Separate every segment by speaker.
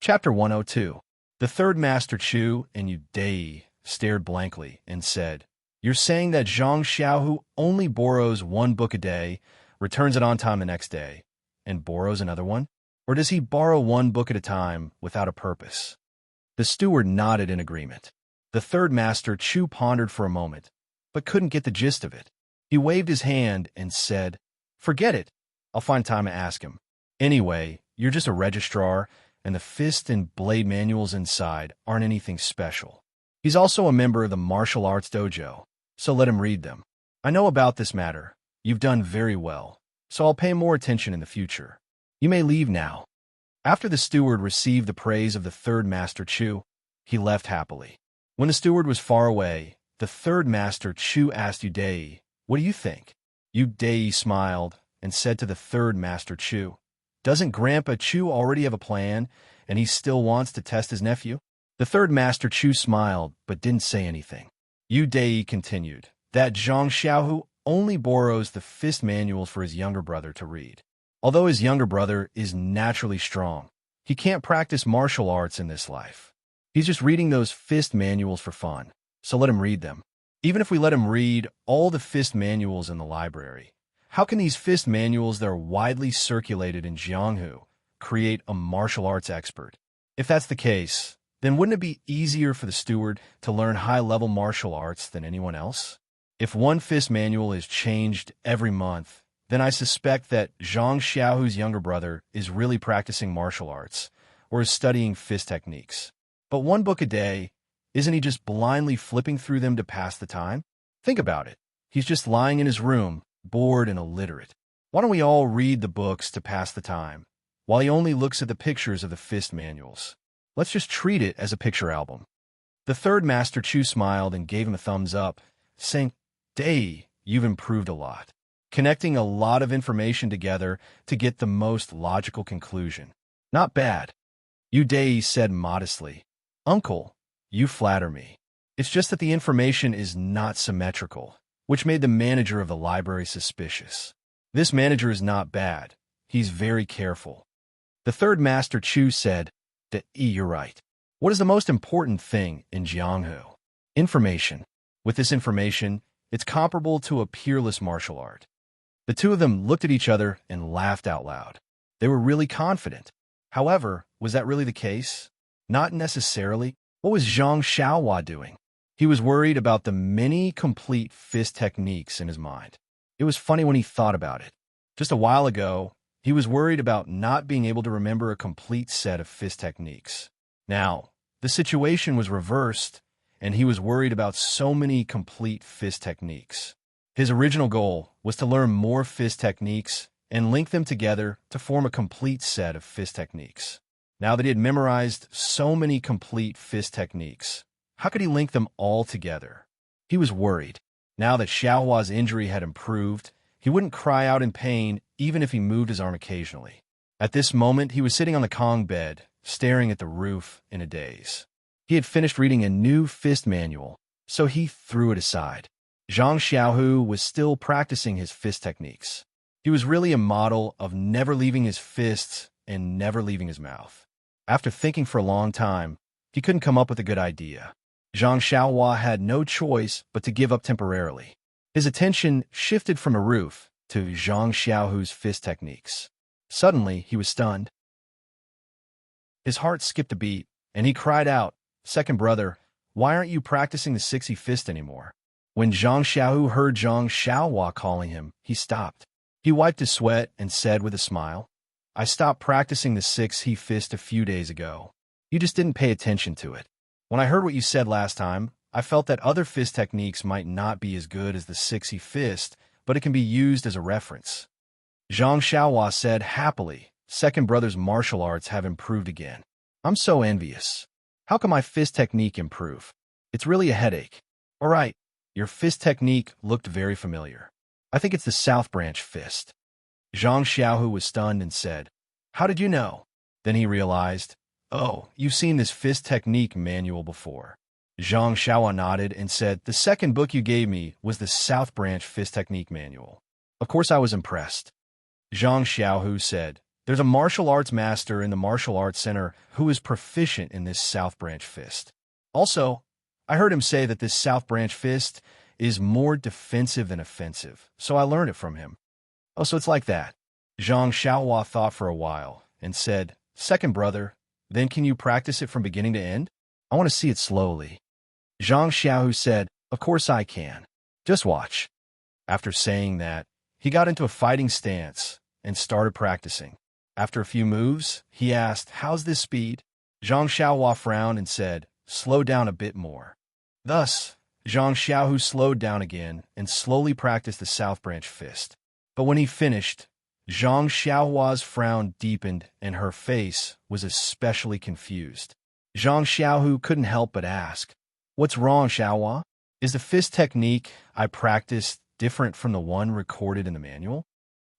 Speaker 1: Chapter 102. The third master Chu and Yu Dai stared blankly and said, "You're saying that Zhang Xiaohu only borrows one book a day, returns it on time the next day, and borrows another one? Or does he borrow one book at a time without a purpose?" The steward nodded in agreement. The third master Chu pondered for a moment, but couldn't get the gist of it. He waved his hand and said, "Forget it. I'll find time to ask him. Anyway, you're just a registrar, and the fist and blade manuals inside aren't anything special. He's also a member of the martial arts dojo, so let him read them. I know about this matter. You've done very well, so I'll pay more attention in the future. You may leave now." After the steward received the praise of the third master Chu, he left happily. When the steward was far away, the third master Chu asked Yu Dai, "What do you think?" Yu Dai smiled and said to the third master Chu, "Doesn't Grandpa Chu already have a plan, and he still wants to test his nephew?" The third master Chu smiled, but didn't say anything. Yu Dai continued, "That Zhang Xiaohu only borrows the fist manuals for his younger brother to read. Although his younger brother is naturally strong, he can't practice martial arts in this life. He's just reading those fist manuals for fun, so let him read them. Even if we let him read all the fist manuals in the library, how can these fist manuals that are widely circulated in Jianghu create a martial arts expert? If that's the case, then wouldn't it be easier for the steward to learn high-level martial arts than anyone else? If one fist manual is changed every month, then I suspect that Zhang Xiaohu's younger brother is really practicing martial arts or is studying fist techniques. But one book a day, isn't he just blindly flipping through them to pass the time? Think about it. He's just lying in his room, bored and illiterate. Why don't we all read the books to pass the time, while he only looks at the pictures of the fist manuals? Let's just treat it as a picture album." The third master Chu smiled and gave him a thumbs up, saying, "Dai, you've improved a lot, connecting a lot of information together to get the most logical conclusion. Not bad." Yu Dai said modestly, "Uncle, you flatter me. It's just that the information is not symmetrical, which made the manager of the library suspicious. This manager is not bad. He's very careful." The third master Chu said, "You're right. What is the most important thing in Jianghu? Information. With this information, it's comparable to a peerless martial art." The two of them looked at each other and laughed out loud. They were really confident. However, was that really the case? Not necessarily. What was Zhang Xiaohua doing? He was worried about the many complete fist techniques in his mind. It was funny when he thought about it. Just a while ago, he was worried about not being able to remember a complete set of fist techniques. Now, the situation was reversed, and he was worried about so many complete fist techniques. His original goal was to learn more fist techniques and link them together to form a complete set of fist techniques. Now that he had memorized so many complete fist techniques, how could he link them all together? He was worried. Now that Xiaohua's injury had improved, he wouldn't cry out in pain even if he moved his arm occasionally. At this moment, he was sitting on the Kong bed, staring at the roof in a daze. He had finished reading a new fist manual, so he threw it aside. Zhang Xiaohu was still practicing his fist techniques. He was really a model of never leaving his fists and never leaving his mouth. After thinking for a long time, he couldn't come up with a good idea. Zhang Xiaohua had no choice but to give up temporarily. His attention shifted from the roof to Zhang Xiaohu's fist techniques. Suddenly, he was stunned. His heart skipped a beat, and he cried out, "Second brother, why aren't you practicing the 60 fist anymore?" When Zhang Xiaohu heard Zhang Xiaohua calling him, he stopped. He wiped his sweat and said with a smile, "I stopped practicing the 6 fist a few days ago. You just didn't pay attention to it. When I heard what you said last time, I felt that other fist techniques might not be as good as the 6 fist, but it can be used as a reference." Zhang Xiaohua said happily, "Second brother's martial arts have improved again. I'm so envious. How can my fist technique improve? It's really a headache. All right, your fist technique looked very familiar. I think it's the South Branch fist." Zhang Xiaohu was stunned and said, "How did you know?" Then he realized, "Oh, you've seen this fist technique manual before." Zhang Xiaohua nodded and said, "The second book you gave me was the South Branch fist technique manual. Of course I was impressed." Zhang Xiaohu said, There's a martial arts master in the martial arts center who is proficient in this South Branch fist. Also, I heard him say that this South Branch fist is more defensive than offensive, so I learned it from him. Oh, so it's like that. Zhang Xiaohua thought for a while and said, "Second brother, then can you practice it from beginning to end? I want to see it slowly." Zhang Xiaohu said, "Of course I can. Just watch." After saying that, he got into a fighting stance and started practicing. After a few moves, he asked, "How's this speed?" Zhang Xiaohua frowned and said, "Slow down a bit more." Thus, Zhang Xiaohu slowed down again and slowly practiced the South Branch fist. But when he finished, Zhang Xiaohua's frown deepened and her face was especially confused. Zhang Xiaohu couldn't help but ask, "What's wrong, Xiaohua? Is the fist technique I practiced different from the one recorded in the manual?"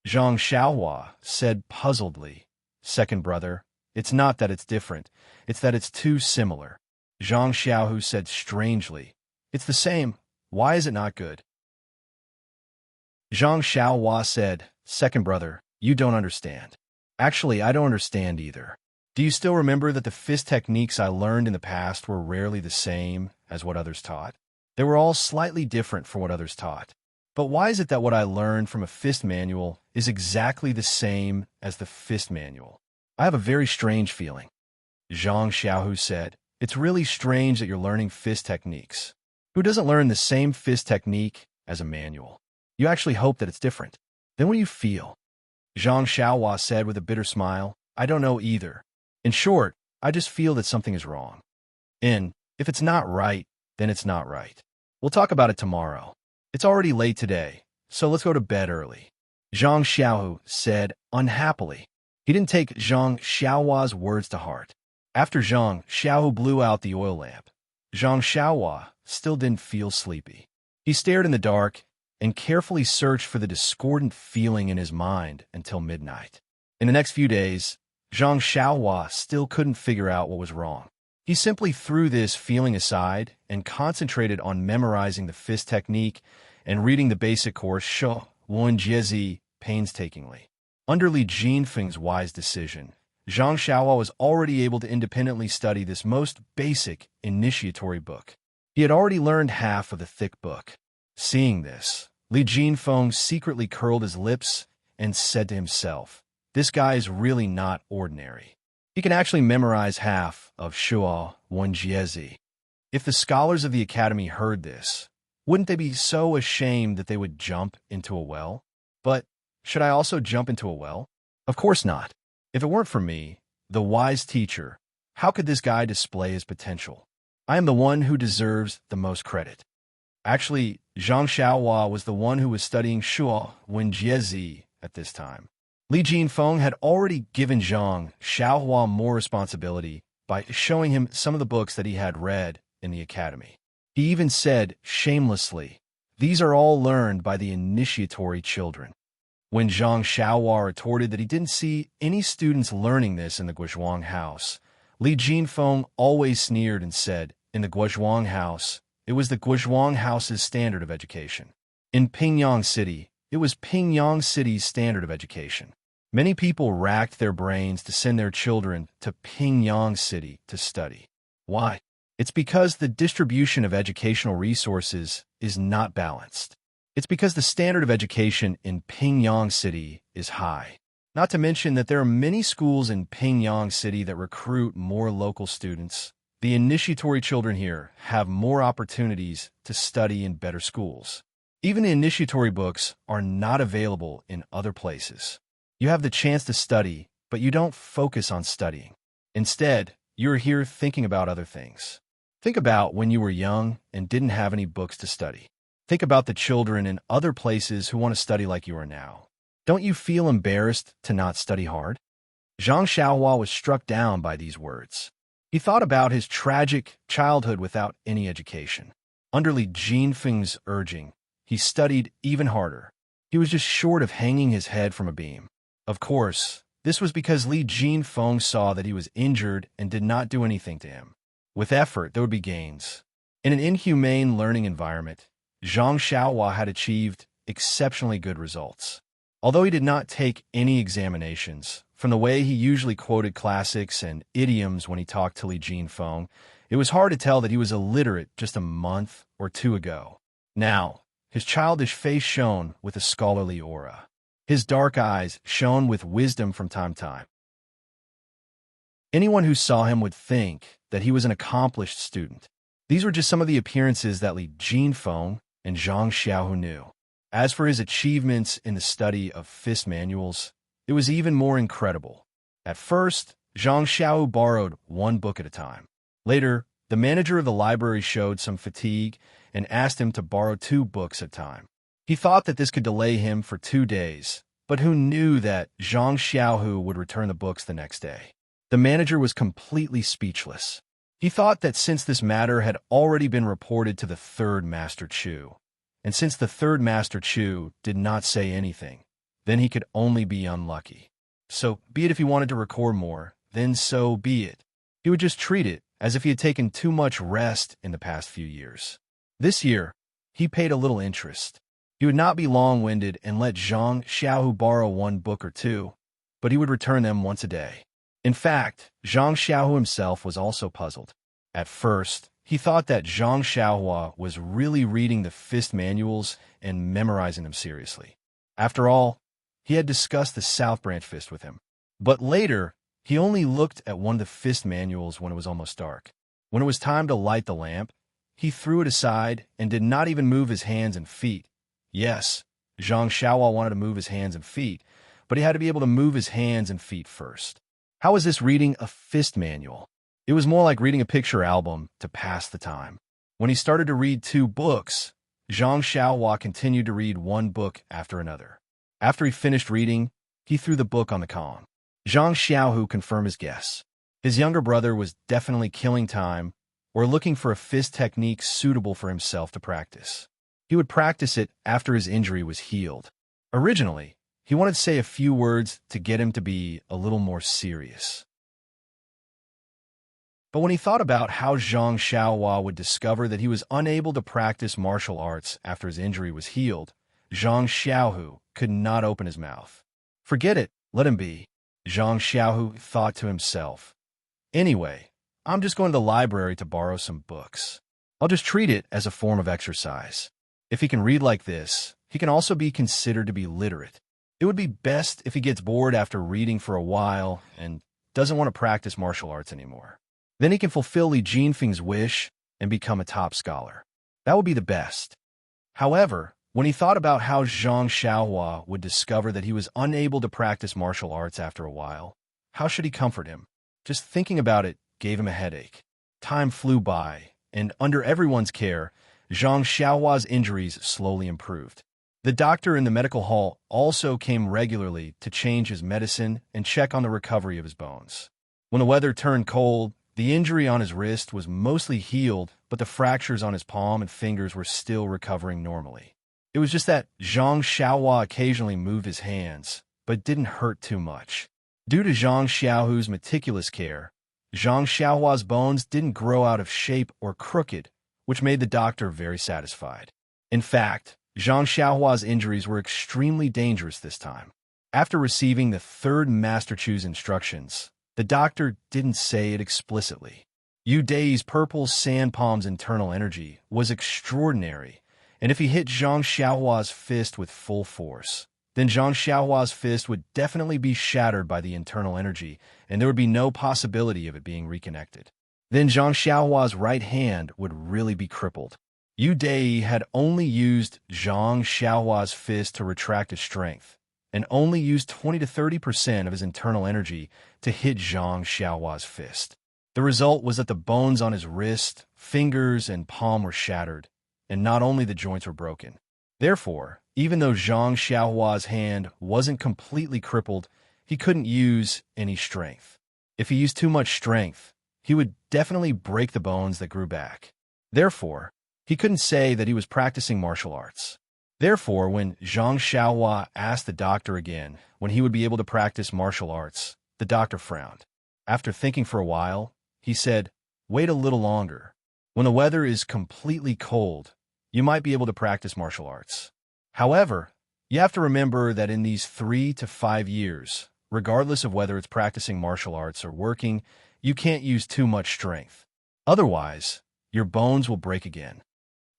Speaker 1: Zhang Xiaohua said puzzledly, "Second brother, it's not that it's different, it's that it's too similar." Zhang Xiaohu said strangely, "It's the same. Why is it not good?" Zhang Xiaohua said, "Second brother, you don't understand. Actually, I don't understand either. Do you still remember that the fist techniques I learned in the past were rarely the same as what others taught? They were all slightly different from what others taught. But why is it that what I learned from a fist manual is exactly the same as the fist manual? I have a very strange feeling." Zhang Xiaohu said, "It's really strange that you're learning fist techniques. Who doesn't learn the same fist technique as a manual? You actually hope that it's different. Then what do you feel?" Zhang Xiaohua said with a bitter smile, "I don't know either. In short, I just feel that something is wrong. And if it's not right, then it's not right. We'll talk about it tomorrow. It's already late today, so let's go to bed early." Zhang Xiaohu said unhappily. He didn't take Zhang Xiaohua's words to heart. After Zhang Xiaohu blew out the oil lamp, Zhang Xiaohua still didn't feel sleepy. He stared in the dark and carefully searched for the discordant feeling in his mind until midnight. In the next few days, Zhang Xiaohua still couldn't figure out what was wrong. He simply threw this feeling aside and concentrated on memorizing the fist technique and reading the basic course Shu Wen Jie painstakingly. Under Li Jinfeng's wise decision, Zhang Xiaohua was already able to independently study this most basic initiatory book. He had already learned half of the thick book. Seeing this, Li Jinfeng secretly curled his lips and said to himself, "This guy is really not ordinary. He can actually memorize half of Shuo Wenjie." If the scholars of the academy heard this, wouldn't they be so ashamed that they would jump into a well? But should I also jump into a well? Of course not. If it weren't for me, the wise teacher, how could this guy display his potential? I am the one who deserves the most credit. Actually, Zhang Xiaohua was the one who was studying Shuo Wenjie at this time. Li Jinfeng had already given Zhang Xiaohua more responsibility by showing him some of the books that he had read in the academy. He even said, shamelessly, "These are all learned by the initiatory children." When Zhang Xiaohua retorted that he didn't see any students learning this in the Guozhuang house, Li Jinfeng always sneered and said, "In the Guozhuang house, it was the Guozhuang house's standard of education. In Pingyang City, it was Pingyang City's standard of education." Many people racked their brains to send their children to Pingyang City to study. Why? It's because the distribution of educational resources is not balanced. It's because the standard of education in Pingyang City is high. Not to mention that there are many schools in Pingyang City that recruit more local students. The initiatory children here have more opportunities to study in better schools. Even the initiatory books are not available in other places. You have the chance to study, but you don't focus on studying. Instead, you're here thinking about other things. Think about when you were young and didn't have any books to study. Think about the children in other places who want to study like you are now. Don't you feel embarrassed to not study hard? Zhang Xiaohua was struck down by these words. He thought about his tragic childhood without any education. Under Li Jinfeng's urging, he studied even harder. He was just short of hanging his head from a beam. Of course, this was because Li Jinfeng saw that he was injured and did not do anything to him. With effort, there would be gains. In an inhumane learning environment, Zhang Xiaohua had achieved exceptionally good results. Although he did not take any examinations, from the way he usually quoted classics and idioms when he talked to Li Jinfeng, it was hard to tell that he was illiterate just a month or two ago. Now, his childish face shone with a scholarly aura. His dark eyes shone with wisdom from time to time. Anyone who saw him would think that he was an accomplished student. These were just some of the appearances that Li Jinfeng and Zhang Xiaohu knew. As for his achievements in the study of fist manuals, it was even more incredible. At first, Zhang Xiaohu borrowed one book at a time. Later, the manager of the library showed some fatigue and asked him to borrow 2 books at a time. He thought that this could delay him for 2 days, but who knew that Zhang Xiaohu would return the books the next day? The manager was completely speechless. He thought that since this matter had already been reported to the 3rd Master Chu, and since the 3rd Master Chu did not say anything, then he could only be unlucky. So, be it if he wanted to record more, then so be it. He would just treat it as if he had taken too much rest in the past few years. This year, he paid a little interest. He would not be long-winded and let Zhang Xiaohu borrow 1 book or 2, but he would return them once a day. In fact, Zhang Xiaohu himself was also puzzled. At first, he thought that Zhang Xiaohua was really reading the fist manuals and memorizing them seriously. After all, he had discussed the South Branch fist with him. But later, he only looked at one of the fist manuals when it was almost dark. When it was time to light the lamp, he threw it aside and did not even move his hands and feet. Yes, Zhang Xiaohua wanted to move his hands and feet, but he had to be able to move his hands and feet first. How was this reading a fist manual? It was more like reading a picture album to pass the time. When he started to read 2 books, Zhang Xiaohua continued to read 1 book after another. After he finished reading, he threw the book on the column. Zhang Xiaohu confirmed his guess. His younger brother was definitely killing time or looking for a fist technique suitable for himself to practice. He would practice it after his injury was healed. Originally, he wanted to say a few words to get him to be a little more serious. But when he thought about how Zhang Xiaohua would discover that he was unable to practice martial arts after his injury was healed, Zhang Xiaohu could not open his mouth. Forget it, let him be, Zhang Xiaohu thought to himself. Anyway, I'm just going to the library to borrow some books. I'll just treat it as a form of exercise. If he can read like this, he can also be considered to be literate. It would be best if he gets bored after reading for a while and doesn't want to practice martial arts anymore. Then he can fulfill Li Jinfeng's wish and become a top scholar. That would be the best. However, when he thought about how Zhang Xiaohua would discover that he was unable to practice martial arts after a while, how should he comfort him? Just thinking about it gave him a headache. Time flew by, and under everyone's care, Zhang Xiaohua's injuries slowly improved. The doctor in the medical hall also came regularly to change his medicine and check on the recovery of his bones. When the weather turned cold, the injury on his wrist was mostly healed, but the fractures on his palm and fingers were still recovering normally. It was just that Zhang Xiaohua occasionally moved his hands, but it didn't hurt too much. Due to Zhang Xiaohu's meticulous care, Zhang Xiaohua's bones didn't grow out of shape or crooked, which made the doctor very satisfied. In fact, Zhang Xiaohua's injuries were extremely dangerous this time. After receiving the 3rd Master Chu's instructions, the doctor didn't say it explicitly. Yu Dai's purple sand palm's internal energy was extraordinary, and if he hit Zhang Xiaohua's fist with full force, then Zhang Xiaohua's fist would definitely be shattered by the internal energy, and there would be no possibility of it being reconnected. Then Zhang Xiaohua's right hand would really be crippled. Yu Dai had only used Zhang Xiaohua's fist to retract his strength, and only used 20 to 30% of his internal energy to hit Zhang Xiaohua's fist. The result was that the bones on his wrist, fingers, and palm were shattered, and not only the joints were broken. Therefore, even though Zhang Xiaohua's hand wasn't completely crippled, he couldn't use any strength. If he used too much strength, he would definitely break the bones that grew back. Therefore, he couldn't say that he was practicing martial arts. Therefore, when Zhang Xiaohua asked the doctor again when he would be able to practice martial arts, the doctor frowned. After thinking for a while, he said, "Wait a little longer. When the weather is completely cold, you might be able to practice martial arts. However, You have to remember that in these 3 to 5 years, regardless of whether it's practicing martial arts or working, you can't use too much strength. Otherwise, your bones will break again.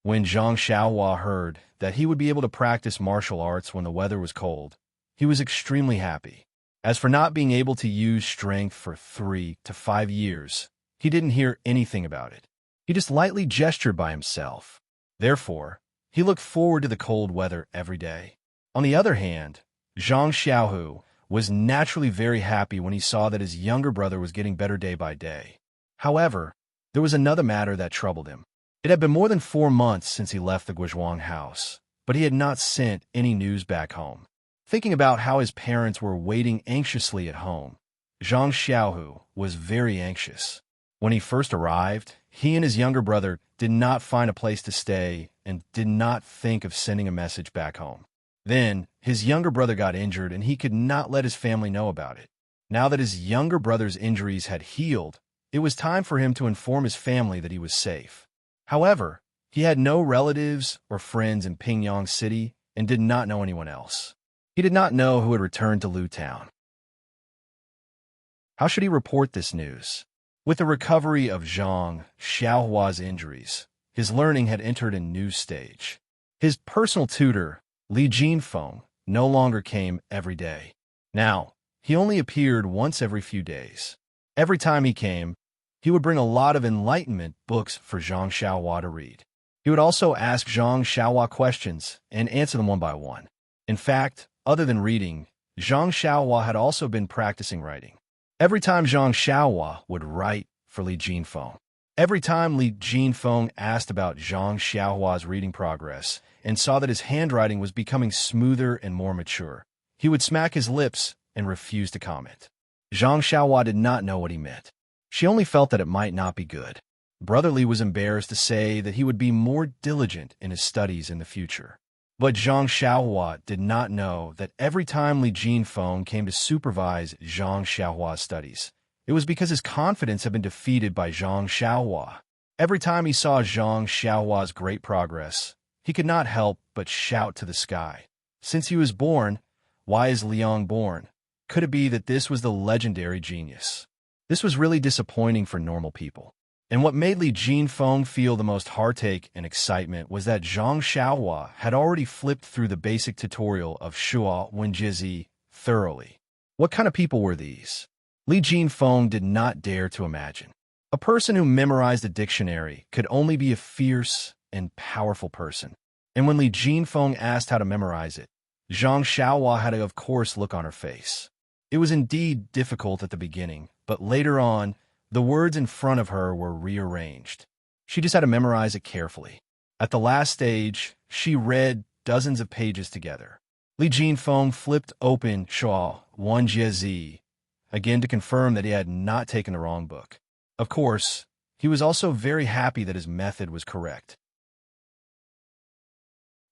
Speaker 1: When Zhang Xiaohua heard that he would be able to practice martial arts when the weather was cold, he was extremely happy. As for not being able to use strength for 3 to 5 years, he didn't hear anything about it. He just lightly gestured by himself. Therefore, he looked forward to the cold weather every day. On the other hand, Zhang Xiaohu was naturally very happy when he saw that his younger brother was getting better day by day. However, there was another matter that troubled him. It had been more than 4 months since he left the Guizhuang house, but he had not sent any news back home. Thinking about how his parents were waiting anxiously at home, Zhang Xiaohu was very anxious. When he first arrived, he and his younger brother did not find a place to stay and did not think of sending a message back home. Then, his younger brother got injured and he could not let his family know about it. Now that his younger brother's injuries had healed, it was time for him to inform his family that he was safe. However, he had no relatives or friends in Pingyang City and did not know anyone else. He did not know who had returned to Lu Town. How should he report this news? With the recovery of Zhang Xiaohua's injuries, his learning had entered a new stage. His personal tutor, Li Jinfeng, no longer came every day. Now, he only appeared once every few days. Every time he came, he would bring a lot of enlightenment books for Zhang Xiaohua to read. He would also ask Zhang Xiaohua questions and answer them one by one. In fact, other than reading, Zhang Xiaohua had also been practicing writing. Every time Zhang Xiaohua would write for Li Jinfeng. Every time Li Jinfeng asked about Zhang Xiaohua's reading progress and saw that his handwriting was becoming smoother and more mature, he would smack his lips and refuse to comment. Zhang Xiaohua did not know what he meant. She only felt that it might not be good. Brother Li was embarrassed to say that he would be more diligent in his studies in the future. But Zhang Xiaohua did not know that every time Li Jinfeng came to supervise Zhang Xiaohua's studies, it was because his confidence had been defeated by Zhang Xiaohua. Every time he saw Zhang Xiaohua's great progress, he could not help but shout to the sky. Since he was born, why is Liang born? Could it be that this was the legendary genius? This was really disappointing for normal people. And what made Li Jinfeng feel the most heartache and excitement was that Zhang Xiaohua had already flipped through the basic tutorial of Shuo Wenjizi thoroughly. What kind of people were these? Li Jinfeng did not dare to imagine. A person who memorized a dictionary could only be a fierce and powerful person. And when Li Jinfeng asked how to memorize it, Zhang Xiaohua had to, of course, look on her face. It was indeed difficult at the beginning, but later on, the words in front of her were rearranged. She just had to memorize it carefully. At the last stage, she read dozens of pages together. Li Jinfeng flipped open Shuo Wenjizi again to confirm that he had not taken the wrong book. Of course, he was also very happy that his method was correct.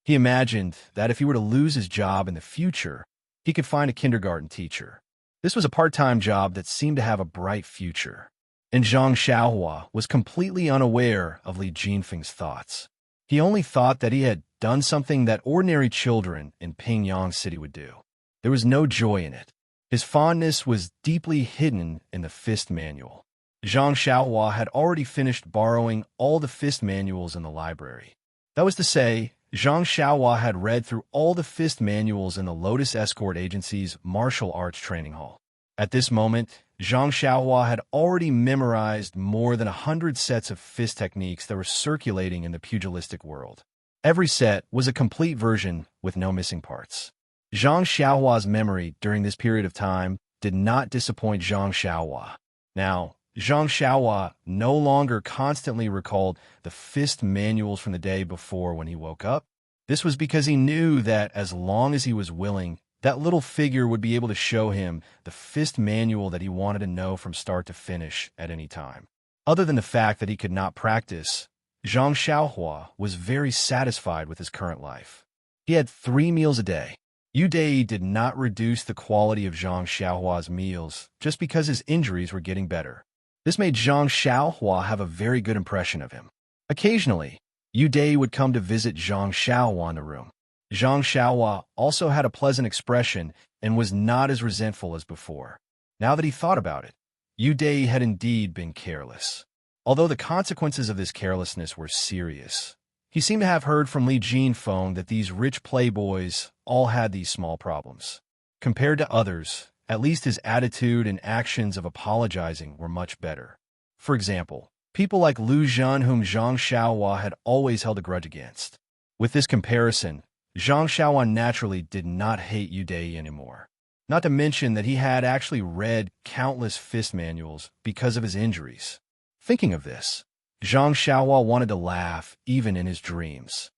Speaker 1: He imagined that if he were to lose his job in the future, he could find a kindergarten teacher. This was a part-time job that seemed to have a bright future. And Zhang Xiaohua was completely unaware of Li Jinfeng's thoughts. He only thought that he had done something that ordinary children in Pingyang City would do. There was no joy in it. His fondness was deeply hidden in the fist manual. Zhang Xiaohua had already finished borrowing all the fist manuals in the library. That was to say, Zhang Xiaohua had read through all the fist manuals in the Lotus Escort Agency's martial arts training hall. At this moment, Zhang Xiaohua had already memorized more than 100 sets of fist techniques that were circulating in the pugilistic world. Every set was a complete version with no missing parts. Zhang Xiaohua's memory during this period of time did not disappoint Zhang Xiaohua. Now, Zhang Xiaohua no longer constantly recalled the fist manuals from the day before when he woke up. This was because he knew that as long as he was willing, that little figure would be able to show him the fist manual that he wanted to know from start to finish at any time. Other than the fact that he could not practice, Zhang Xiaohua was very satisfied with his current life. He had 3 meals a day. Yu Dai did not reduce the quality of Zhang Xiaohua's meals just because his injuries were getting better. This made Zhang Xiaohua have a very good impression of him. Occasionally, Yu Dai would come to visit Zhang Xiaohua in the room. Zhang Xiaohua also had a pleasant expression and was not as resentful as before. Now that he thought about it, Yu Dai had indeed been careless. Although the consequences of this carelessness were serious, he seemed to have heard from Li Jinfeng that these rich playboys all had these small problems. Compared to others, at least his attitude and actions of apologizing were much better. For example, people like Lu Zhan, whom Zhang Xiaohua had always held a grudge against. With this comparison, Zhang Xiaohua naturally did not hate Yu Dai anymore. Not to mention that he had actually read countless fist manuals because of his injuries. Thinking of this, Zhang Xiaohua wanted to laugh even in his dreams.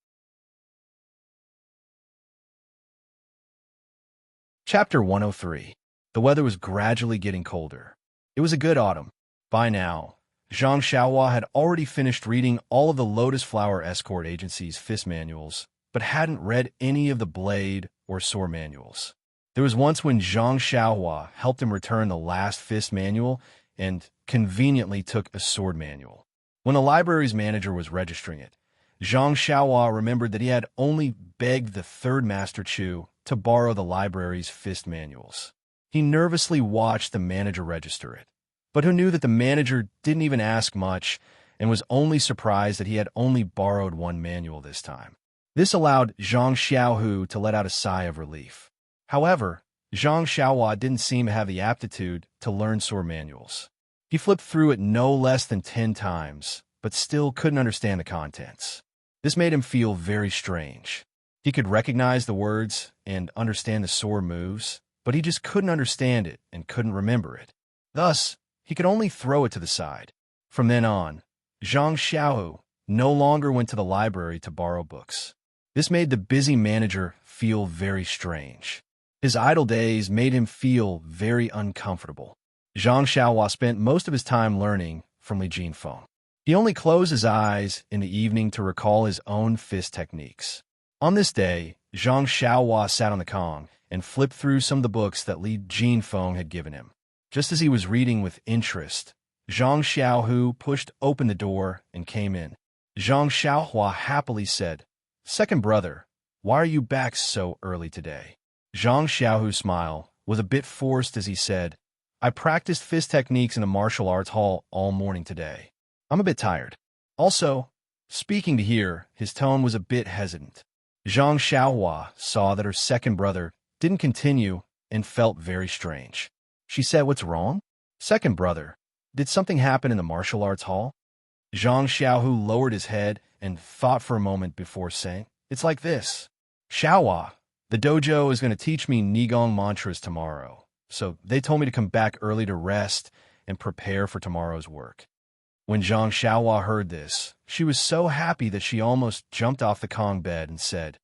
Speaker 1: Chapter 103. The weather was gradually getting colder. It was a good autumn. By now, Zhang Xiaohua had already finished reading all of the Lotus Flower Escort Agency's fist manuals, but hadn't read any of the blade or sword manuals. There was once when Zhang Xiaohua helped him return the last fist manual and conveniently took a sword manual. When the library's manager was registering it, Zhang Xiaohua remembered that he had only begged the third Master Chu to borrow the library's fist manuals. He nervously watched the manager register it, but who knew that the manager didn't even ask much and was only surprised that he had only borrowed one manual this time. This allowed Zhang Xiaohu to let out a sigh of relief. However, Zhang Xiaohua didn't seem to have the aptitude to learn sword manuals. He flipped through it no less than 10 times, but still couldn't understand the contents. This made him feel very strange. He could recognize the words and understand the sword moves, but he just couldn't understand it and couldn't remember it. Thus, he could only throw it to the side. From then on, Zhang Xiaohu no longer went to the library to borrow books. This made the busy manager feel very strange. His idle days made him feel very uncomfortable. Zhang Xiaohua spent most of his time learning from Li Jinfeng. He only closed his eyes in the evening to recall his own fist techniques. On this day, Zhang Xiaohua sat on the Kong and flipped through some of the books that Li Jinfeng had given him. Just as he was reading with interest, Zhang Xiaohu pushed open the door and came in. Zhang Xiaohua happily said, "Second brother, why are you back so early today?" Zhang Xiaohu's smile was a bit forced as he said, "I practiced fist techniques in the martial arts hall all morning today. I'm a bit tired." Also, speaking to hear, his tone was a bit hesitant. Zhang Xiaohua saw that her second brother didn't continue and felt very strange. She said, "What's wrong?" "Second brother, did something happen in the martial arts hall?" Zhang Xiaohu lowered his head and thought for a moment before saying, "It's like this. Xiaohua, the dojo is going to teach me Nigong mantras tomorrow, so they told me to come back early to rest and prepare for tomorrow's work." When Zhang Xiaohua heard this, she was so happy that she almost jumped off the Kong bed and said,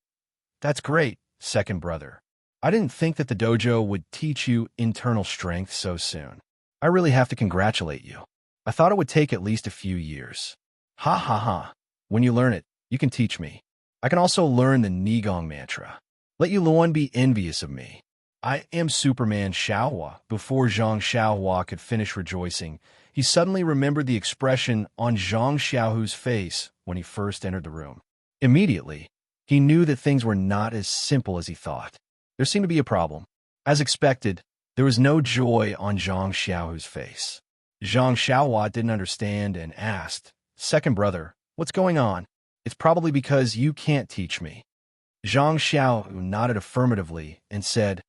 Speaker 1: "That's great, second brother. I didn't think that the dojo would teach you internal strength so soon. I really have to congratulate you. I thought it would take at least a few years. Ha ha ha. When you learn it, you can teach me. I can also learn the Nigong mantra. Let Yu Luan be envious of me. I am Superman Xiaohua." Before Zhang Xiaohua could finish rejoicing, he suddenly remembered the expression on Zhang Xiaohu's face when he first entered the room. Immediately, he knew that things were not as simple as he thought. There seemed to be a problem. As expected, there was no joy on Zhang Xiaohu's face. Zhang Xiaohua didn't understand and asked, "Second brother, what's going on? It's probably because you can't teach me." Zhang Xiaohu nodded affirmatively and said,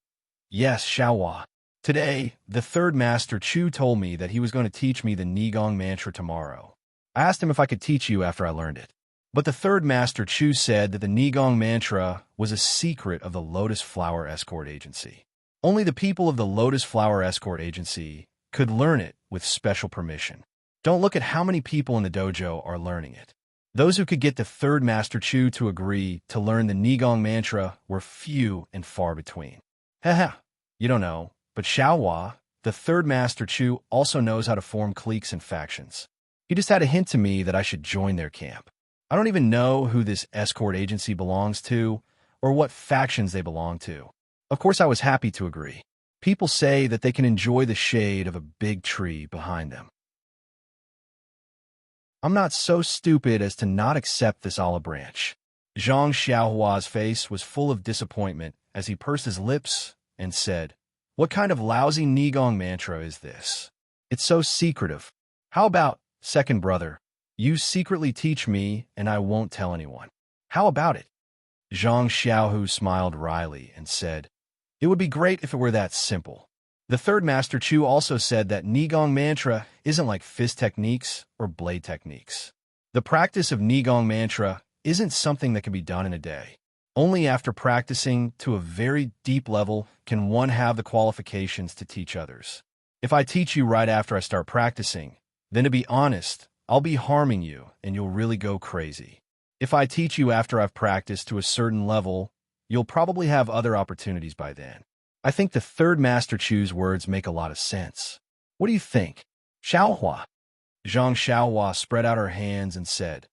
Speaker 1: "Yes, Xiaohua. Today, the third Master Chu told me that he was going to teach me the Nigong mantra tomorrow. I asked him if I could teach you after I learned it. But the third Master Chu said that the Nigong mantra was a secret of the Lotus Flower Escort Agency. Only the people of the Lotus Flower Escort Agency could learn it with special permission. Don't look at how many people in the dojo are learning it. Those who could get the third Master Chu to agree to learn the Nigong mantra were few and far between. Haha, you don't know, but Xiaohua, the third Master Chu, also knows how to form cliques and factions. He just had a hint to me that I should join their camp. I don't even know who this escort agency belongs to or what factions they belong to. Of course, I was happy to agree. People say that they can enjoy the shade of a big tree behind them. I'm not so stupid as to not accept this olive branch." Zhang Xiaohua's face was full of disappointment as he pursed his lips and said, "What kind of lousy Nigong mantra is this? It's so secretive. How about, second brother, you secretly teach me and I won't tell anyone? How about it?" Zhang Xiaohu smiled wryly and said, "It would be great if it were that simple." The third Master Chu also said that Nigong mantra isn't like fist techniques or blade techniques. The practice of Nigong mantra isn't something that can be done in a day. Only after practicing to a very deep level can one have the qualifications to teach others. If I teach you right after I start practicing, then to be honest, I'll be harming you and you'll really go crazy. If I teach you after I've practiced to a certain level, you'll probably have other opportunities by then. I think the third Master Chu's words make a lot of sense. What do you think? Xiaohua? Zhang Xiaohua spread out her hands and said,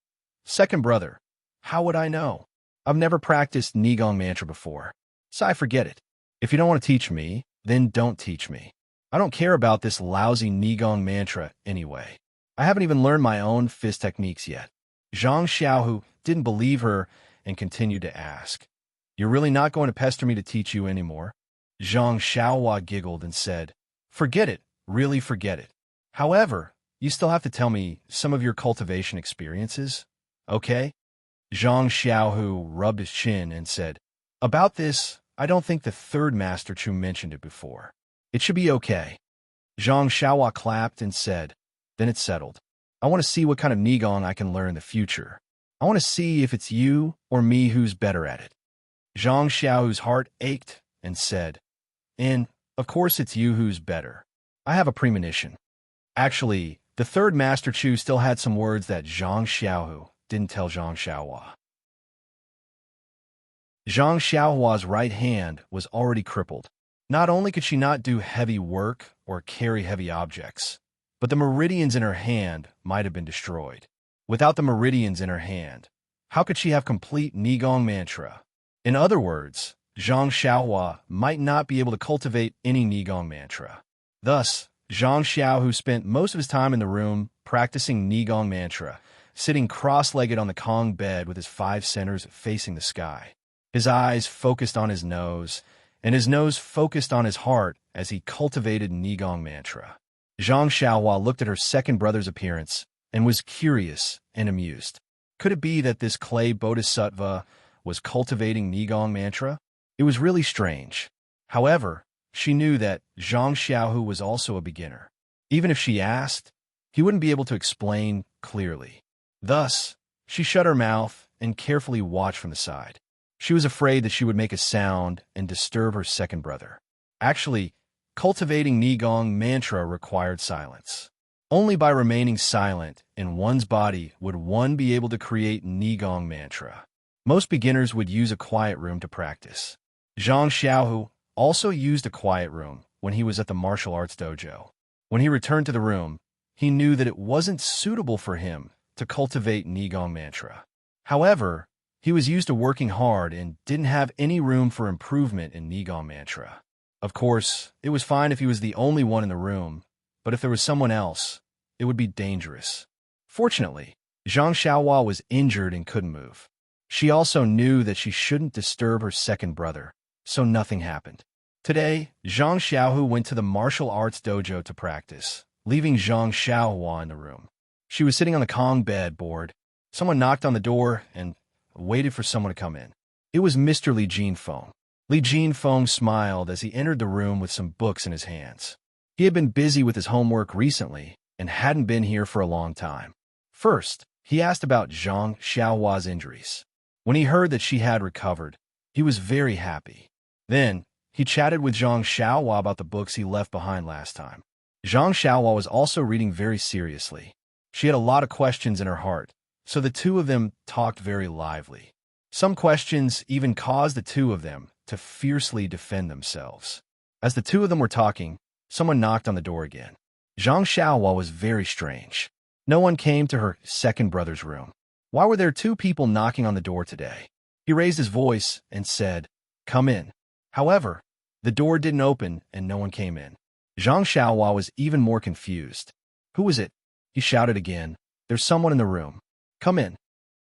Speaker 1: "Second brother, how would I know? I've never practiced Nigong mantra before, so I forget it. If you don't want to teach me, then don't teach me. I don't care about this lousy Nigong mantra anyway. I haven't even learned my own fist techniques yet." Zhang Xiaohu didn't believe her and continued to ask, "You're really not going to pester me to teach you anymore?" Zhang Xiaohua giggled and said, "Forget it, really forget it. However, you still have to tell me some of your cultivation experiences, okay?" Zhang Xiaohu rubbed his chin and said, "About this, I don't think the third Master Chu mentioned it before. It should be okay." Zhang Xiaohua clapped and said, "Then it's settled. I want to see what kind of Nigong I can learn in the future. I want to see if it's you or me who's better at it." Zhang Xiaohu's heart ached and said, "And, of course it's you who's better. I have a premonition." Actually, the third Master Chu still had some words that Zhang Xiaohu didn't tell Zhang Xiaohua. Zhang Xiaohua's right hand was already crippled. Not only could she not do heavy work or carry heavy objects, but the meridians in her hand might have been destroyed. Without the meridians in her hand, how could she have complete Nigong mantra? In other words, Zhang Xiaohua might not be able to cultivate any Nigong mantra. Thus, Zhang Xiaohu spent most of his time in the room practicing Nigong mantra, sitting cross-legged on the Kong bed with his 5 centers facing the sky. His eyes focused on his nose, and his nose focused on his heart as he cultivated Nigong mantra. Zhang Xiaohua looked at her second brother's appearance and was curious and amused. Could it be that this clay bodhisattva was cultivating Nigong mantra? It was really strange. However, she knew that Zhang Xiaohu was also a beginner. Even if she asked, he wouldn't be able to explain clearly. Thus, she shut her mouth and carefully watched from the side. She was afraid that she would make a sound and disturb her second brother. Actually, cultivating Nigong mantra required silence. Only by remaining silent in one's body would one be able to create Nigong mantra. Most beginners would use a quiet room to practice. Zhang Xiaohu also used a quiet room when he was at the martial arts dojo. When he returned to the room, he knew that it wasn't suitable for him to cultivate Nigong mantra. However, he was used to working hard and didn't have any room for improvement in Nigong mantra. Of course, it was fine if he was the only one in the room, but if there was someone else, it would be dangerous. Fortunately, Zhang Xiaohua was injured and couldn't move. She also knew that she shouldn't disturb her second brother, so nothing happened. Today, Zhang Xiaohu went to the martial arts dojo to practice, leaving Zhang Xiaohua in the room. She was sitting on the Kong bed bored. Someone knocked on the door and waited for someone to come in. It was Mr. Li Jinfeng. Li Jinfeng smiled as he entered the room with some books in his hands. He had been busy with his homework recently and hadn't been here for a long time. First, he asked about Zhang Xiaohua's injuries. When he heard that she had recovered, he was very happy. Then, he chatted with Zhang Xiaohua about the books he left behind last time. Zhang Xiaohua was also reading very seriously. She had a lot of questions in her heart, so the two of them talked very lively. Some questions even caused the two of them to fiercely defend themselves. As the two of them were talking, someone knocked on the door again. Zhang Xiaohua was very strange. No one came to her second brother's room. Why were there 2 people knocking on the door today? He raised his voice and said, "Come in." However, the door didn't open and no one came in. Zhang Xiaohua was even more confused. "Who is it?" He shouted again. "There's someone in the room. Come in."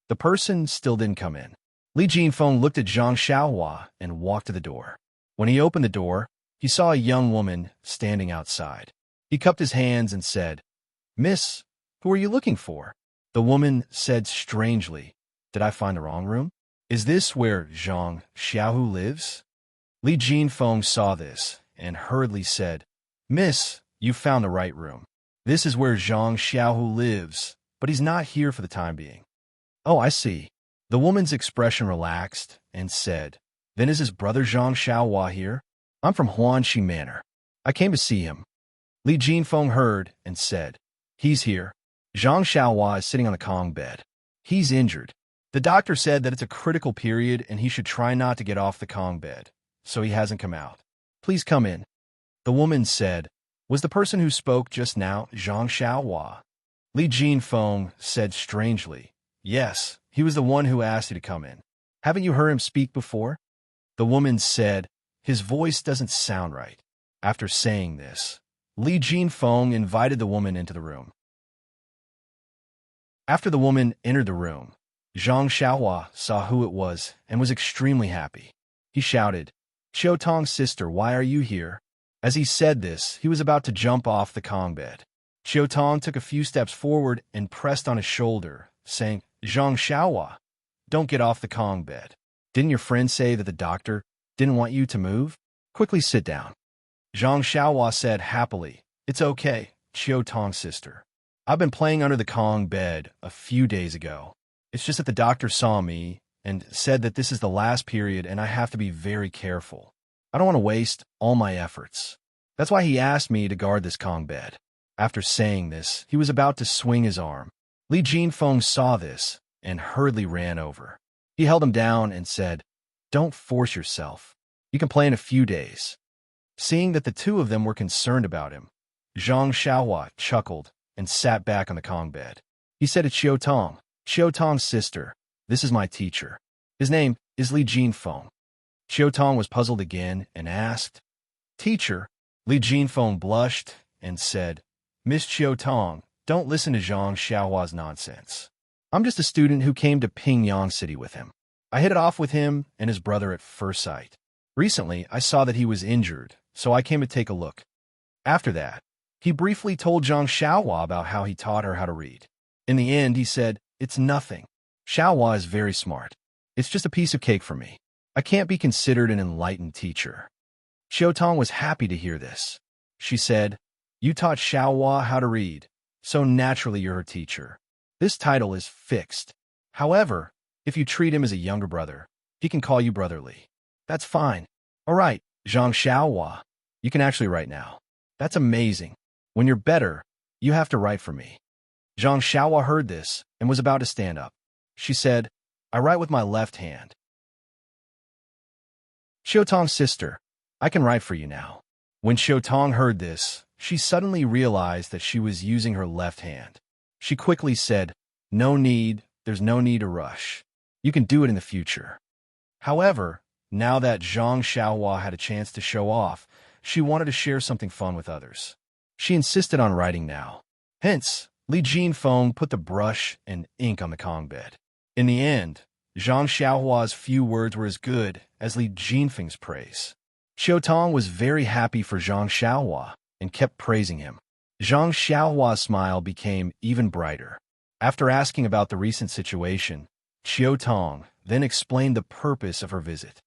Speaker 1: The person still didn't come in. Li Jinfeng looked at Zhang Xiaohua and walked to the door. When he opened the door, he saw a young woman standing outside. He cupped his hands and said, "Miss, who are you looking for?" The woman said strangely, "Did I find the wrong room? Is this where Zhang Xiaohu lives?" Li Jinfeng saw this and hurriedly said, "Miss, you found the right room. This is where Zhang Xiaohu lives, but he's not here for the time being." "Oh, I see." The woman's expression relaxed and said, "Then is his brother Zhang Xiaohua here? I'm from Huanxi Manor. I came to see him." Li Jinfeng heard and said, "He's here. Zhang Xiaohua is sitting on the Kong bed. He's injured. The doctor said that it's a critical period and he should try not to get off the Kong bed, so he hasn't come out. Please come in." The woman said, "Was the person who spoke just now Zhang Xiaohua?" Li Jinfeng said strangely, "Yes, he was the one who asked you to come in. Haven't you heard him speak before?" The woman said, "His voice doesn't sound right." After saying this, Li Jinfeng invited the woman into the room. After the woman entered the room, Zhang Xiaohua saw who it was and was extremely happy. He shouted, "Qiu Tong's sister, why are you here?" As he said this, he was about to jump off the Kong bed. Qiu Tong took a few steps forward and pressed on his shoulder, saying, "Zhang Xiaohua, don't get off the Kong bed. Didn't your friend say that the doctor didn't want you to move? Quickly sit down." Zhang Xiaohua said happily, "It's okay, Qiu Tong's sister. I've been playing under the Kong bed a few days ago. It's just that the doctor saw me and said that this is the last period and I have to be very careful. I don't want to waste all my efforts. That's why he asked me to guard this Kong bed." After saying this, he was about to swing his arm. Li Jinfeng saw this and hurriedly ran over. He held him down and said, "Don't force yourself. You can play in a few days." Seeing that the two of them were concerned about him, Zhang Xiaohua chuckled and sat back on the Kong bed. He said to Qiu Tong's sister, "This is my teacher. His name is Li Jinfeng." Qiu Tong was puzzled again and asked, "Teacher?" Li Jinfeng blushed and said, "Miss Qiu Tong, don't listen to Zhang Xiaohua's nonsense. I'm just a student who came to Pingyang City with him. I hit it off with him and his brother at first sight. Recently, I saw that he was injured, so I came to take a look." After that, he briefly told Zhang Xiaohua about how he taught her how to read. In the end, he said, "It's nothing. Xiaohua is very smart. It's just a piece of cake for me. I can't be considered an enlightened teacher." Qiu Tong was happy to hear this. She said, "You taught Xiaohua how to read, so naturally you're her teacher. This title is fixed. However, if you treat him as a younger brother, he can call you brotherly. That's fine. All right, Zhang Xiaohua, you can actually write now. That's amazing. When you're better, you have to write for me." Zhang Xiaohua heard this and was about to stand up. She said, "I write with my left hand." "Qiu Tong's sister, I can write for you now." When Qiu Tong heard this, she suddenly realized that she was using her left hand. She quickly said, "No need, there's no need to rush. You can do it in the future." However, now that Zhang Xiaohua had a chance to show off, she wanted to share something fun with others. She insisted on writing now. Hence, Li Jinfeng put the brush and ink on the Kong bed. In the end, Zhang Xiaohua's few words were as good as Li Jinfeng's praise. Qiu Tong was very happy for Zhang Xiaohua and kept praising him. Zhang Xiaohua's smile became even brighter. After asking about the recent situation, Qiu Tong then explained the purpose of her visit.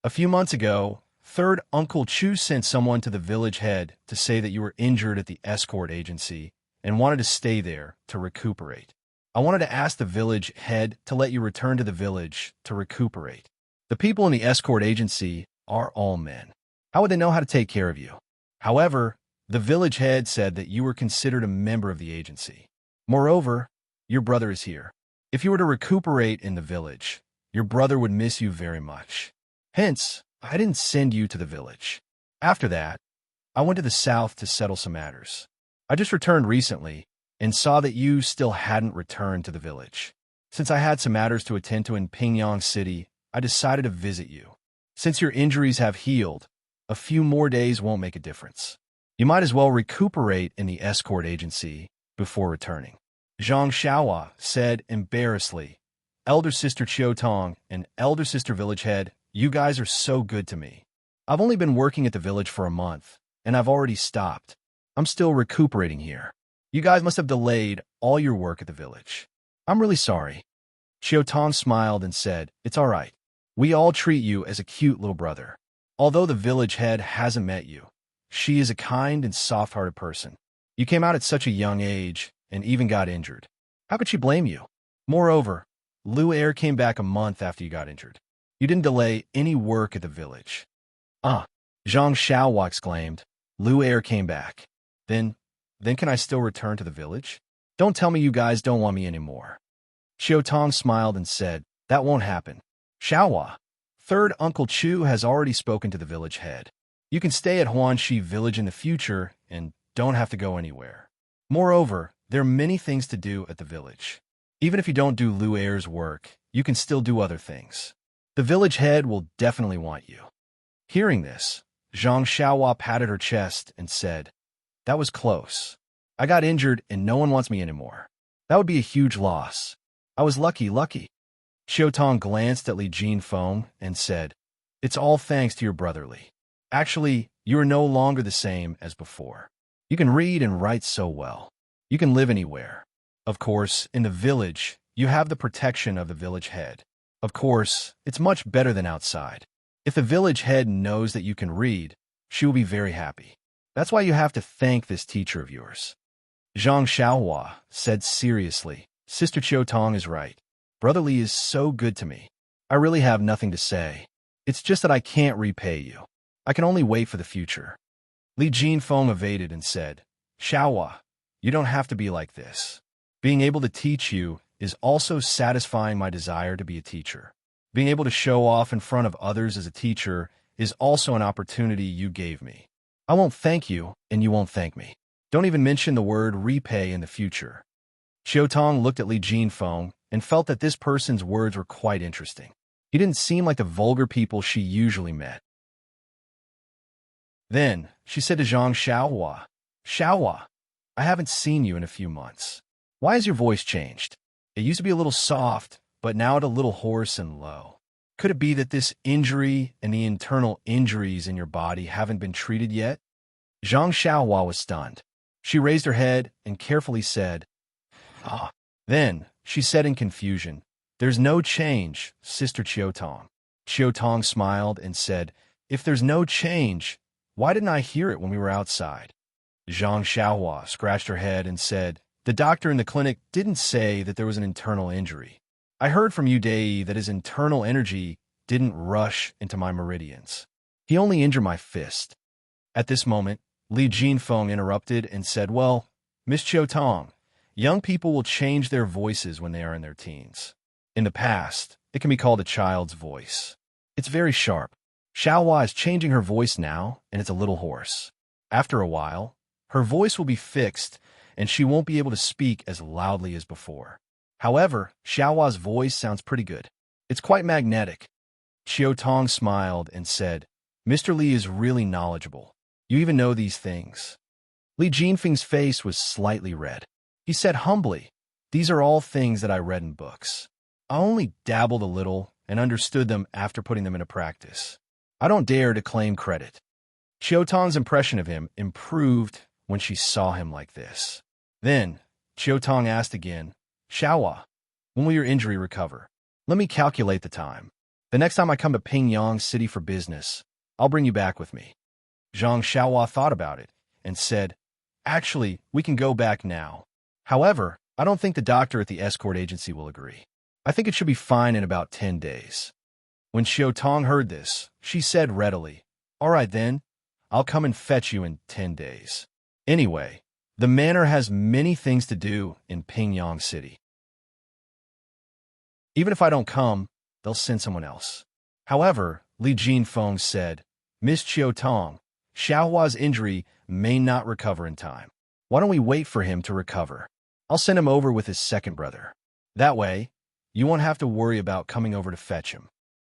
Speaker 1: "A few months ago, Third Uncle Chu sent someone to the village head to say that you were injured at the escort agency and wanted to stay there to recuperate. I wanted to ask the village head to let you return to the village to recuperate. The people in the escort agency are all men. How would they know how to take care of you? However, the village head said that you were considered a member of the agency. Moreover, your brother is here. If you were to recuperate in the village, your brother would miss you very much. Hence, I didn't send you to the village. After that, I went to the south to settle some matters. I just returned recently and saw that you still hadn't returned to the village. Since I had some matters to attend to in Pingyang City, I decided to visit you. Since your injuries have healed, a few more days won't make a difference. You might as well recuperate in the escort agency before returning." Zhang Xiaohua said embarrassedly, elder sister Chiu Tong, and elder sister village head, you guys are so good to me. I've only been working at the village for a month, and I've already stopped. I'm still recuperating here. You guys must have delayed all your work at the village. I'm really sorry. Chiu Tong smiled and said, it's all right. We all treat you as a cute little brother. Although the village head hasn't met you, she is a kind and soft-hearted person. You came out at such a young age and even got injured. How could she blame you? Moreover, Lu Air came back a month after you got injured. You didn't delay any work at the village. Zhang Xiaohua exclaimed. Lu Air came back. Then can I still return to the village? Don't tell me you guys don't want me anymore. Chiu Tong smiled and said, that won't happen. Xiaohua, third Uncle Chu has already spoken to the village head. You can stay at Huanxi village in the future and don't have to go anywhere. Moreover, there are many things to do at the village. Even if you don't do Lu Air's work, you can still do other things. The village head will definitely want you. Hearing this, Zhang Xiaohua patted her chest and said, that was close. I got injured and no one wants me anymore. That would be a huge loss. I was lucky. Chiu Tong glanced at Li Jinfeng and said, it's all thanks to your brother Li. Actually, you are no longer the same as before. You can read and write so well. You can live anywhere. Of course, in the village, you have the protection of the village head. Of course, it's much better than outside. If the village head knows that you can read, she will be very happy. That's why you have to thank this teacher of yours. Zhang Xiaohua said seriously, Sister Chiu Tong is right. Brother Li is so good to me. I really have nothing to say. It's just that I can't repay you. I can only wait for the future. Li Jinfeng evaded and said, Xiaohua, you don't have to be like this. Being able to teach you is also satisfying my desire to be a teacher. Being able to show off in front of others as a teacher is also an opportunity you gave me. I won't thank you, and you won't thank me. Don't even mention the word repay in the future. Chiu Tong looked at Li Jinfeng and felt that this person's words were quite interesting. He didn't seem like the vulgar people she usually met. Then, she said to Zhang Xiaohua, Xiaohua, I haven't seen you in a few months. Why has your voice changed? It used to be a little soft, but now it's a little hoarse and low. Could it be that this injury and the internal injuries in your body haven't been treated yet? Zhang Xiaohua was stunned. She raised her head and carefully said, Then, she said in confusion, there's no change, Sister Chiu Tong. Chiu Tong smiled and said, if there's no change, why didn't I hear it when we were outside? Zhang Xiaohua scratched her head and said, the doctor in the clinic didn't say that there was an internal injury. I heard from Yu Dai that his internal energy didn't rush into my meridians. He only injured my fist. At this moment, Li Jinfeng interrupted and said, well, Miss Chiu Tong, young people will change their voices when they are in their teens. In the past, it can be called a child's voice. It's very sharp. Xiaohua is changing her voice now, and it's a little hoarse. After a while, her voice will be fixed, and she won't be able to speak as loudly as before. However, Xiaohua's voice sounds pretty good. It's quite magnetic. Chiu Tong smiled and said, Mr. Li is really knowledgeable. You even know these things. Li Jinfeng's face was slightly red. He said humbly, these are all things that I read in books. I only dabbled a little and understood them after putting them into practice. I don't dare to claim credit. Chiu Tong's impression of him improved when she saw him like this. Then, Chiu Tong asked again, Xiaohua, when will your injury recover? Let me calculate the time. The next time I come to Pingyang City for business, I'll bring you back with me. Zhang Xiaohua thought about it and said, actually, we can go back now. However, I don't think the doctor at the escort agency will agree. I think it should be fine in about 10 days. When Chiu Tong heard this, she said readily, all right then, I'll come and fetch you in 10 days. Anyway, the manor has many things to do in Pingyang City. Even if I don't come, they'll send someone else. However, Li Jinfeng said, Miss Chiu Tong, Xiaohua's injury may not recover in time. Why don't we wait for him to recover? I'll send him over with his second brother. That way, you won't have to worry about coming over to fetch him.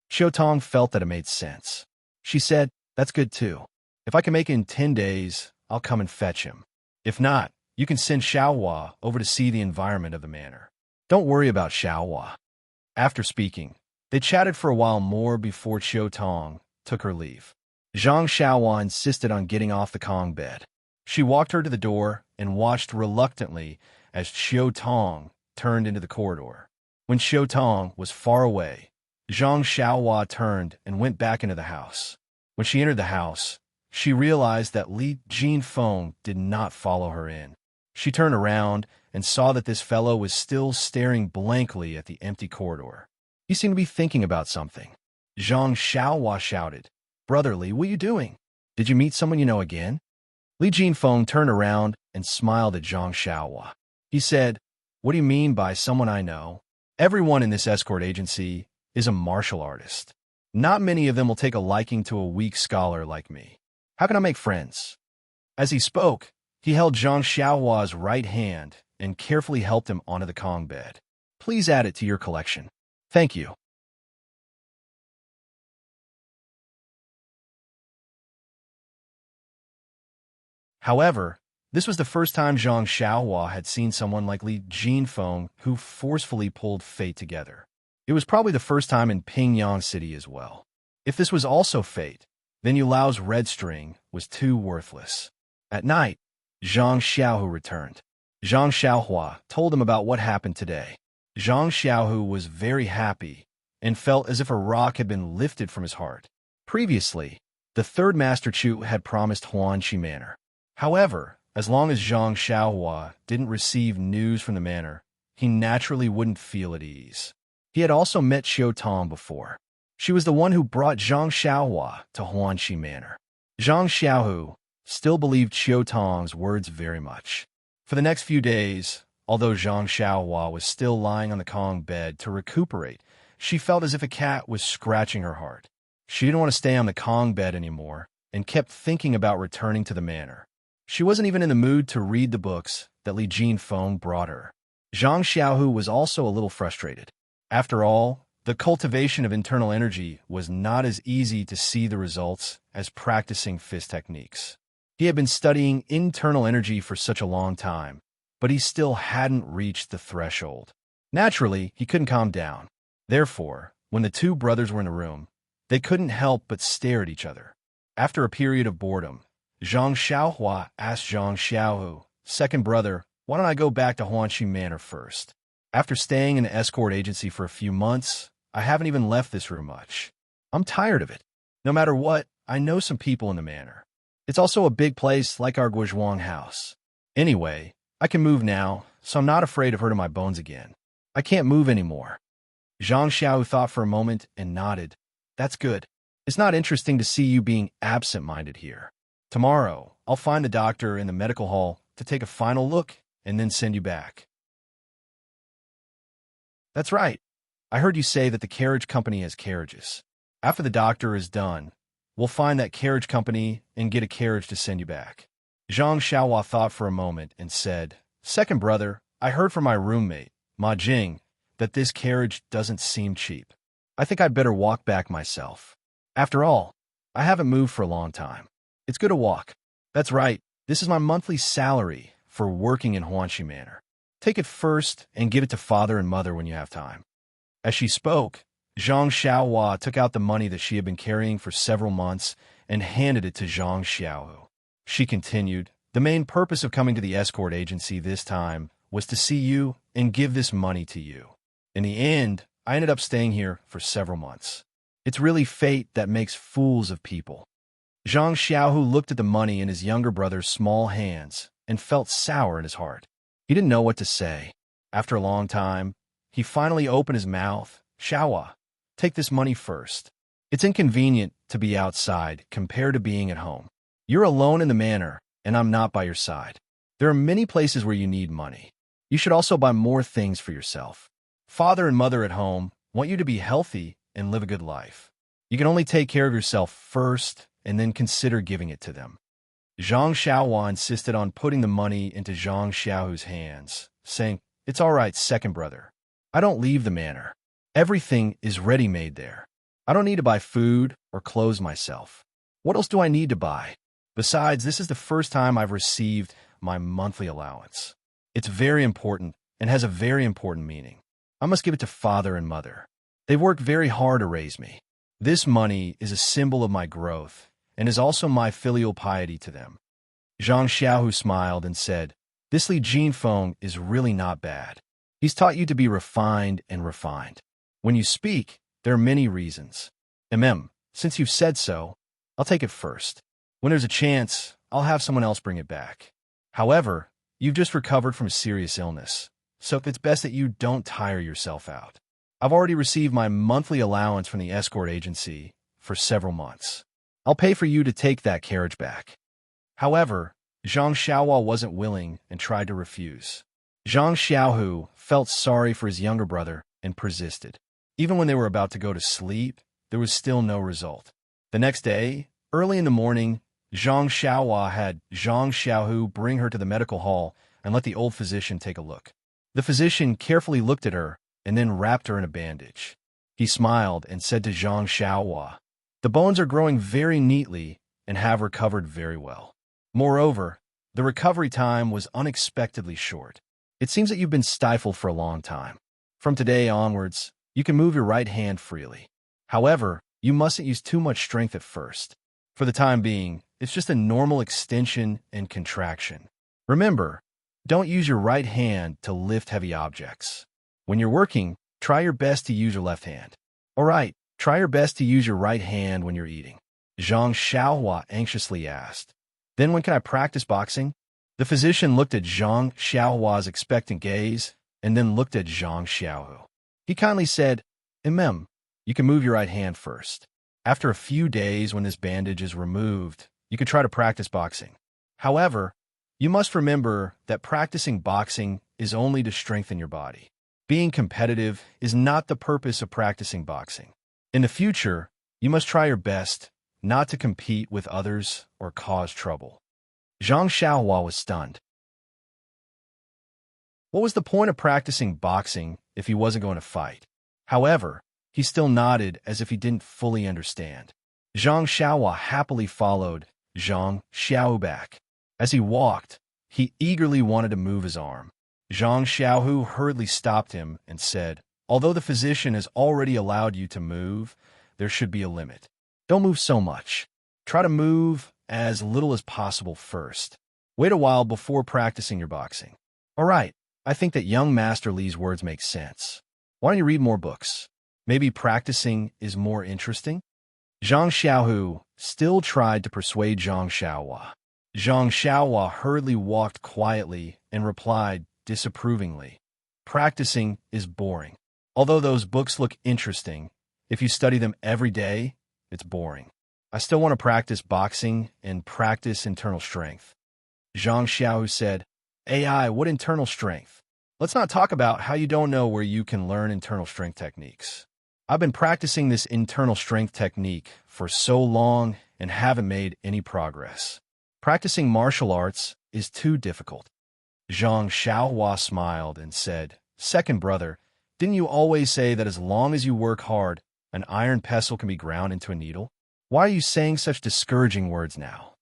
Speaker 1: Chiu Tong felt that it made sense. She said, that's good too. If I can make it in 10 days, I'll come and fetch him. If not, you can send Xiaohua over to see the environment of the manor. Don't worry about Xiaohua. After speaking, they chatted for a while more before Chiu Tong took her leave. Zhang Xiaohua insisted on getting off the Kong bed. She walked her to the door and watched reluctantly as Chiu Tong turned into the corridor. When Chiu Tong was far away, Zhang Xiaohua turned and went back into the house. When she entered the house, she realized that Li Jinfeng did not follow her in. She turned around and saw that this fellow was still staring blankly at the empty corridor. He seemed to be thinking about something. Zhang Xiaohua shouted, "Brother Li, what are you doing? Did you meet someone you know again?" Li Jinfeng turned around and smiled at Zhang Xiaohua. He said, "What do you mean by someone I know? Everyone in this escort agency is a martial artist. Not many of them will take a liking to a weak scholar like me. How can I make friends?" As he spoke, he held Zhang Xiaohua's right hand and carefully helped him onto the Kong bed. "Please add it to your collection. Thank you." However, this was the first time Zhang Xiaohua had seen someone like Li Jinfeng who forcefully pulled fate together. It was probably the first time in Pingyang City as well. If this was also fate, then Yu Lao's red string was too worthless. At night, Zhang Xiaohu returned. Zhang Xiaohua told him about what happened today. Zhang Xiaohu was very happy and felt as if a rock had been lifted from his heart. Previously, the third Master Chu had promised Huanqi Manor. However, as long as Zhang Xiaohua didn't receive news from the manor, he naturally wouldn't feel at ease. He had also met Chiu Tong before. She was the one who brought Zhang Xiaohua to Huanqi Manor. Zhang Xiaohu still believed Chiu Tong's words very much. For the next few days, although Zhang Xiaohua was still lying on the Kong bed to recuperate, she felt as if a cat was scratching her heart. She didn't want to stay on the Kong bed anymore and kept thinking about returning to the manor. She wasn't even in the mood to read the books that Li Jinfeng brought her. Zhang Xiaohu was also a little frustrated. After all, the cultivation of internal energy was not as easy to see the results as practicing fist techniques. He had been studying internal energy for such a long time, but he still hadn't reached the threshold. Naturally, he couldn't calm down. Therefore, when the two brothers were in the room, they couldn't help but stare at each other. After a period of boredom, Zhang Xiaohua asked Zhang Xiaohu, "Second brother, why don't I go back to Huanqi Manor first? After staying in the escort agency for a few months, I haven't even left this room much. I'm tired of it. No matter what, I know some people in the manor. It's also a big place like our Guizhuang house. Anyway, I can move now, so I'm not afraid of hurting my bones again. I can't move anymore." Zhang Xiaohu thought for a moment and nodded. "That's good. It's not interesting to see you being absent-minded here. Tomorrow, I'll find the doctor in the medical hall to take a final look and then send you back." "That's right. I heard you say that the carriage company has carriages. After the doctor is done, we'll find that carriage company and get a carriage to send you back." Zhang Xiaohua thought for a moment and said, "Second brother, I heard from my roommate, Ma Jing, that this carriage doesn't seem cheap. I think I'd better walk back myself. After all, I haven't moved for a long time. It's good to walk." "That's right. This is my monthly salary for working in Huanqi Manor. Take it first and give it to father and mother when you have time." As she spoke, Zhang Xiaohua took out the money that she had been carrying for several months and handed it to Zhang Xiaohu. She continued, "The main purpose of coming to the escort agency this time was to see you and give this money to you. In the end, I ended up staying here for several months. It's really fate that makes fools of people." Zhang Xiaohu looked at the money in his younger brother's small hands and felt sour in his heart. He didn't know what to say. After a long time, he finally opened his mouth. "Xiaohua, take this money first. It's inconvenient to be outside compared to being at home. You're alone in the manor, and I'm not by your side. There are many places where you need money. You should also buy more things for yourself. Father and mother at home want you to be healthy and live a good life. You can only take care of yourself first and then consider giving it to them." Zhang Xiaohua insisted on putting the money into Zhang Xiaohu's hands, saying, "It's all right, second brother. I don't leave the manor. Everything is ready-made there. I don't need to buy food or clothes myself. What else do I need to buy? Besides, this is the first time I've received my monthly allowance. It's very important and has a very important meaning. I must give it to father and mother. They've worked very hard to raise me. This money is a symbol of my growth and is also my filial piety to them." Zhang Xiaohu smiled and said, "This Li Jinfeng is really not bad. He's taught you to be refined and refined. When you speak, there are many reasons. Since you've said so, I'll take it first. When there's a chance, I'll have someone else bring it back. However, you've just recovered from a serious illness, so it's best that you don't tire yourself out. I've already received my monthly allowance from the escort agency for several months. I'll pay for you to take that carriage back." However, Zhang Xiaohua wasn't willing and tried to refuse. Zhang Xiaohu felt sorry for his younger brother and persisted. Even when they were about to go to sleep, there was still no result. The next day, early in the morning, Zhang Xiaohua had Zhang Xiaohu bring her to the medical hall and let the old physician take a look. The physician carefully looked at her and then wrapped her in a bandage. He smiled and said to Zhang Xiaohua, "The bones are growing very neatly and have recovered very well. Moreover, the recovery time was unexpectedly short. It seems that you've been stifled for a long time. From today onwards, you can move your right hand freely. However, you mustn't use too much strength at first. For the time being, it's just a normal extension and contraction. Remember, don't use your right hand to lift heavy objects. When you're working, try your best to use your left hand. All right, try your best to use your right hand when you're eating." Zhang Xiaohua anxiously asked. "Then when can I practice boxing?" The physician looked at Zhang Xiaohua's expectant gaze and then looked at Zhang Xiaohu. He kindly said, You can move your right hand first. After a few days when this bandage is removed, you can try to practice boxing. However, you must remember that practicing boxing is only to strengthen your body. Being competitive is not the purpose of practicing boxing. In the future, you must try your best not to compete with others or cause trouble." Zhang Xiaohua was stunned. What was the point of practicing boxing if he wasn't going to fight? However, he still nodded as if he didn't fully understand. Zhang Xiaohua happily followed Zhang Xiaohu back. As he walked, he eagerly wanted to move his arm. Zhang Xiaohu hurriedly stopped him and said, "Although the physician has already allowed you to move, there should be a limit. Don't move so much. Try to move as little as possible first. Wait a while before practicing your boxing." "All right, I think that young Master Li's words make sense. Why don't you read more books? Maybe practicing is more interesting?" Zhang Xiaohu still tried to persuade Zhang Xiaohua. Zhang Xiaohua hurriedly walked quietly and replied disapprovingly, "Practicing is boring. Although those books look interesting, if you study them every day, it's boring. I still want to practice boxing and practice internal strength." Zhang Xiaohu said, "AI, what internal strength? Let's not talk about how you don't know where you can learn internal strength techniques. I've been practicing this internal strength technique for so long and haven't made any progress. Practicing martial arts is too difficult." Zhang Xiaohua smiled and said, "Second brother, didn't you always say that as long as you work hard, an iron pestle can be ground into a needle? Why are you saying such discouraging words now?"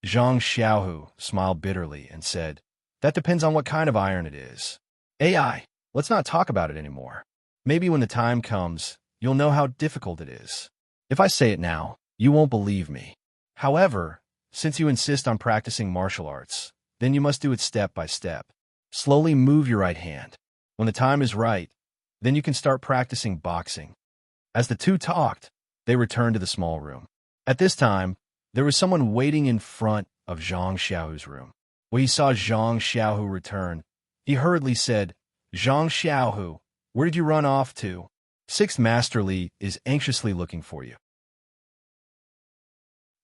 Speaker 1: Zhang Xiaohu smiled bitterly and said, "That depends on what kind of iron it is. AI, let's not talk about it anymore. Maybe when the time comes, you'll know how difficult it is. If I say it now, you won't believe me. However, since you insist on practicing martial arts, then you must do it step by step. Slowly move your right hand. When the time is right, then you can start practicing boxing." As the two talked, they returned to the small room. At this time, there was someone waiting in front of Zhang Xiaohu's room. When he saw Zhang Xiaohu return, he hurriedly said, "Zhang Xiaohu, where did you run off to? Sixth Master Li is anxiously looking for you."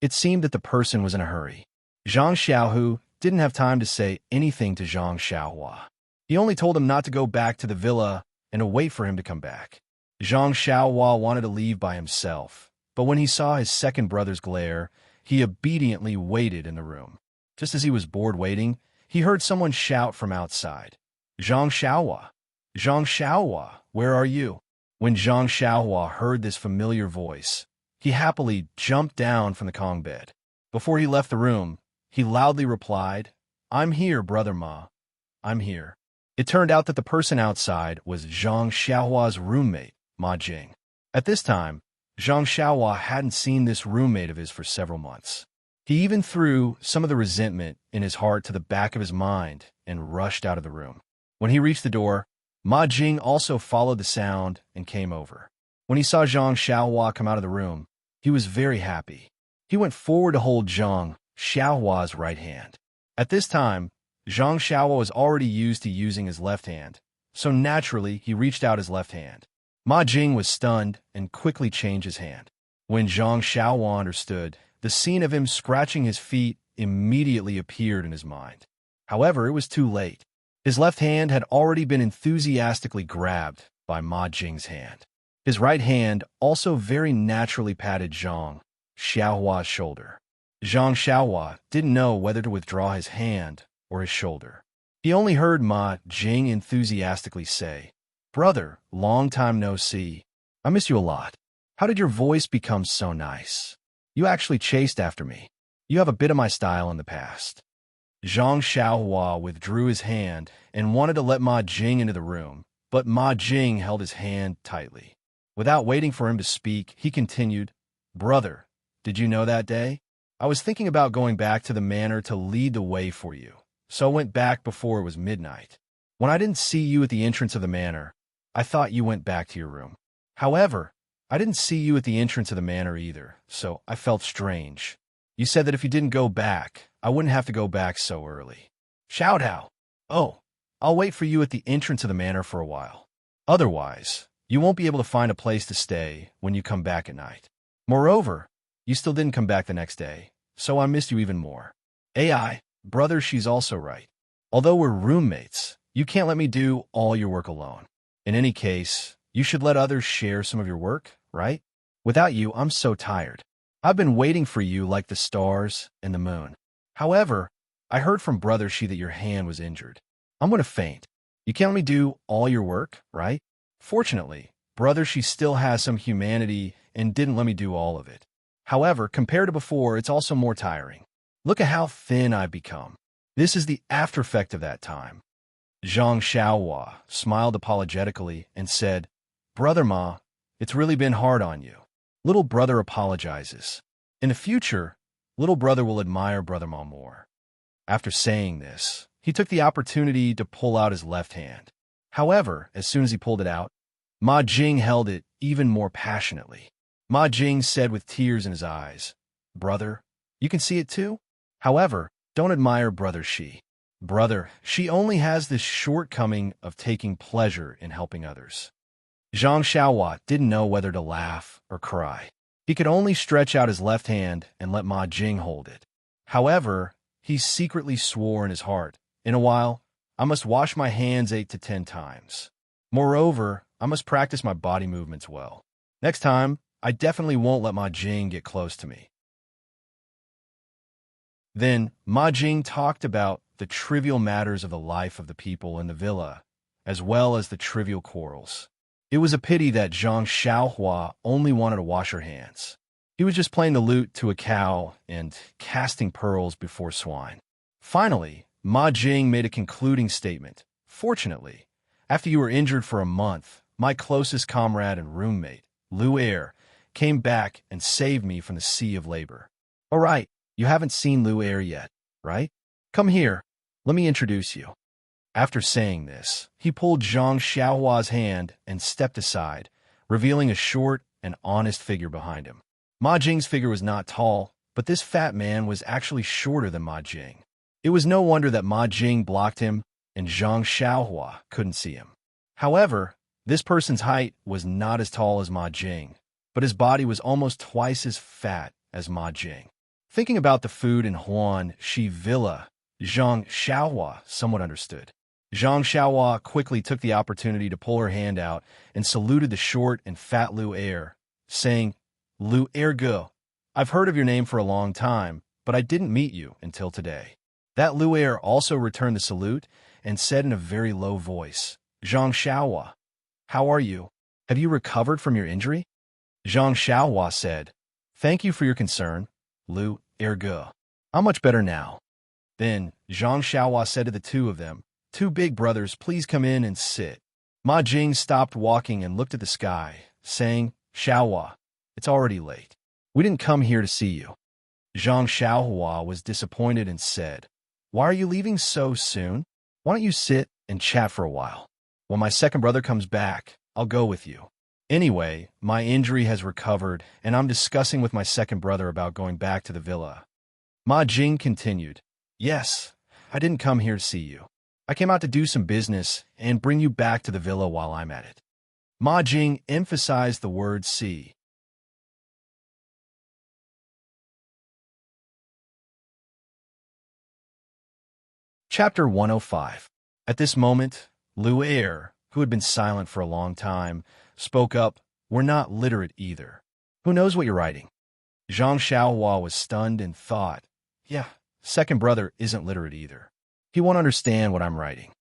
Speaker 1: It seemed that the person was in a hurry. Zhang Xiaohu didn't have time to say anything to Zhang Xiaohua. He only told him not to go back to the villa and to wait for him to come back. Zhang Xiaohua wanted to leave by himself, but when he saw his second brother's glare, he obediently waited in the room. Just as he was bored waiting, he heard someone shout from outside, "Zhang Xiaohua! Zhang Xiaohua, where are you?" When Zhang Xiaohua heard this familiar voice, he happily jumped down from the Kong bed. Before he left the room, he loudly replied, "I'm here, Brother Ma. I'm here." It turned out that the person outside was Zhang Xiaohua's roommate, Ma Jing. At this time, Zhang Xiaohua hadn't seen this roommate of his for several months. He even threw some of the resentment in his heart to the back of his mind and rushed out of the room. When he reached the door, Ma Jing also followed the sound and came over. When he saw Zhang Xiaohua come out of the room, he was very happy. He went forward to hold Zhang Xiaohua's right hand. At this time, Zhang Xiaohua was already used to using his left hand, so naturally he reached out his left hand. Ma Jing was stunned and quickly changed his hand. When Zhang Xiaohua understood, the scene of him scratching his feet immediately appeared in his mind. However, it was too late. His left hand had already been enthusiastically grabbed by Ma Jing's hand. His right hand also very naturally patted Zhang Xiaohua's shoulder. Zhang Xiaohua didn't know whether to withdraw his hand or his shoulder. He only heard Ma Jing enthusiastically say, "Brother, long time no see. I miss you a lot. How did your voice become so nice? You actually chased after me. You have a bit of my style in the past." Zhang Xiaohua withdrew his hand and wanted to let Ma Jing into the room, but Ma Jing held his hand tightly. Without waiting for him to speak, he continued, "Brother, did you know that day? I was thinking about going back to the manor to lead the way for you, so I went back before it was midnight. When I didn't see you at the entrance of the manor, I thought you went back to your room. However, I didn't see you at the entrance of the manor either, so I felt strange. You said that if you didn't go back, I wouldn't have to go back so early. Shout out! Oh, I'll wait for you at the entrance of the manor for a while. Otherwise, you won't be able to find a place to stay when you come back at night. Moreover, you still didn't come back the next day, so I missed you even more. AI, brother, she's also right. Although we're roommates, you can't let me do all your work alone. In any case, you should let others share some of your work, right? Without you, I'm so tired. I've been waiting for you like the stars and the moon. However, I heard from Brother She that your hand was injured. I'm going to faint. You can't let me do all your work, right? Fortunately, Brother She still has some humanity and didn't let me do all of it. However, compared to before, it's also more tiring. Look at how thin I've become. This is the after effect of that time." Zhang Xiaohua smiled apologetically and said, "Brother Ma, it's really been hard on you. Little brother apologizes. In the future, little brother will admire Brother Ma more." After saying this, he took the opportunity to pull out his left hand. However, as soon as he pulled it out, Ma Jing held it even more passionately. Ma Jing said with tears in his eyes, "Brother, you can see it too? However, don't admire Brother She. Brother, she only has this shortcoming of taking pleasure in helping others." Zhang Xiaohua didn't know whether to laugh or cry. He could only stretch out his left hand and let Ma Jing hold it. However, he secretly swore in his heart, "In a while, I must wash my hands 8 to 10 times. Moreover, I must practice my body movements well. Next time, I definitely won't let Ma Jing get close to me." Then, Ma Jing talked about the trivial matters of the life of the people in the villa, as well as the trivial quarrels. It was a pity that Zhang Xiaohua only wanted to wash her hands. He was just playing the lute to a cow and casting pearls before swine. Finally, Ma Jing made a concluding statement. "Fortunately, after you were injured for a month, my closest comrade and roommate, Lu Er, came back and saved me from the sea of labor. All right, you haven't seen Lu Er yet, right? Come here, let me introduce you." After saying this, he pulled Zhang Xiaohua's hand and stepped aside, revealing a short and honest figure behind him. Ma Jing's figure was not tall, but this fat man was actually shorter than Ma Jing. It was no wonder that Ma Jing blocked him and Zhang Xiaohua couldn't see him. However, this person's height was not as tall as Ma Jing, but his body was almost twice as fat as Ma Jing. Thinking about the food in Huan Shi Villa, Zhang Xiaohua somewhat understood. Zhang Xiaohua quickly took the opportunity to pull her hand out and saluted the short and fat Lu Er, saying, "Lu Er, I've heard of your name for a long time, but I didn't meet you until today." That Lu Er also returned the salute and said in a very low voice, "Zhang Xiaohua, how are you? Have you recovered from your injury?" Zhang Xiaohua said, "Thank you for your concern, Lu Er. I'm much better now." Then Zhang Xiaohua said to the two of them, Two big brothers, please come in and sit. Ma Jing stopped walking and looked at the sky, saying, Xiaohua, it's already late. We didn't come here to see you. Zhang Xiaohua was disappointed and said, Why are you leaving so soon? Why don't you sit and chat for a while? When my second brother comes back, I'll go with you. Anyway, my injury has recovered, and I'm discussing with my second brother about going back to the villa. Ma Jing continued, Yes, I didn't come here to see you. I came out to do some business and bring you back to the villa while I'm at it. Ma Jing emphasized the word see. Chapter 105. At this moment, Lu Er, who had been silent for a long time, spoke up, We're not literate either. Who knows what you're writing? Zhang Xiaohua was stunned and thought, Yeah, second brother isn't literate either. He won't understand what I'm writing.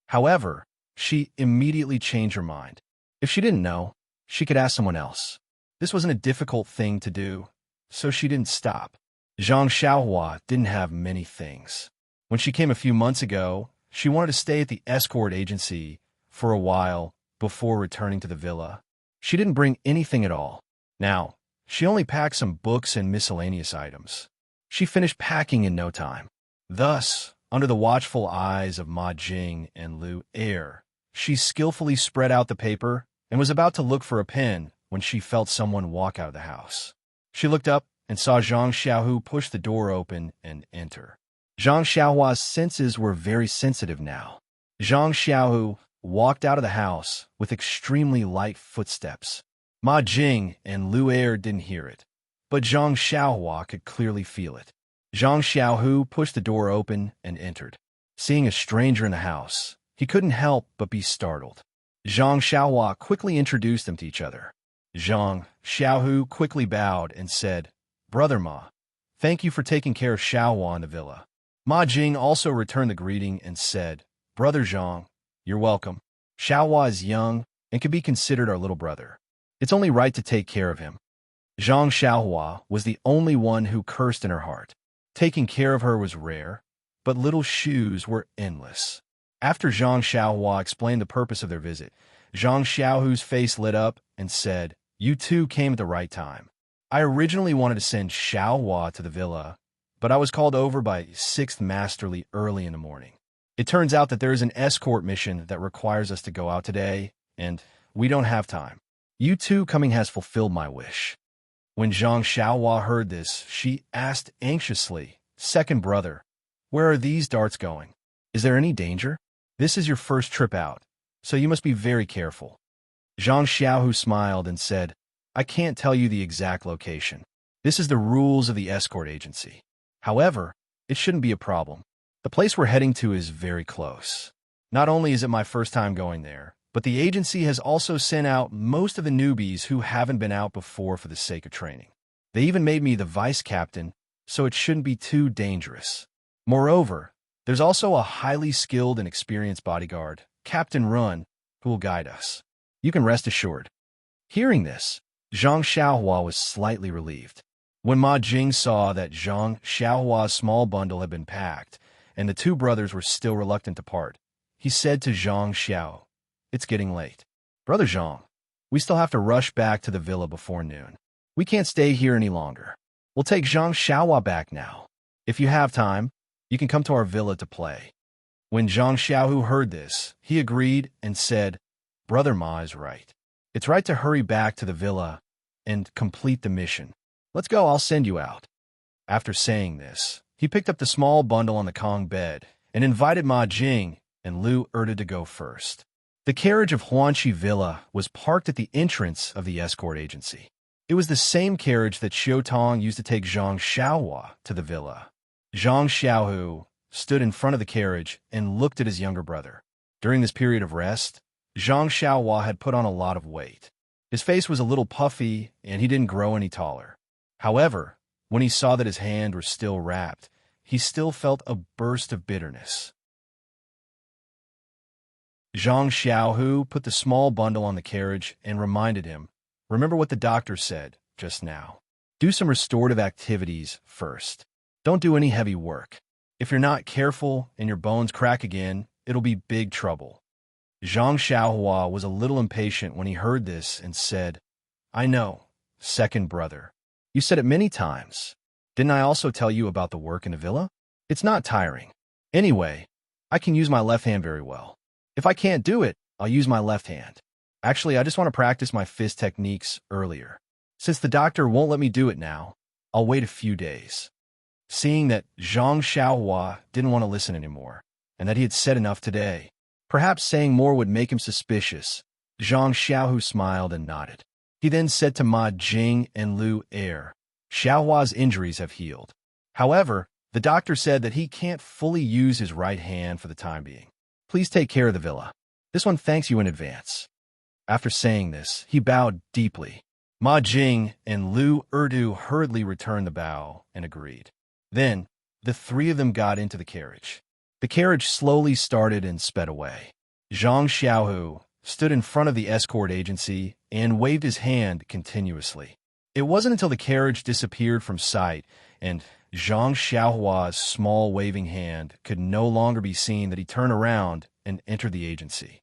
Speaker 1: However, she immediately changed her mind. If she didn't know, she could ask someone else. This wasn't a difficult thing to do, so she didn't stop. Zhang Xiaohua didn't have many things. When she came a few months ago, she wanted to stay at the escort agency for a while before returning to the villa. She didn't bring anything at all. Now, she only packed some books and miscellaneous items. She finished packing in no time. Thus, under the watchful eyes of Ma Jing and Lu Er, she skillfully spread out the paper and was about to look for a pen when she felt someone walk out of the house. She looked up and saw Zhang Xiaohu push the door open and enter. Zhang Xiaohua's senses were very sensitive now. Zhang Xiaohu walked out of the house with extremely light footsteps. Ma Jing and Lu Er didn't hear it, but Zhang Xiaohua could clearly feel it. Zhang Xiaohu pushed the door open and entered. Seeing a stranger in the house, he couldn't help but be startled. Zhang Xiaohua quickly introduced them to each other. Zhang Xiaohu quickly bowed and said, Brother Ma, thank you for taking care of Xiaohua in the villa. Ma Jing also returned the greeting and said, Brother Zhang, you're welcome. Xiaohua is young and can be considered our little brother. It's only right to take care of him. Zhang Xiaohua was the only one who cursed in her heart. Taking care of her was rare, but little shoes were endless. After Zhang Xiaohua explained the purpose of their visit, Zhang Xiaohu's face lit up and said, You two came at the right time. I originally wanted to send Xiaohua to the villa, but I was called over by 6th Masterly early in the morning. It turns out that there is an escort mission that requires us to go out today, and we don't have time. You two coming has fulfilled my wish. When Zhang Xiaohua heard this, she asked anxiously, Second brother, where are these darts going? Is there any danger? This is your first trip out, so you must be very careful. Zhang Xiaohu smiled and said, I can't tell you the exact location. This is the rules of the escort agency. However, it shouldn't be a problem. The place we're heading to is very close. Not only is it my first time going there, but the agency has also sent out most of the newbies who haven't been out before for the sake of training. They even made me the vice captain, so it shouldn't be too dangerous. Moreover, there's also a highly skilled and experienced bodyguard, Captain Run, who will guide us. You can rest assured. Hearing this, Zhang Xiaohua was slightly relieved. When Ma Jing saw that Zhang Xiaohua's small bundle had been packed, and the two brothers were still reluctant to part, he said to Zhang Xiao, It's getting late. Brother Zhang, we still have to rush back to the villa before noon. We can't stay here any longer. We'll take Zhang Xiaohua back now. If you have time, you can come to our villa to play. When Zhang Xiaohu heard this, he agreed and said, Brother Ma is right. It's right to hurry back to the villa and complete the mission. Let's go, I'll send you out. After saying this, he picked up the small bundle on the Kong bed and invited Ma Jing and Lu Er to go first. The carriage of Huanqi Villa was parked at the entrance of the escort agency. It was the same carriage that Xiu Tong used to take Zhang Xiaohua to the villa. Zhang Xiaohu stood in front of the carriage and looked at his younger brother. During this period of rest, Zhang Xiaohua had put on a lot of weight. His face was a little puffy, and he didn't grow any taller. However, when he saw that his hand was still wrapped, he still felt a burst of bitterness. Zhang Xiaohu put the small bundle on the carriage and reminded him, Remember what the doctor said just now. Do some restorative activities first. Don't do any heavy work. If you're not careful and your bones crack again, it'll be big trouble. Zhang Xiaohua was a little impatient when he heard this and said, I know, second brother. You said it many times. Didn't I also tell you about the work in the villa? It's not tiring. Anyway, I can use my left hand very well. If I can't do it, I'll use my left hand. Actually, I just want to practice my fist techniques earlier. Since the doctor won't let me do it now, I'll wait a few days. Seeing that Zhang Xiaohua didn't want to listen anymore, and that he had said enough today, perhaps saying more would make him suspicious, Zhang Xiaohu smiled and nodded. He then said to Ma Jing and Lu Er, Xiaohua's injuries have healed. However, the doctor said that he can't fully use his right hand for the time being. Please take care of the villa. This one thanks you in advance. After saying this, he bowed deeply. Ma Jing and Lu Erdu hurriedly returned the bow and agreed. Then, the three of them got into the carriage. The carriage slowly started and sped away. Zhang Xiaohu stood in front of the escort agency and waved his hand continuously. It wasn't until the carriage disappeared from sight and Zhang Xiaohua's small waving hand could no longer be seen that he turned around and entered the agency.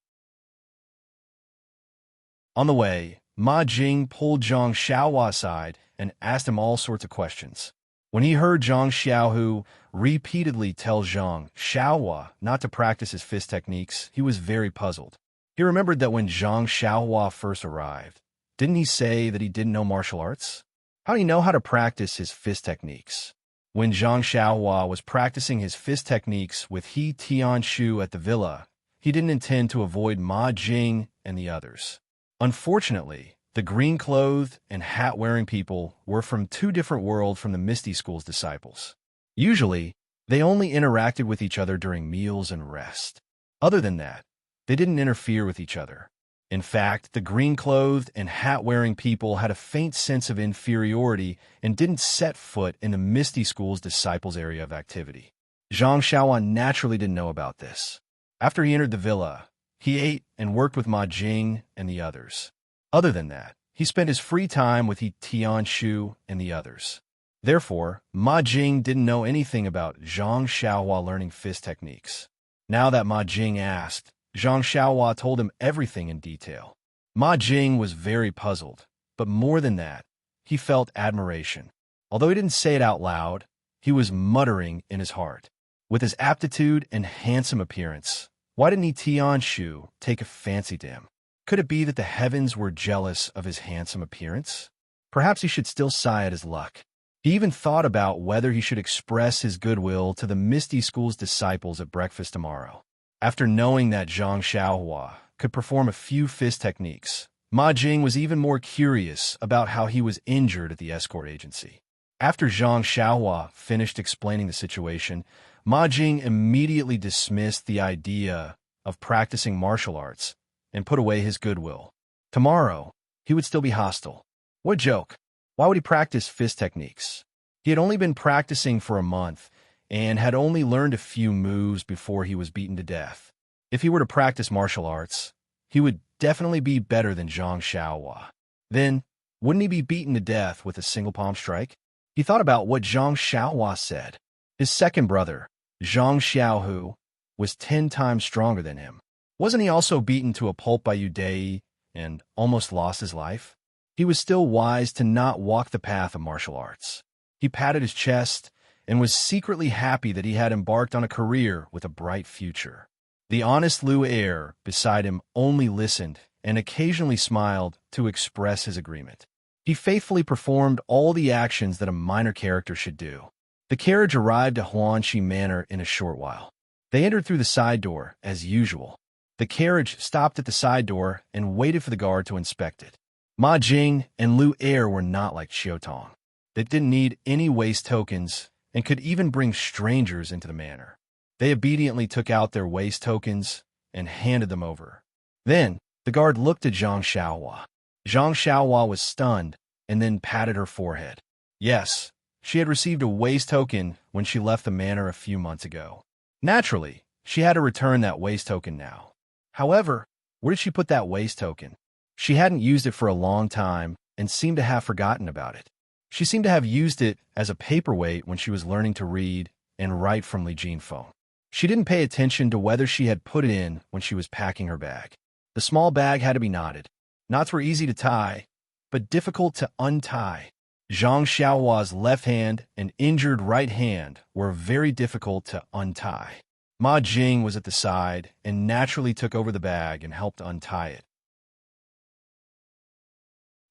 Speaker 1: On the way, Ma Jing pulled Zhang Xiaohua aside and asked him all sorts of questions. When he heard Zhang Xiaohu repeatedly tell Zhang Xiaohua not to practice his fist techniques, he was very puzzled. He remembered that when Zhang Xiaohua first arrived, didn't he say that he didn't know martial arts? How did he know how to practice his fist techniques? When Zhang Xiaohua was practicing his fist techniques with He Tianshu at the villa, he didn't intend to avoid Ma Jing and the others. Unfortunately, the green-clothed and hat-wearing people were from two different worlds from the Misty School's disciples. Usually, they only interacted with each other during meals and rest. Other than that, they didn't interfere with each other. In fact, the green-clothed and hat-wearing people had a faint sense of inferiority and didn't set foot in the Misty School's disciples' area of activity. Zhang Xiaohuan naturally didn't know about this. After he entered the villa, he ate and worked with Ma Jing and the others. Other than that, he spent his free time with He Tianshu and the others. Therefore, Ma Jing didn't know anything about Zhang Xiaohua learning fist techniques. Now that Ma Jing asked, Zhang Xiaohua told him everything in detail. Ma Jing was very puzzled, but more than that, he felt admiration. Although he didn't say it out loud, he was muttering in his heart. With his aptitude and handsome appearance, why didn't He Tianshu take a fancy to him? Could it be that the heavens were jealous of his handsome appearance? Perhaps he should still sigh at his luck. He even thought about whether he should express his goodwill to the Misty School's disciples at breakfast tomorrow. After knowing that Zhang Xiaohua could perform a few fist techniques, Ma Jing was even more curious about how he was injured at the escort agency. After Zhang Xiaohua finished explaining the situation, Ma Jing immediately dismissed the idea of practicing martial arts and put away his goodwill. Tomorrow, he would still be hostile. What a joke. Why would he practice fist techniques? He had only been practicing for a month and had only learned a few moves before he was beaten to death. If he were to practice martial arts, he would definitely be better than Zhang Xiaohua. Then, wouldn't he be beaten to death with a single palm strike? He thought about what Zhang Xiaohua said. His second brother, Zhang Xiaohu, was 10 times stronger than him. Wasn't he also beaten to a pulp by Yu Dai and almost lost his life? He was still wise to not walk the path of martial arts. He patted his chest and was secretly happy that he had embarked on a career with a bright future. The honest Lu Er beside him only listened and occasionally smiled to express his agreement. He faithfully performed all the actions that a minor character should do. The carriage arrived at Huanxi Manor in a short while. They entered through the side door, as usual. The carriage stopped at the side door and waited for the guard to inspect it. Ma Jing and Lu Er were not like Xiaotong. They didn't need any waste tokens and could even bring strangers into the manor. They obediently took out their waste tokens and handed them over. Then, the guard looked at Zhang Xiaohua. Zhang Xiaohua was stunned and then patted her forehead. Yes, she had received a waste token when she left the manor a few months ago. Naturally, she had to return that waste token now. However, where did she put that waste token? She hadn't used it for a long time and seemed to have forgotten about it. She seemed to have used it as a paperweight when she was learning to read and write from Li Jinfeng. She didn't pay attention to whether she had put it in when she was packing her bag. The small bag had to be knotted. Knots were easy to tie, but difficult to untie. Zhang Xiaohua's left hand and injured right hand were very difficult to untie. Ma Jing was at the side and naturally took over the bag and helped untie it.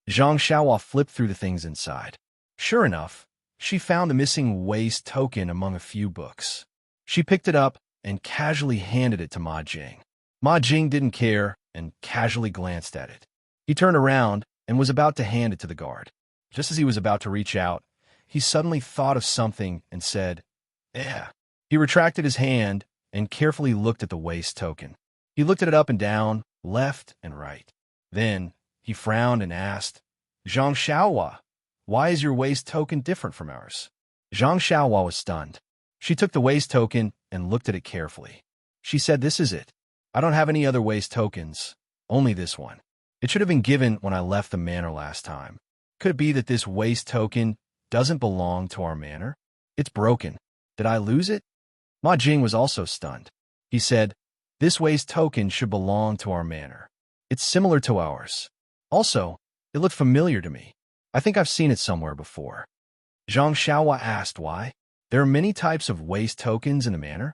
Speaker 1: Zhang Xiaohua flipped through the things inside. Sure enough, she found the missing waist token among a few books. She picked it up and casually handed it to Ma Jing. Ma Jing didn't care and casually glanced at it. He turned around and was about to hand it to the guard. Just as he was about to reach out, he suddenly thought of something and said, "Eh." He retracted his hand and carefully looked at the waist token. He looked at it up and down, left and right. Then he frowned and asked, "Zhang Xiaohua, why is your waist token different from ours?" Zhang Xiaohua was stunned. She took the waist token and looked at it carefully. She said, "This is it. I don't have any other waist tokens, only this one. It should have been given when I left the manor last time. Could it be that this waist token doesn't belong to our manor? It's broken. Did I lose it?" Ma Jing was also stunned. He said, "This waist token should belong to our manor. It's similar to ours. Also, it looked familiar to me. I think I've seen it somewhere before." Zhang Xiaohua asked why. "There are many types of waist tokens in the manor?"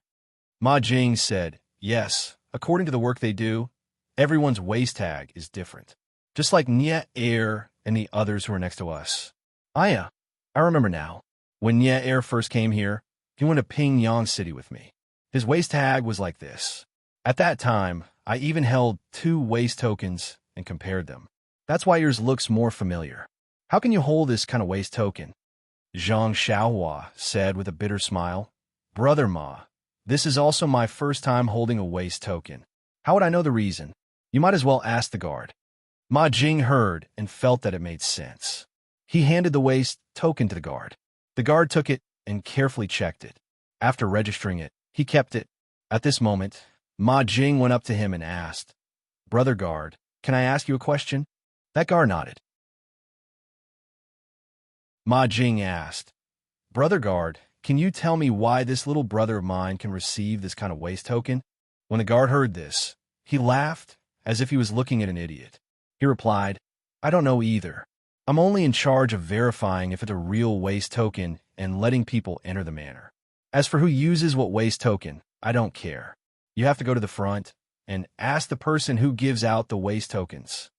Speaker 1: Ma Jing said, "Yes, according to the work they do, everyone's waist tag is different. Just like Nye Air and the others who are next to us." "I remember now. When Nye Air first came here, he went to Pingyang City with me. His waist tag was like this. At that time, I even held 2 waist tokens and compared them. That's why yours looks more familiar. How can you hold this kind of waist token?" Zhang Xiaohua said with a bitter smile, "Brother Ma, this is also my first time holding a waist token. How would I know the reason? You might as well ask the guard." Ma Jing heard and felt that it made sense. He handed the waist token to the guard. The guard took it and carefully checked it. After registering it, he kept it. At this moment, Ma Jing went up to him and asked, "Brother guard, can I ask you a question?" That guard nodded. Ma Jing asked, "Brother guard, can you tell me why this little brother of mine can receive this kind of waist token?" When the guard heard this, he laughed as if he was looking at an idiot. He replied, "I don't know either. I'm only in charge of verifying if it's a real waist token and letting people enter the manor. As for who uses what waist token, I don't care. You have to go to the front and ask the person who gives out the waist tokens."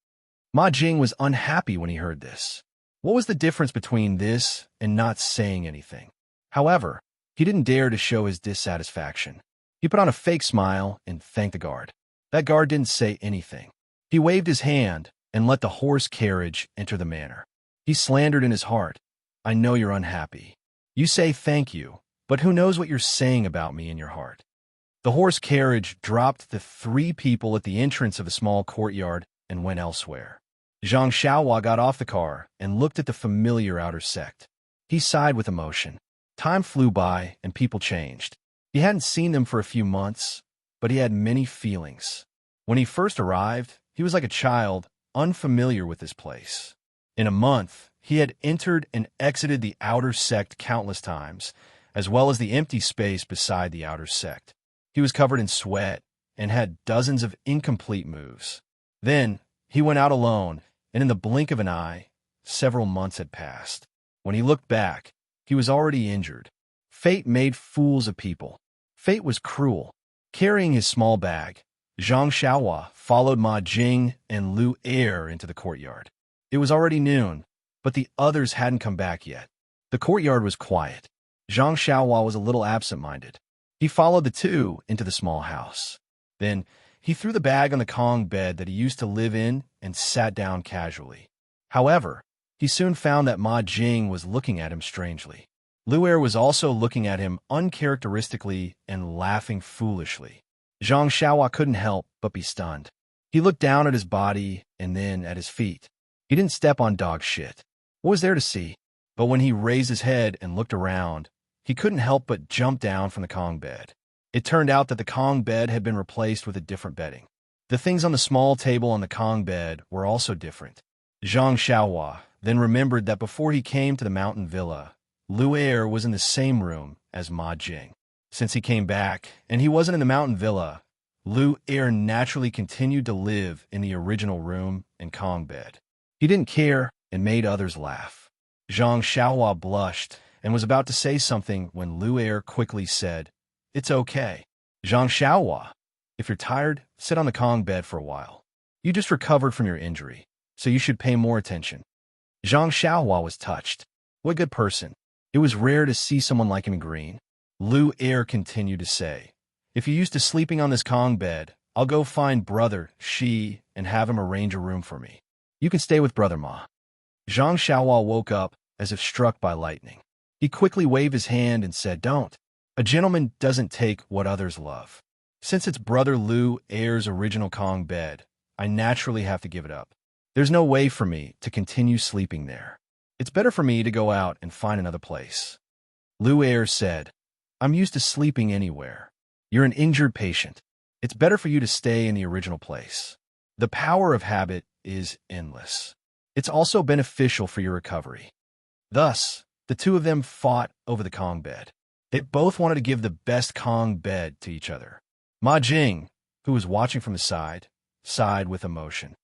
Speaker 1: Ma Jing was unhappy when he heard this. What was the difference between this and not saying anything? However, he didn't dare to show his dissatisfaction. He put on a fake smile and thanked the guard. That guard didn't say anything. He waved his hand and let the horse carriage enter the manor. He slandered in his heart, "I know you're unhappy. You say thank you, but who knows what you're saying about me in your heart." The horse carriage dropped the 3 people at the entrance of a small courtyard and went elsewhere. Zhang Xiaohua got off the car and looked at the familiar outer sect. He sighed with emotion. Time flew by and people changed. He hadn't seen them for a few months, but he had many feelings. When he first arrived, he was like a child, unfamiliar with this place. In a month, he had entered and exited the outer sect countless times, as well as the empty space beside the outer sect. He was covered in sweat and had dozens of incomplete moves. Then, he went out alone, and in the blink of an eye, several months had passed. When he looked back, he was already injured. Fate made fools of people. Fate was cruel. Carrying his small bag, Zhang Xiaohua followed Ma Jing and Lu Er into the courtyard. It was already noon, but the others hadn't come back yet. The courtyard was quiet. Zhang Xiaohua was a little absent-minded. He followed the 2 into the small house. Then, he threw the bag on the Kong bed that he used to live in and sat down casually. However, he soon found that Ma Jing was looking at him strangely. Lu Er was also looking at him uncharacteristically and laughing foolishly. Zhang Xiaohua couldn't help but be stunned. He looked down at his body and then at his feet. He didn't step on dog shit. What was there to see? But when he raised his head and looked around, he couldn't help but jump down from the Kong bed. It turned out that the Kong bed had been replaced with a different bedding. The things on the small table on the Kong bed were also different. Zhang Xiaohua then remembered that before he came to the mountain villa, Lu Er was in the same room as Ma Jing. Since he came back, and he wasn't in the mountain villa, Lu Er naturally continued to live in the original room and Kong bed. He didn't care and made others laugh. Zhang Xiaohua blushed and was about to say something when Lu Er quickly said, "It's okay. Zhang Xiaohua, if you're tired, sit on the Kong bed for a while. You just recovered from your injury, so you should pay more attention." Zhang Xiaohua was touched. What a good person. It was rare to see someone like him in green. Lu Er continued to say, "If you're used to sleeping on this Kong bed, I'll go find Brother Shi and have him arrange a room for me. You can stay with Brother Ma." Zhang Xiaohua woke up as if struck by lightning. He quickly waved his hand and said, "Don't. A gentleman doesn't take what others love. Since it's Brother Lu Er's original Kong bed, I naturally have to give it up. There's no way for me to continue sleeping there. It's better for me to go out and find another place." Lu Er said, "I'm used to sleeping anywhere. You're an injured patient. It's better for you to stay in the original place. The power of habit is endless. It's also beneficial for your recovery." Thus, the two of them fought over the Kong bed. They both wanted to give the best Kong bed to each other. Ma Jing, who was watching from the side, sighed with emotion.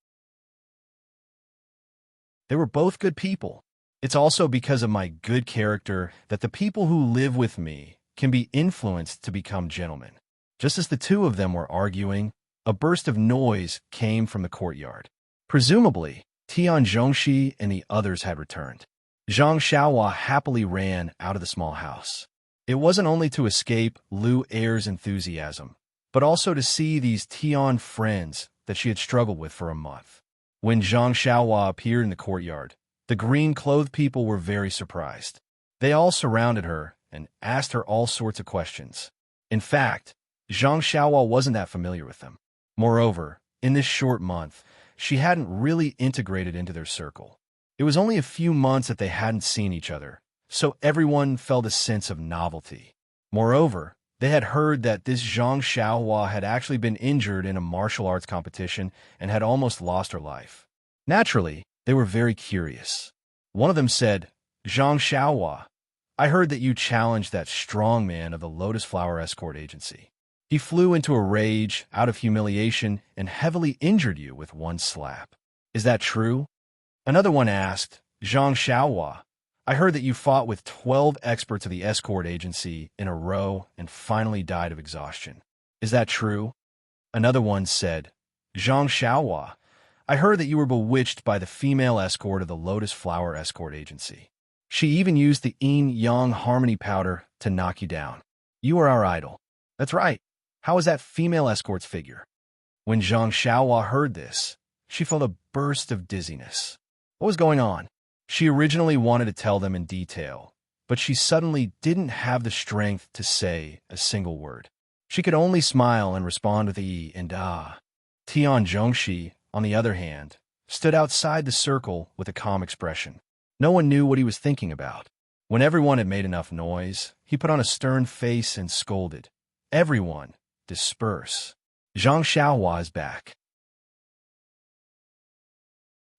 Speaker 1: They were both good people. It's also because of my good character that the people who live with me can be influenced to become gentlemen. Just as the two of them were arguing, a burst of noise came from the courtyard. Presumably, Tian Zhongxi and the others had returned. Zhang Xiaohua happily ran out of the small house. It wasn't only to escape Lu Er's enthusiasm, but also to see these Tian friends that she had struggled with for a month. When Zhang Xiaohua appeared in the courtyard, the green-clothed people were very surprised. They all surrounded her and asked her all sorts of questions. In fact, Zhang Xiaohua wasn't that familiar with them. Moreover, in this short month, she hadn't really integrated into their circle. It was only a few months that they hadn't seen each other, so everyone felt a sense of novelty. Moreover, they had heard that this Zhang Xiaohua had actually been injured in a martial arts competition and had almost lost her life. Naturally, they were very curious. One of them said, "Zhang Xiaohua, I heard that you challenged that strong man of the Lotus Flower Escort Agency. He flew into a rage out of humiliation and heavily injured you with one slap. Is that true?" Another one asked, "Zhang Xiaohua, I heard that you fought with 12 experts of the escort agency in a row and finally died of exhaustion. Is that true?" Another one said, "Zhang Xiaohua, I heard that you were bewitched by the female escort of the Lotus Flower Escort Agency. She even used the yin-yang harmony powder to knock you down. You are our idol." "That's right. How is that female escort's figure?" When Zhang Xiaohua heard this, she felt a burst of dizziness. What was going on? She originally wanted to tell them in detail, but she suddenly didn't have the strength to say a single word. She could only smile and respond with "ee" and "ah." Tian Zhongxi, on the other hand, stood outside the circle with a calm expression. No one knew what he was thinking about. When everyone had made enough noise, he put on a stern face and scolded, "Everyone, disperse. Zhang Xiaohua is back.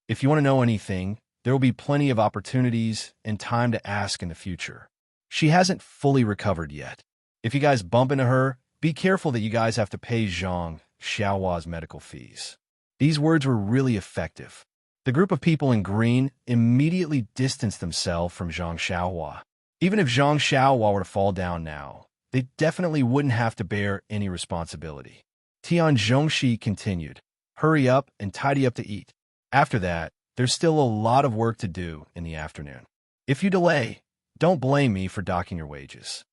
Speaker 1: If you want to know anything, there will be plenty of opportunities and time to ask in the future. She hasn't fully recovered yet. If you guys bump into her, be careful that you guys have to pay Zhang Xiaohua's medical fees." These words were really effective. The group of people in green immediately distanced themselves from Zhang Xiaohua. Even if Zhang Xiaohua were to fall down now, they definitely wouldn't have to bear any responsibility. Tian Zhongxi continued, "Hurry up and tidy up to eat. After that, there's still a lot of work to do in the afternoon. If you delay, don't blame me for docking your wages."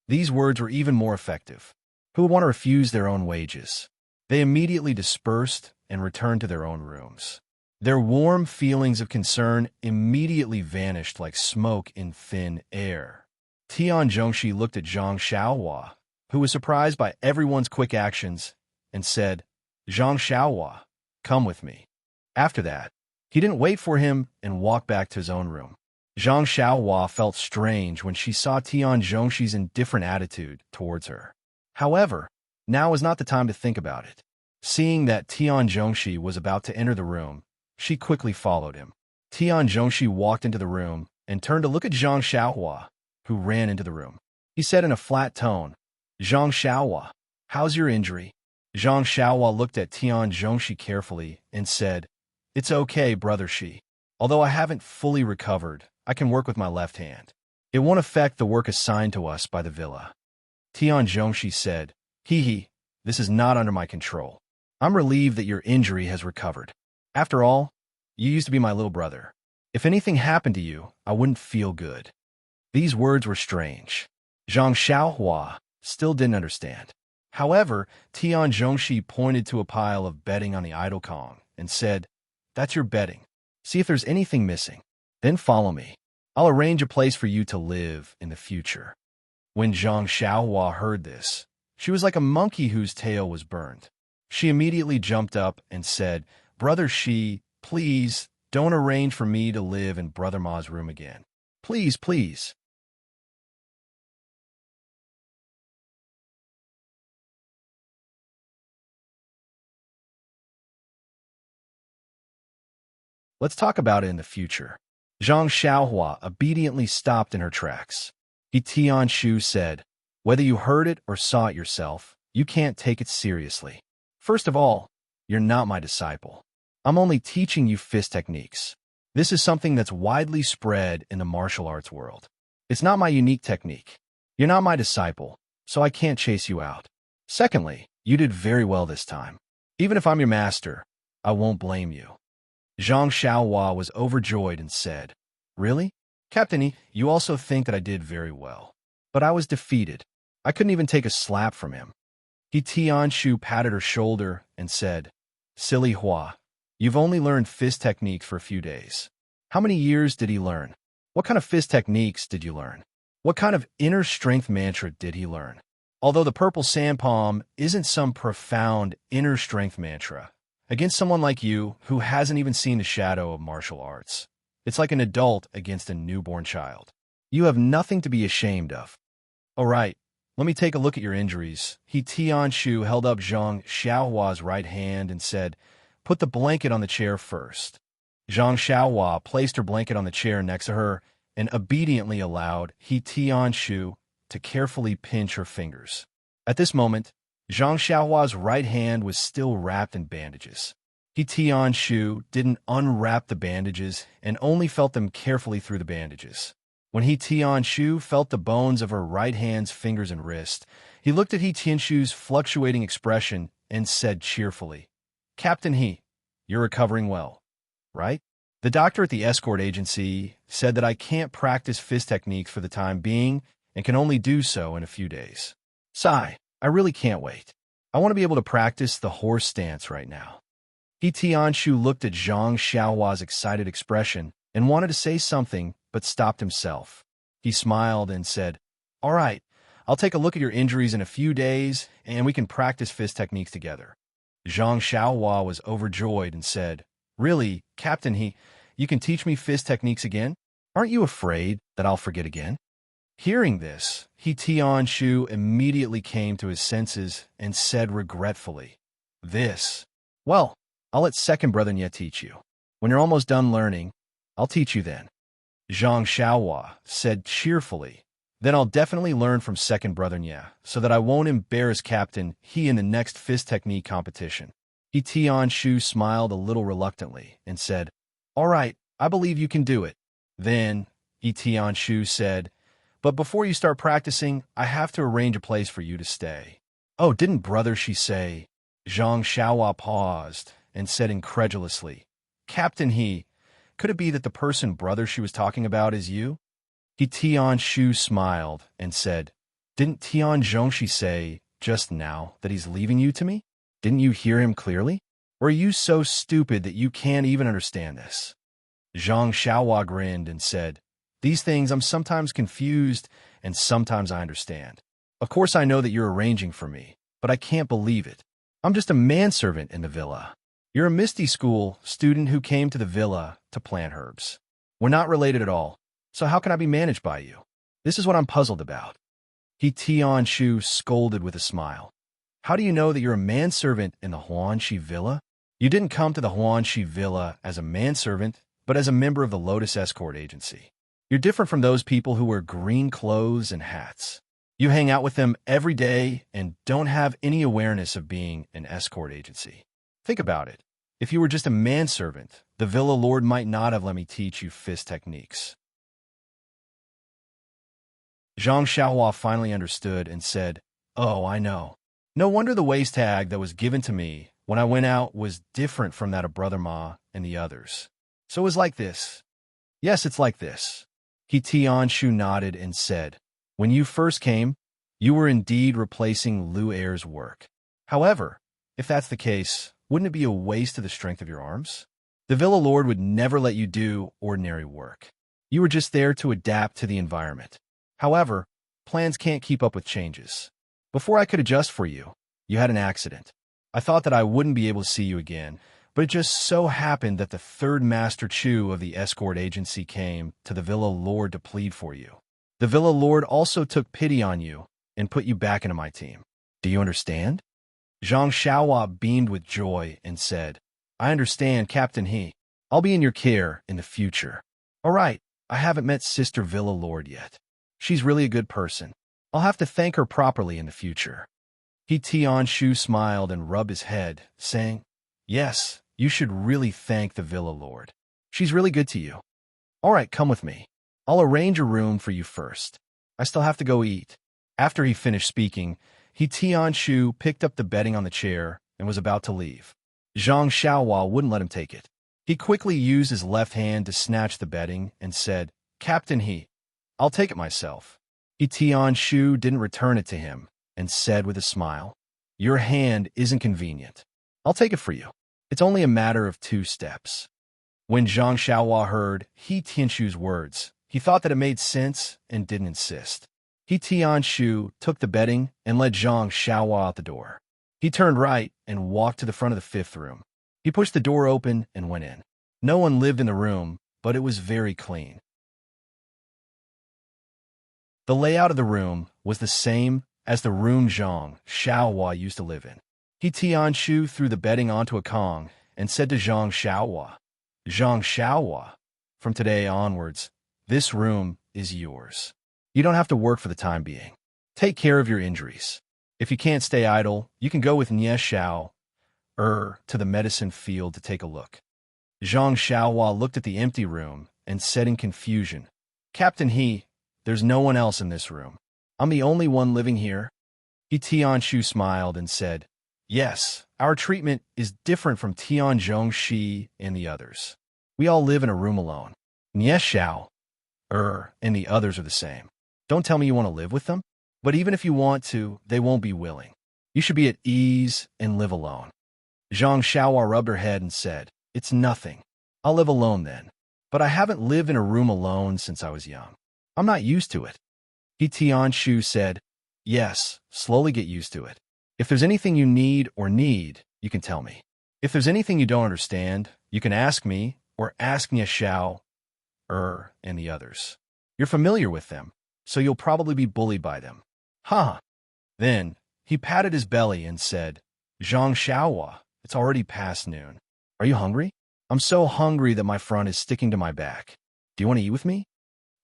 Speaker 1: These words were even more effective. Who would want to refuse their own wages? They immediately dispersed and returned to their own rooms. Their warm feelings of concern immediately vanished like smoke in thin air. Tian Zhongxi looked at Zhang Xiaohua, who was surprised by everyone's quick actions, and said, "Zhang Xiaohua, come with me." After that, he didn't wait for him and walked back to his own room. Zhang Xiaohua felt strange when she saw Tian Zhongxi's indifferent attitude towards her. However, now was not the time to think about it. Seeing that Tian Zhongxi was about to enter the room, she quickly followed him. Tian Zhongxi walked into the room and turned to look at Zhang Xiaohua, who ran into the room. He said in a flat tone, Zhang Xiaohua, how's your injury? Zhang Xiaohua looked at Tian Zhongxi carefully and said, It's okay, brother Shi. Although I haven't fully recovered, I can work with my left hand. It won't affect the work assigned to us by the villa. Tian Zhongxi said, Hee, this is not under my control. I'm relieved that your injury has recovered. After all, you used to be my little brother. If anything happened to you, I wouldn't feel good. These words were strange. Zhang Xiaohua still didn't understand. However, Tian Zhongxi pointed to a pile of bedding on the idol Kong and said, That's your bedding. See if there's anything missing. Then follow me. I'll arrange a place for you to live in the future. When Zhang Xiaohua heard this, she was like a monkey whose tail was burned. She immediately jumped up and said, Brother Shi, please, don't arrange for me to live in Brother Ma's room again. Please, please. Let's talk about it in the future. Zhang Xiaohua obediently stopped in her tracks. Tian Shu said, Whether you heard it or saw it yourself, you can't take it seriously. First of all, you're not my disciple. I'm only teaching you fist techniques. This is something that's widely spread in the martial arts world. It's not my unique technique. You're not my disciple, so I can't chase you out. Secondly, you did very well this time. Even if I'm your master, I won't blame you. Zhang Xiaohua was overjoyed and said, Really? Captain, you also think that I did very well. But I was defeated. I couldn't even take a slap from him. Tian Shu patted her shoulder and said, Silly Hua, you've only learned fist techniques for a few days. How many years did he learn? What kind of fist techniques did you learn? What kind of inner strength mantra did he learn? Although the purple sand palm isn't some profound inner strength mantra, against someone like you who hasn't even seen the shadow of martial arts, it's like an adult against a newborn child. You have nothing to be ashamed of. All right, let me take a look at your injuries. Tian Shu held up Zhang Xiaohua's right hand and said, Put the blanket on the chair first. Zhang Xiaohua placed her blanket on the chair next to her and obediently allowed Tian Shu to carefully pinch her fingers. At this moment, Zhang Xiaohua's right hand was still wrapped in bandages. Tian Shu didn't unwrap the bandages and only felt them carefully through the bandages. When Tian Shu felt the bones of her right hand's fingers and wrist, he looked at Tian Shu's fluctuating expression and said cheerfully, Captain you're recovering well, right? The doctor at the escort agency said that I can't practice fist techniques for the time being and can only do so in a few days. Sigh, I really can't wait. I want to be able to practice the horse stance right now. Tian Shu looked at Zhang Xiaohua's excited expression and wanted to say something, but stopped himself. He smiled and said, All right, I'll take a look at your injuries in a few days, and we can practice fist techniques together. Zhang Xiaohua was overjoyed and said, Really, Captain you can teach me fist techniques again? Aren't you afraid that I'll forget again? Hearing this, Tian Shu immediately came to his senses and said regretfully, Well, I'll let second brother Nye teach you. When you're almost done learning, I'll teach you then. Zhang Xiaohua said cheerfully, Then I'll definitely learn from second brother Nye, so that I won't embarrass Captain in the next fist technique competition. Tian Shu smiled a little reluctantly and said, All right, I believe you can do it. Then, Tian Shu said, But before you start practicing, I have to arrange a place for you to stay. Oh, didn't brother Shi say? Zhang Xiaohua paused and said incredulously, Captain could it be that the person brother Shi was talking about is you? Tian Shu smiled and said, Didn't Tian Zhongxi say just now that he's leaving you to me? Didn't you hear him clearly? Or are you so stupid that you can't even understand this? Zhang Xiaohua grinned and said, These things I'm sometimes confused and sometimes I understand. Of course I know that you're arranging for me, but I can't believe it. I'm just a manservant in the villa. You're a Misty School student who came to the villa to plant herbs. We're not related at all, so how can I be managed by you? This is what I'm puzzled about. Tian Shu scolded with a smile. How do you know that you're a manservant in the Huanxi Villa? You didn't come to the Huanxi Villa as a manservant, but as a member of the Lotus Escort Agency. You're different from those people who wear green clothes and hats. You hang out with them every day and don't have any awareness of being an escort agency. Think about it. If you were just a manservant, the villa lord might not have let me teach you fist techniques. Zhang Xiaohua finally understood and said, "Oh, I know. No wonder the waist tag that was given to me when I went out was different from that of Brother Ma and the others. So it was like this." "Yes, it's like this." He Tianshu nodded and said, "When you first came, you were indeed replacing Lu Er's work. However, if that's the case, wouldn't it be a waste of the strength of your arms? The villa lord would never let you do ordinary work. You were just there to adapt to the environment. However, plans can't keep up with changes. Before I could adjust for you, you had an accident. I thought that I wouldn't be able to see you again, but it just so happened that the third Master Chu of the escort agency came to the villa lord to plead for you. The villa lord also took pity on you and put you back into my team. Do you understand?" Zhang Xiaohua beamed with joy and said, "I understand, Captain He. I'll be in your care in the future." "All right, I haven't met Sister Villa Lord yet. She's really a good person. I'll have to thank her properly in the future." He Tianshu smiled and rubbed his head, saying, "Yes, you should really thank the Villa Lord. She's really good to you. All right, come with me. I'll arrange a room for you first. I still have to go eat." After he finished speaking, He Tianshu picked up the bedding on the chair and was about to leave. Zhang Xiaohua wouldn't let him take it. He quickly used his left hand to snatch the bedding and said, "Captain He, I'll take it myself." He Tianshu didn't return it to him and said with a smile, "Your hand isn't convenient. I'll take it for you. It's only a matter of 2 steps." When Zhang Xiaohua heard He Tianshu's words, he thought that it made sense and didn't insist. He Tianshu took the bedding and led Zhang Xiaohua out the door. He turned right and walked to the front of the 5th room. He pushed the door open and went in. No one lived in the room, but it was very clean. The layout of the room was the same as the room Zhang Xiaohua used to live in. He Tianshu threw the bedding onto a Kong and said to Zhang Xiaohua, "Zhang Xiaohua, from today onwards, this room is yours. You don't have to work for the time being. Take care of your injuries. If you can't stay idle, you can go with Nie Xiao to the medicine field to take a look." Zhang Xiaohua looked at the empty room and said in confusion, "Captain He, there's no one else in this room. I'm the only one living here." He Tianshu smiled and said, "Yes, our treatment is different from Tianzhong Shi and the others. We all live in a room alone. Nie Xiao and the others are the same. Don't tell me you want to live with them, but even if you want to, they won't be willing. You should be at ease and live alone." Zhang Xiaohua rubbed her head and said, "It's nothing. I'll live alone then. But I haven't lived in a room alone since I was young. I'm not used to it." He Tianshu said, "Yes, slowly get used to it. If there's anything you need, you can tell me. If there's anything you don't understand, you can ask me or ask Nie Xiao and the others. You're familiar with them, so you'll probably be bullied by them." "Huh." Then he patted his belly and said, "Zhang Xiaohua, it's already past noon. Are you hungry? I'm so hungry that my front is sticking to my back. Do you want to eat with me?"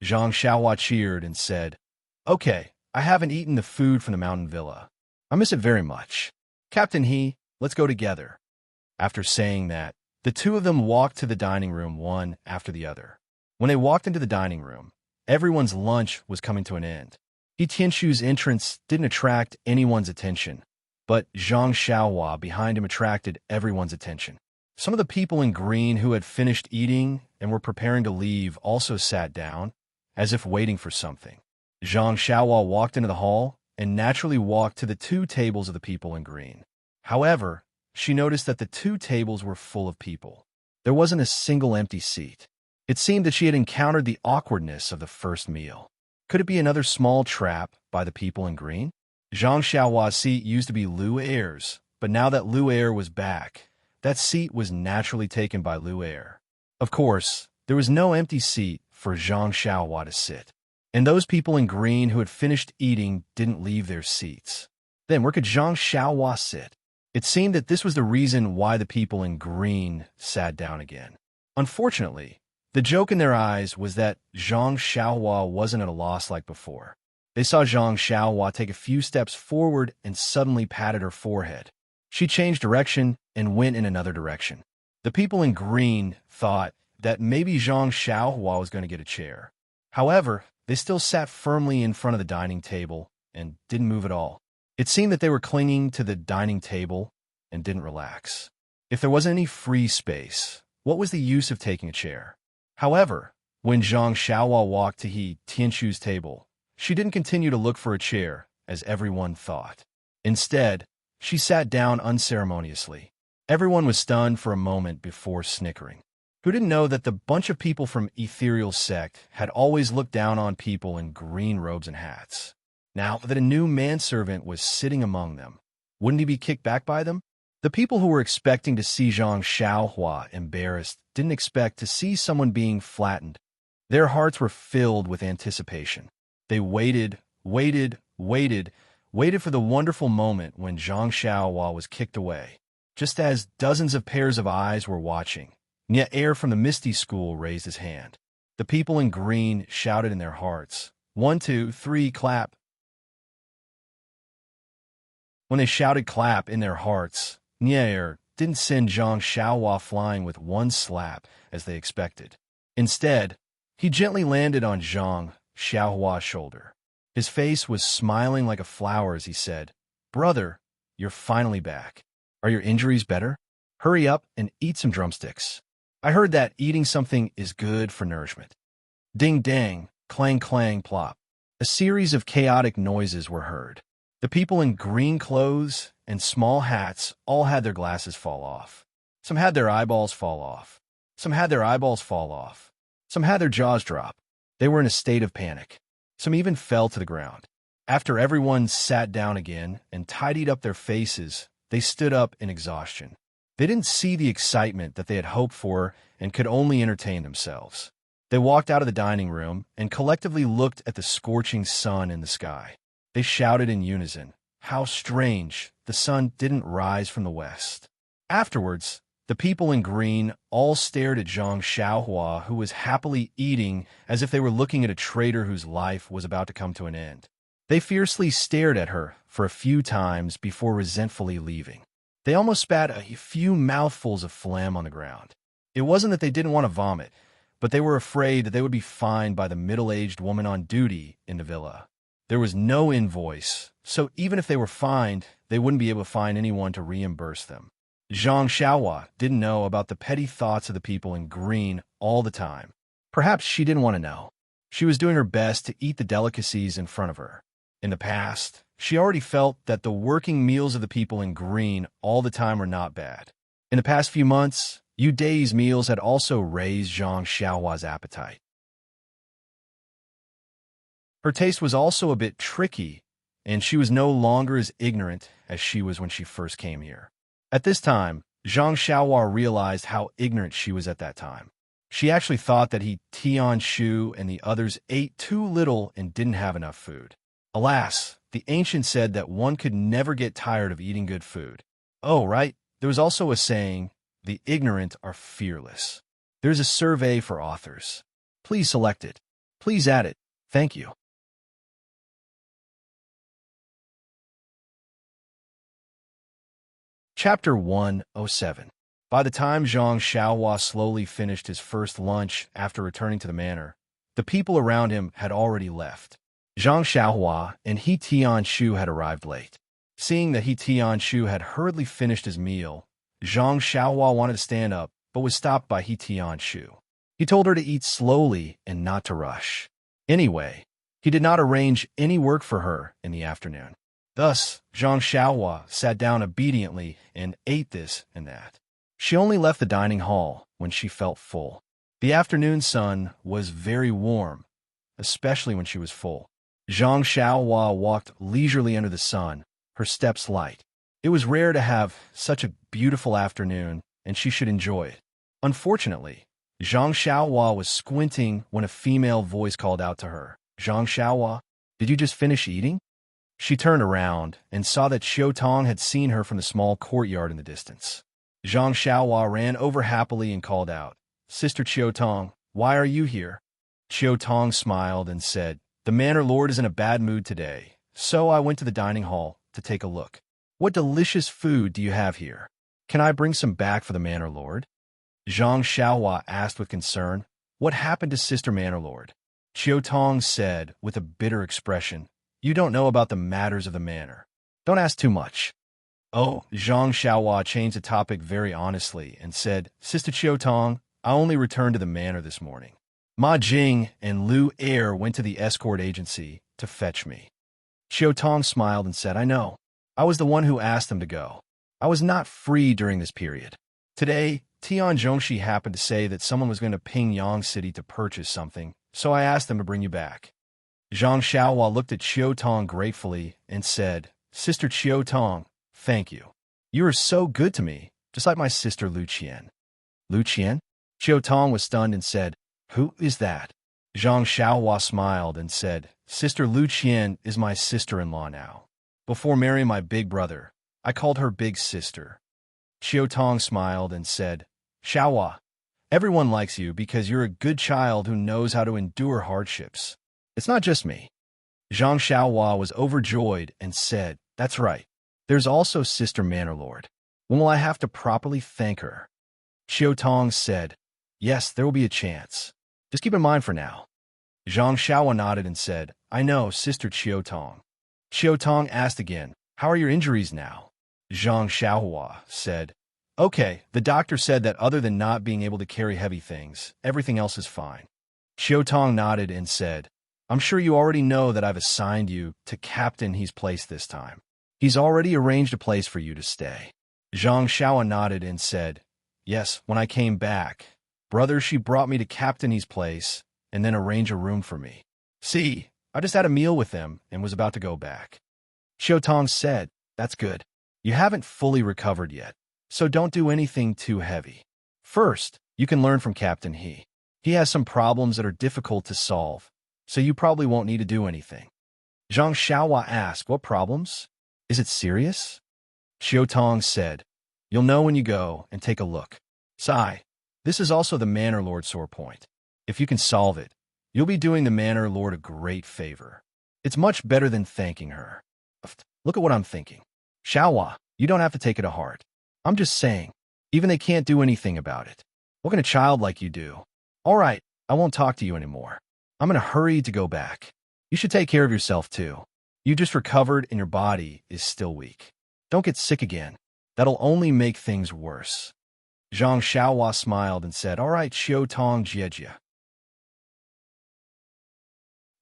Speaker 1: Zhang Xiaohua cheered and said, "Okay, I haven't eaten the food from the mountain villa. I miss it very much. Captain He, let's go together." After saying that, the two of them walked to the dining room one after the other. When they walked into the dining room, everyone's lunch was coming to an end. He Tianshu's entrance didn't attract anyone's attention, but Zhang Xiaohua behind him attracted everyone's attention. Some of the people in green who had finished eating and were preparing to leave also sat down, as if waiting for something. Zhang Xiaohua walked into the hall and naturally walked to the 2 tables of the people in green. However, she noticed that the 2 tables were full of people. There wasn't a single empty seat. It seemed that she had encountered the awkwardness of the first meal. Could it be another small trap by the people in green? Zhang Xiaohua's seat used to be Lu Er's, but now that Lu Er was back, that seat was naturally taken by Lu Er. Of course, there was no empty seat for Zhang Xiaohua to sit. And those people in green who had finished eating didn't leave their seats. Then where could Zhang Xiaohua sit? It seemed that this was the reason why the people in green sat down again. Unfortunately, the joke in their eyes was that Zhang Xiaohua wasn't at a loss like before. They saw Zhang Xiaohua take a few steps forward and suddenly patted her forehead. She changed direction and went in another direction. The people in green thought that maybe Zhang Xiaohua was going to get a chair. However, they still sat firmly in front of the dining table and didn't move at all. It seemed that they were clinging to the dining table and didn't relax. If there wasn't any free space, what was the use of taking a chair? However, when Zhang Xiaohua walked to He Tianchu's table, she didn't continue to look for a chair, as everyone thought. Instead, she sat down unceremoniously. Everyone was stunned for a moment before snickering. Who didn't know that the bunch of people from Ethereal Sect had always looked down on people in green robes and hats? Now that a new manservant was sitting among them, wouldn't he be kicked back by them? The people who were expecting to see Zhang Xiaohua embarrassed didn't expect to see someone being flattened. Their hearts were filled with anticipation. They waited for the wonderful moment when Zhang Xiaohua was kicked away. Just as dozens of pairs of eyes were watching, Nia Air from the Misty School raised his hand. The people in green shouted in their hearts, 1, 2, 3, clap. When they shouted clap in their hearts, Nia Air didn't send Zhang Xiaohua flying with one slap as they expected. Instead, he gently landed on Zhang Xiaohua's shoulder. His face was smiling like a flower as he said, "Brother, you're finally back. Are your injuries better? Hurry up and eat some drumsticks. I heard that eating something is good for nourishment." Ding dang, clang clang plop. A series of chaotic noises were heard. The people in green clothes and small hats all had their glasses fall off. Some had their eyeballs fall off. Some had their eyeballs fall off. Some had their jaws drop. They were in a state of panic. Some even fell to the ground. After everyone sat down again and tidied up their faces, they stood up in exhaustion. They didn't see the excitement that they had hoped for and could only entertain themselves. They walked out of the dining room and collectively looked at the scorching sun in the sky. They shouted in unison, "How strange, the sun didn't rise from the west." Afterwards, the people in green all stared at Zhang Xiaohua, who was happily eating as if they were looking at a traitor whose life was about to come to an end. They fiercely stared at her for a few times before resentfully leaving. They almost spat a few mouthfuls of phlegm on the ground. It wasn't that they didn't want to vomit, but they were afraid that they would be fined by the middle-aged woman on duty in the villa. There was no invoice, so even if they were fined, they wouldn't be able to find anyone to reimburse them. Zhang Xiaohua didn't know about the petty thoughts of the people in green all the time. Perhaps she didn't want to know. She was doing her best to eat the delicacies in front of her. In the past, she already felt that the working meals of the people in green all the time were not bad. In the past few months, Yudei's meals had also raised Zhang Xiaohua's appetite. Her taste was also a bit tricky, and she was no longer as ignorant as she was when she first came here. At this time, Zhang Xiaohua realized how ignorant she was at that time. She actually thought that He Tianshu and the others ate too little and didn't have enough food. Alas, the ancient said that one could never get tired of eating good food. Oh, right, there was also a saying, "The ignorant are fearless." There's a survey for authors. Please select it. Please add it. Thank you. Chapter 107. By the time Zhang Xiaohua slowly finished his first lunch after returning to the manor, the people around him had already left. Zhang Xiaohua and He Tianshu had arrived late. Seeing that He Tianshu had hurriedly finished his meal, Zhang Xiaohua wanted to stand up, but was stopped by He Tianshu. He told her to eat slowly and not to rush. Anyway, he did not arrange any work for her in the afternoon. Thus, Zhang Xiaohua sat down obediently and ate this and that. She only left the dining hall when she felt full. The afternoon sun was very warm, especially when she was full. Zhang Xiaohua walked leisurely under the sun, her steps light. It was rare to have such a beautiful afternoon, and she should enjoy it. Unfortunately, Zhang Xiaohua was squinting when a female voice called out to her, "Zhang Xiaohua, did you just finish eating?" She turned around and saw that Qiu Tong had seen her from the small courtyard in the distance. Zhang Xiaohua ran over happily and called out, "Sister Qiu Tong, why are you here?" Qiu Tong smiled and said, The manor lord is in a bad mood today, so I went to the dining hall to take a look. What delicious food do you have here? Can I bring some back for the manor lord? Zhang Xiaohua asked with concern. What happened to Sister Manor Lord? Qiu Tong said with a bitter expression. You don't know about the matters of the manor. Don't ask too much. Oh, Zhang Xiaohua changed the topic very honestly and said, Sister Qiu Tong, I only returned to the manor this morning. Ma Jing and Lu Er went to the escort agency to fetch me. Qiu Tong smiled and said, I know. I was the one who asked them to go. I was not free during this period. Today, Tian Zhongxi happened to say that someone was going to ping Yang City to purchase something, so I asked them to bring you back. Zhang Xiaohua looked at Qiu Tong gratefully and said, Sister Qiu Tong, thank you. You are so good to me, just like my sister Lu Qian. Lu Qian? Qiu Tong was stunned and said, Who is that? Zhang Xiaohua smiled and said, Sister Lu Qian is my sister-in-law now. Before marrying my big brother, I called her big sister. Qiu Tong smiled and said, Xiaohua, everyone likes you because you're a good child who knows how to endure hardships. It's not just me. Zhang Xiaohua was overjoyed and said, That's right. There's also Sister Manor Lord. When will I have to properly thank her? Qiu Tong said, Yes, there will be a chance. Just keep in mind for now. Zhang Xiaohua nodded and said, I know, Sister Qiu Tong. Qiu Tong asked again, How are your injuries now? Zhang Xiaohua said, Okay, the doctor said that other than not being able to carry heavy things, everything else is fine. Qiu Tong nodded and said, I'm sure you already know that I've assigned you to Captain He's place this time. He's already arranged a place for you to stay. Zhang Xiaohua nodded and said, Yes, when I came back, brother, she brought me to Captain He's place and then arranged a room for me. See, I just had a meal with them and was about to go back. Qiu Tong said, That's good. You haven't fully recovered yet, so don't do anything too heavy. First, you can learn from Captain He. He has some problems that are difficult to solve, so you probably won't need to do anything. Zhang Xiaohua asked, What problems? Is it serious? Qiu Tong said, You'll know when you go and take a look. Sigh, this is also the Manor Lord's sore point. If you can solve it, you'll be doing the Manor Lord a great favor. It's much better than thanking her. Look at what I'm thinking. Xiaohua, you don't have to take it to heart. I'm just saying, even they can't do anything about it. What can a child like you do? All right, I won't talk to you anymore. I'm in a hurry to go back. You should take care of yourself too. You just recovered and your body is still weak. Don't get sick again. That'll only make things worse. Zhang Xiaohua smiled and said, All right, Qiu Tong Jiejia.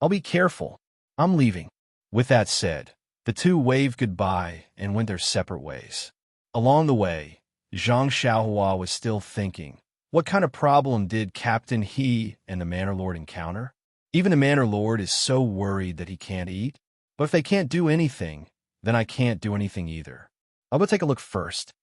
Speaker 1: I'll be careful. I'm leaving. With that said, the two waved goodbye and went their separate ways. Along the way, Zhang Xiaohua was still thinking, what kind of problem did Captain He and the Manor Lord encounter? Even the Manor Lord is so worried that he can't eat. But if they can't do anything, then I can't do anything either. I'll go take a look first.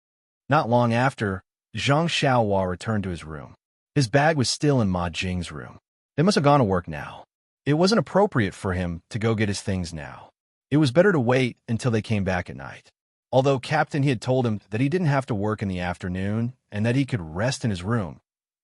Speaker 1: Not long after, Zhang Xiaohua returned to his room. His bag was still in Ma Jing's room. They must have gone to work now. It wasn't appropriate for him to go get his things now. It was better to wait until they came back at night. Although Captain He had told him that he didn't have to work in the afternoon and that he could rest in his room,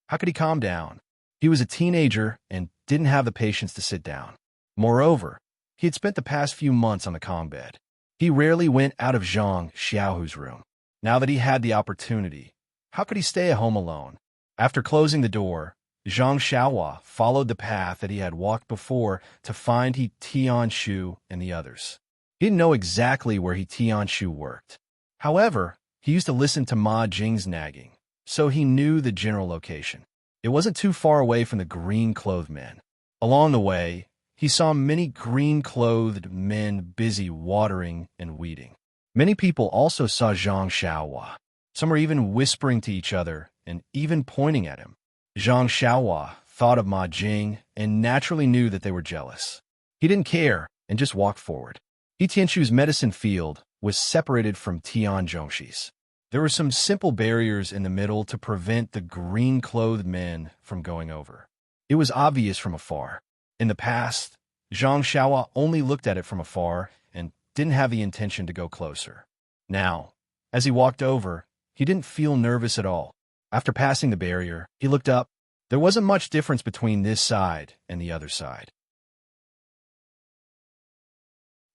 Speaker 1: how could he calm down? He was a teenager and didn't have the patience to sit down. Moreover, he had spent the past few months on the calm bed. He rarely went out of Zhang Xiaohu's room. Now that he had the opportunity, how could he stay at home alone? After closing the door, Zhang Xiaohua followed the path that he had walked before to find He Tianshu and the others. He didn't know exactly where He Tianshu worked. However, he used to listen to Ma Jing's nagging, so he knew the general location. It wasn't too far away from the green-clothed men. Along the way, he saw many green-clothed men busy watering and weeding. Many people also saw Zhang Xiaohua. Some were even whispering to each other and even pointing at him. Zhang Xiaohua thought of Ma Jing and naturally knew that they were jealous. He didn't care and just walked forward. He Tianshu's medicine field was separated from Tian Zhongshi's. There were some simple barriers in the middle to prevent the green-clothed men from going over. It was obvious from afar. In the past, Zhang Xiaohua only looked at it from afar and didn't have the intention to go closer. Now, as he walked over, he didn't feel nervous at all. After passing the barrier, he looked up. There wasn't much difference between this side and the other side.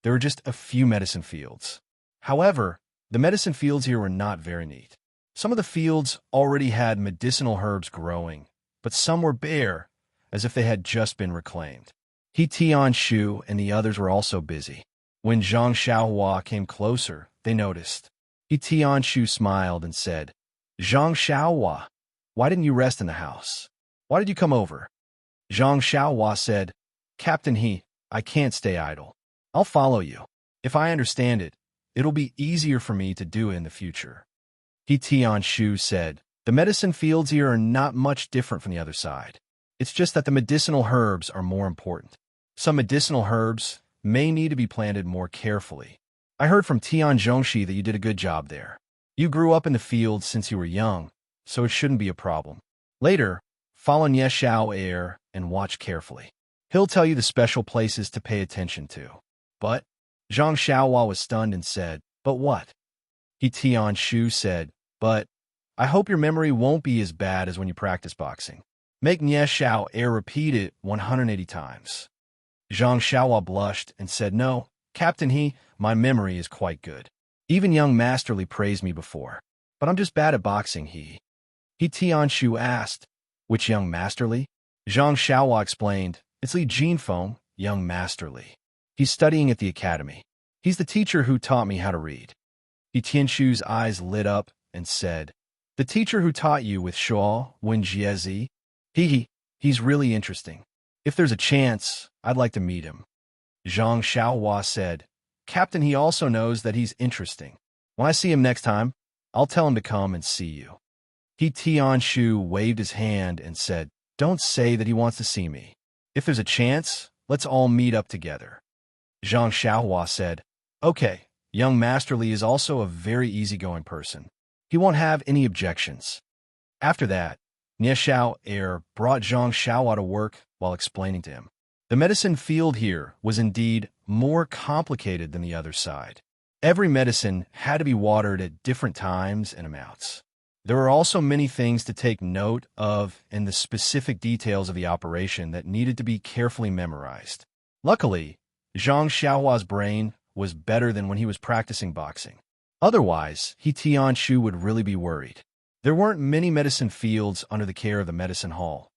Speaker 1: there were just a few medicine fields. However, the medicine fields here were not very neat. Some of the fields already had medicinal herbs growing, but some were bare, as if they had just been reclaimed. He Tianshu and the others were also busy. When Zhang Xiaohua came closer, they noticed. He Tianshu smiled and said, "Zhang Xiaohua, why didn't you rest in the house? Why did you come over?" Zhang Xiaohua said, "Captain He, I can't stay idle. I'll follow you. If I understand it, it'll be easier for me to do it in the future." He Tianshu said, "The medicine fields here are not much different from the other side. It's just that the medicinal herbs are more important. Some medicinal herbs may need to be planted more carefully. I heard from Tian Zhongxi that you did a good job there. You grew up in the fields since you were young, so it shouldn't be a problem. Later, follow Nie Xiao Air and watch carefully. He'll tell you the special places to pay attention to." "But," Zhang Xiaohua was stunned and said, "But what?" He Tianshu said, "But I hope your memory won't be as bad as when you practice boxing. Make Nie Xiao Air repeat it 180 times. Zhang Xiaohua blushed and said, "No, Captain He, my memory is quite good. Even young Masterly praised me before. But I'm just bad at boxing, He Tianshu asked, "Which young Masterly?" Zhang Xiaohua explained, "It's Li Jinfeng, young Masterly. He's studying at the academy. He's the teacher who taught me how to read." He Tianshu's eyes lit up and said, "The teacher who taught you with Shaw Wenjiezi? He's really interesting. If there's a chance, I'd like to meet him." Zhang Xiaohua said, "Captain, he also knows that he's interesting. When I see him next time, I'll tell him to come and see you." He Tianshu waved his hand and said, "Don't say that he wants to see me. If there's a chance, let's all meet up together." Zhang Xiaohua said, "Okay, young Masterly is also a very easygoing person. He won't have any objections." After that, Nie Xiao Air brought Zhang Xiaohua to work while explaining to him. The medicine field here was indeed more complicated than the other side. Every medicine had to be watered at different times and amounts. There were also many things to take note of and the specific details of the operation that needed to be carefully memorized. Luckily, Zhang Xiaohua's brain was better than when he was practicing boxing. Otherwise, He Tianshu would really be worried. There weren't many medicine fields under the care of the medicine hall,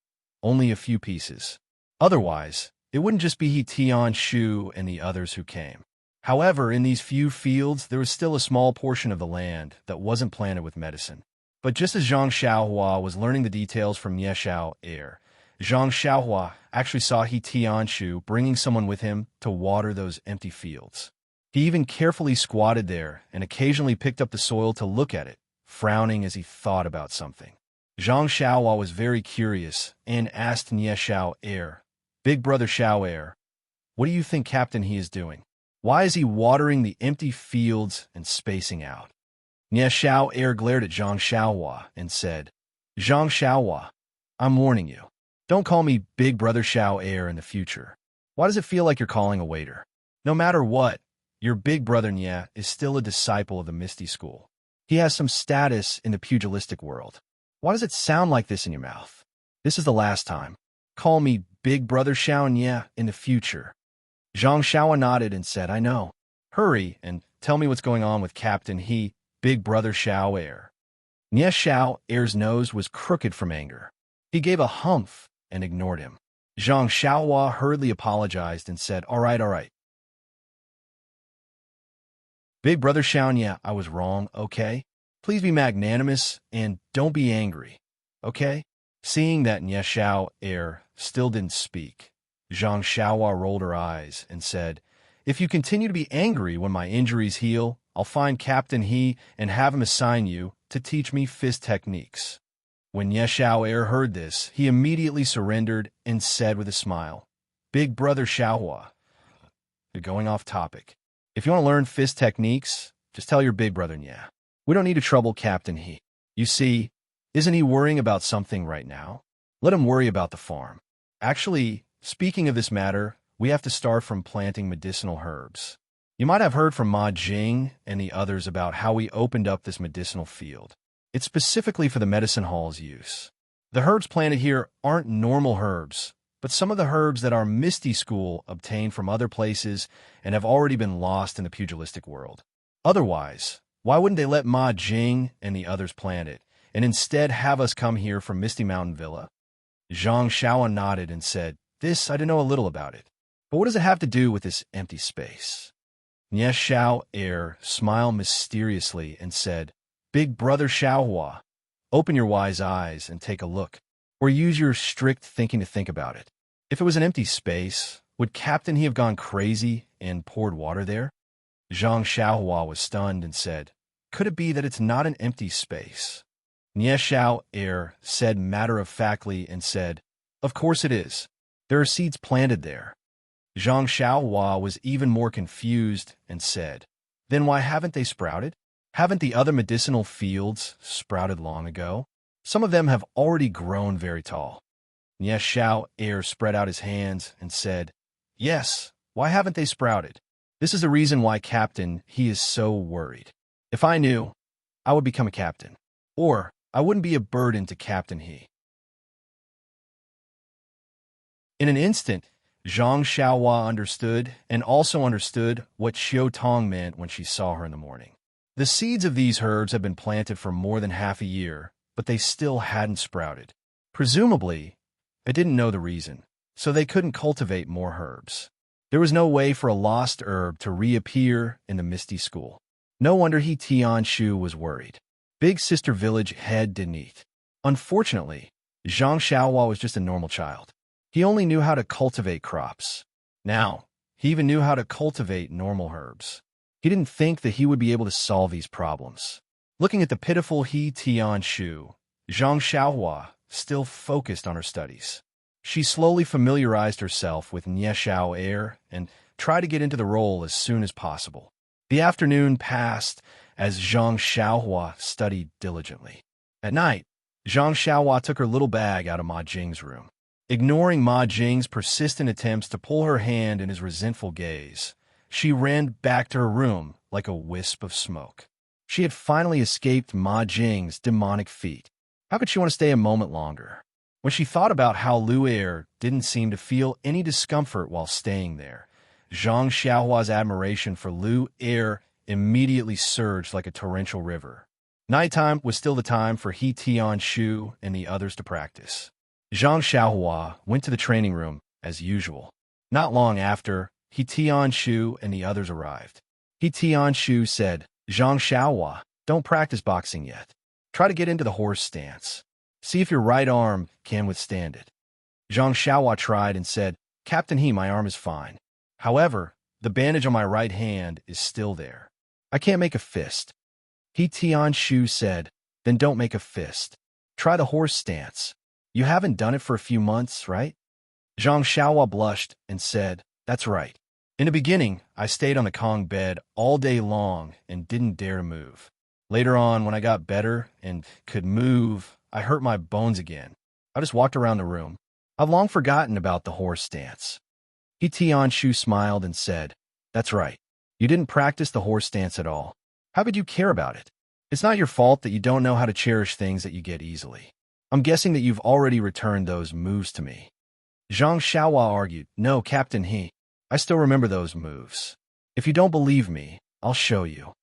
Speaker 1: only a few pieces. Otherwise, it wouldn't just be He Tianshu and the others who came. However, in these few fields, there was still a small portion of the land that wasn't planted with medicine. But just as Zhang Xiaohua was learning the details from Nie Xiao Air, Zhang Xiaohua actually saw He Tianshu bringing someone with him to water those empty fields. He even carefully squatted there and occasionally picked up the soil to look at it, frowning as he thought about something. Zhang Xiaohua was very curious and asked Nie Xiao Air, "Big brother Xiao Air, what do you think Captain He is doing? Why is he watering the empty fields and spacing out?" Nie Xiao Air glared at Zhang Xiaohua and said, "Zhang Xiaohua, I'm warning you. Don't call me Big Brother Xiao Air in the future. Why does it feel like you're calling a waiter? No matter what, your big brother Nie is still a disciple of the Misty School. He has some status in the pugilistic world. Why does it sound like this in your mouth? This is the last time. Call me Big Brother Xiao Nie in the future." Zhang Xiaohua nodded and said, "I know. Hurry and tell me what's going on with Captain He, Big Brother Xiao Air." Nie Xiao Air's nose was crooked from anger. He gave a humph and ignored him. Zhang Xiaohua hurriedly apologized and said, All right. Big Brother Xiao Nie, I was wrong, okay? Please be magnanimous and don't be angry, okay?" Seeing that Nie Xiao Air still didn't speak, Zhang Xiaohua rolled her eyes and said, "If you continue to be angry when my injuries heal, I'll find Captain He and have him assign you to teach me fist techniques." When Nie Xiao Air heard this, he immediately surrendered and said with a smile, "Big Brother Xiaohua, you're going off topic. If you want to learn fist techniques, just tell your big brother Nie. We don't need to trouble Captain He. You see, isn't he worrying about something right now? Let him worry about the farm. Actually, speaking of this matter, we have to start from planting medicinal herbs. You might have heard from Ma Jing and the others about how we opened up this medicinal field. It's specifically for the medicine hall's use. The herbs planted here aren't normal herbs, but some of the herbs that our Misty School obtained from other places and have already been lost in the pugilistic world. Otherwise, why wouldn't they let Ma Jing and the others plant it, and instead have us come here from Misty Mountain Villa? Zhang Xiaoan nodded and said, "This, I do know a little about it. But what does it have to do with this empty space?" Nie Xiao Air smiled mysteriously and said, "Big brother Xiaohua, open your wise eyes and take a look, or use your strict thinking to think about it. If it was an empty space, would Captain He have gone crazy and poured water there?" Zhang Xiaohua was stunned and said, "Could it be that it's not an empty space?" Nie Xiao Air said matter-of-factly and said, "Of course it is. There are seeds planted there." Zhang Xiaohua was even more confused and said, "Then why haven't they sprouted? Haven't the other medicinal fields sprouted long ago? Some of them have already grown very tall." Nie Xiao Air spread out his hands and said, "Yes, why haven't they sprouted? This is the reason why Captain He is so worried. If I knew, I would become a captain. Or I wouldn't be a burden to Captain He." In an instant, Zhang Xiaohua understood and also understood what Xiao Tong meant when she saw her in the morning. The seeds of these herbs had been planted for more than half a year, but they still hadn't sprouted. Presumably, they didn't know the reason, so they couldn't cultivate more herbs. There was no way for a lost herb to reappear in the Misty School. No wonder He Tianshu was worried. Big Sister Village head didn't eat. Unfortunately, Zhang Xiaohua was just a normal child. He only knew how to cultivate crops. Now, he even knew how to cultivate normal herbs. He didn't think that he would be able to solve these problems. Looking at the pitiful He Tianshu, Zhang Xiaohua still focused on her studies. She slowly familiarized herself with Nie Xiao Air and tried to get into the role as soon as possible. The afternoon passed as Zhang Xiaohua studied diligently. At night, Zhang Xiaohua took her little bag out of Ma Jing's room. Ignoring Ma Jing's persistent attempts to pull her hand in his resentful gaze, she ran back to her room like a wisp of smoke. She had finally escaped Ma Jing's demonic feet. How could she want to stay a moment longer? When she thought about how Lu Er didn't seem to feel any discomfort while staying there, Zhang Xiaohua's admiration for Lu Er immediately surged like a torrential river. Nighttime was still the time for He Tianshu and the others to practice. Zhang Xiaohua went to the training room as usual. Not long after, He Tianshu and the others arrived. He Tianshu said, "Zhang Xiaohua, don't practice boxing yet. Try to get into the horse stance. See if your right arm can withstand it." Zhang Xiaohua tried and said, "Captain He, my arm is fine. However, the bandage on my right hand is still there. I can't make a fist." He Tianshu said, "Then don't make a fist. Try the horse stance. You haven't done it for a few months, right?" Zhang Xiaohua blushed and said, "That's right. In the beginning, I stayed on the Kong bed all day long and didn't dare to move. Later on, when I got better and could move, I hurt my bones again. I just walked around the room. I've long forgotten about the horse stance." He Tianshu smiled and said, "That's right. You didn't practice the horse stance at all. How could you care about it? It's not your fault that you don't know how to cherish things that you get easily. I'm guessing that you've already returned those moves to me." Zhang Xiaohua argued, "No, Captain He. I still remember those moves. If you don't believe me, I'll show you."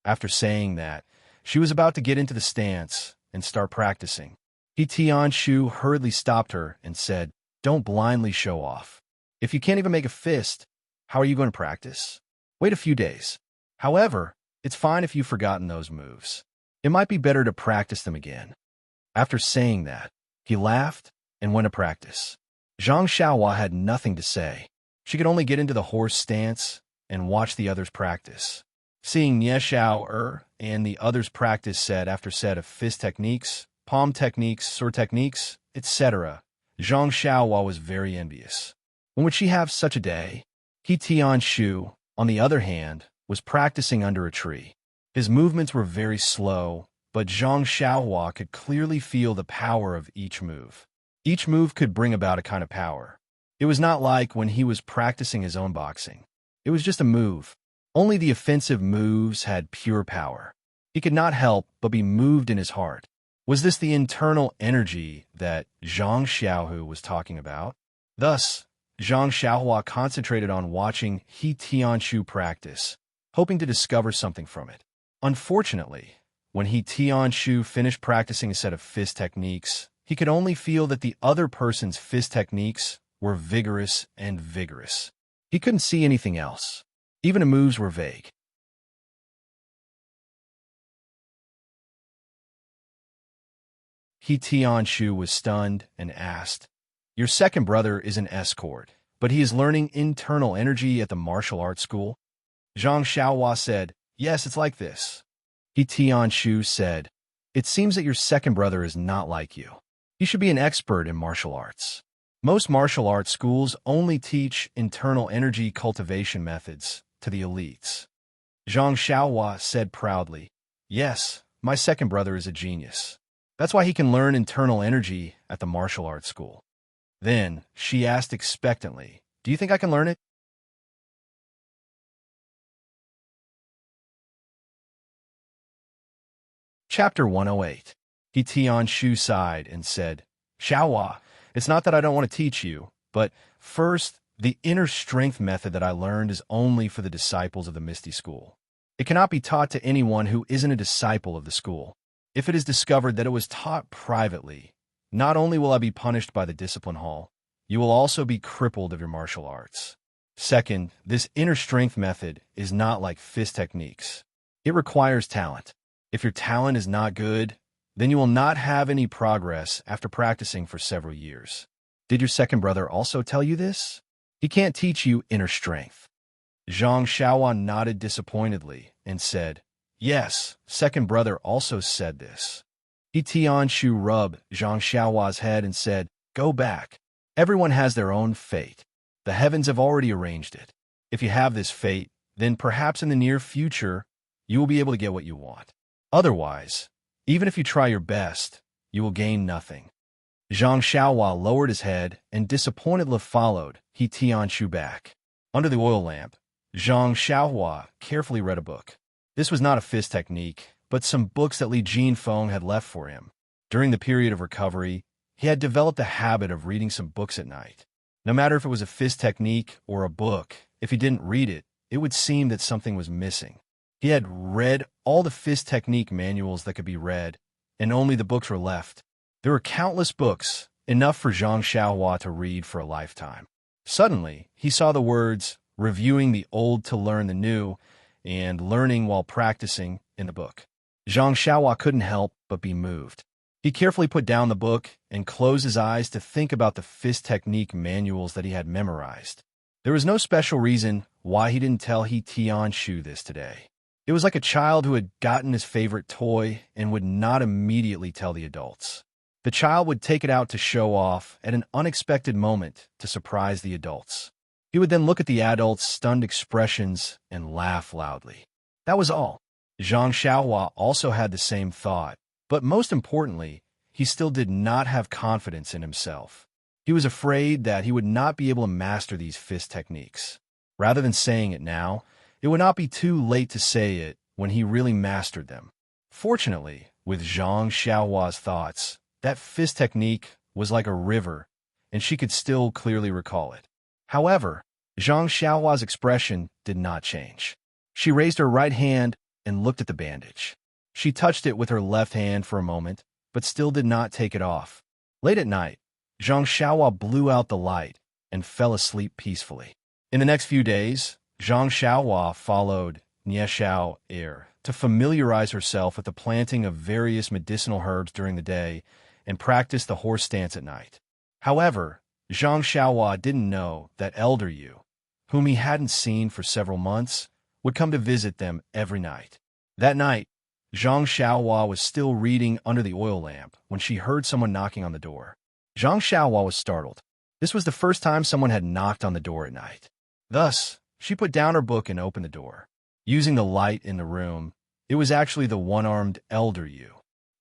Speaker 1: After saying that, she was about to get into the stance and start practicing. He Tianshu hurriedly stopped her and said, "Don't blindly show off. If you can't even make a fist, how are you going to practice? Wait a few days. However, it's fine if you've forgotten those moves. It might be better to practice them again." After saying that, he laughed and went to practice. Zhang Xiaohua had nothing to say. She could only get into the horse stance and watch the others practice. Seeing Nie Xiao and the others practice set after set of fist techniques, palm techniques, sword techniques, etc., Zhang Xiaohua was very envious. When would she have such a day? He Tianshu, on the other hand, was practicing under a tree. His movements were very slow, but Zhang Xiaohua could clearly feel the power of each move. Each move could bring about a kind of power. It was not like when he was practicing his own boxing. It was just a move. Only the offensive moves had pure power. He could not help but be moved in his heart. Was this the internal energy that Zhang Xiaohu was talking about? Thus, Zhang Xiaohua concentrated on watching He Tianshu practice, hoping to discover something from it. Unfortunately, when He Tianshu finished practicing a set of fist techniques, he could only feel that the other person's fist techniques were vigorous and vigorous. He couldn't see anything else. Even the moves were vague. He Tianshu was stunned and asked, "Your second brother is an escort, but he is learning internal energy at the martial arts school?" Zhang Xiaohua said, "Yes, it's like this." He Tianshu said, "It seems that your second brother is not like you. He should be an expert in martial arts. Most martial arts schools only teach internal energy cultivation methods to the elites." Zhang Xiaohua said proudly, "Yes, my second brother is a genius. That's why he can learn internal energy at the martial arts school." Then she asked expectantly, "Do you think I can learn it?" Chapter 108. He Tianshu sighed and said, "Xiaohua, it's not that I don't want to teach you, but first, the inner strength method that I learned is only for the disciples of the Misty School. It cannot be taught to anyone who isn't a disciple of the school. If it is discovered that it was taught privately, not only will I be punished by the discipline hall, you will also be crippled of your martial arts. Second, this inner strength method is not like fist techniques. It requires talent. If your talent is not good, then you will not have any progress after practicing for several years. Did your second brother also tell you this? He can't teach you inner strength." Zhang Xiaohua nodded disappointedly and said, "Yes, second brother also said this." He Tianshu rubbed Zhang Xiaohua's head and said, "Go back. Everyone has their own fate. The heavens have already arranged it. If you have this fate, then perhaps in the near future, you will be able to get what you want. Otherwise, even if you try your best, you will gain nothing." Zhang Xiaohua lowered his head and disappointedly followed He Tianshu back. Under the oil lamp, Zhang Xiaohua carefully read a book. This was not a fist technique, but some books that Li Jinfeng had left for him. During the period of recovery, he had developed a habit of reading some books at night. No matter if it was a fist technique or a book, if he didn't read it, it would seem that something was missing. He had read all the fist technique manuals that could be read, and only the books were left. There were countless books, enough for Zhang Xiaohua to read for a lifetime. Suddenly, he saw the words, "reviewing the old to learn the new," and "learning while practicing" in the book. Zhang Xiaohua couldn't help but be moved. He carefully put down the book and closed his eyes to think about the fist technique manuals that he had memorized. There was no special reason why he didn't tell He Tianshu this today. It was like a child who had gotten his favorite toy and would not immediately tell the adults. The child would take it out to show off at an unexpected moment to surprise the adults. He would then look at the adults' stunned expressions and laugh loudly. That was all. Zhang Xiaohua also had the same thought, but most importantly, he still did not have confidence in himself. He was afraid that he would not be able to master these fist techniques. Rather than saying it now, it would not be too late to say it when he really mastered them. Fortunately, with Zhang Xiaohua's thoughts, that fist technique was like a river, and she could still clearly recall it. However, Zhang Xiaohua's expression did not change. She raised her right hand and looked at the bandage. She touched it with her left hand for a moment, but still did not take it off. Late at night, Zhang Xiaohua blew out the light and fell asleep peacefully. In the next few days, Zhang Xiaohua followed Nieshao Air to familiarize herself with the planting of various medicinal herbs during the day and practice the horse stance at night. However, Zhang Xiaohua didn't know that Elder Yu, whom he hadn't seen for several months, would come to visit them every night. That night, Zhang Xiaohua was still reading under the oil lamp when she heard someone knocking on the door. Zhang Xiaohua was startled. This was the first time someone had knocked on the door at night. Thus, she put down her book and opened the door. Using the light in the room, it was actually the one-armed Elder Yu.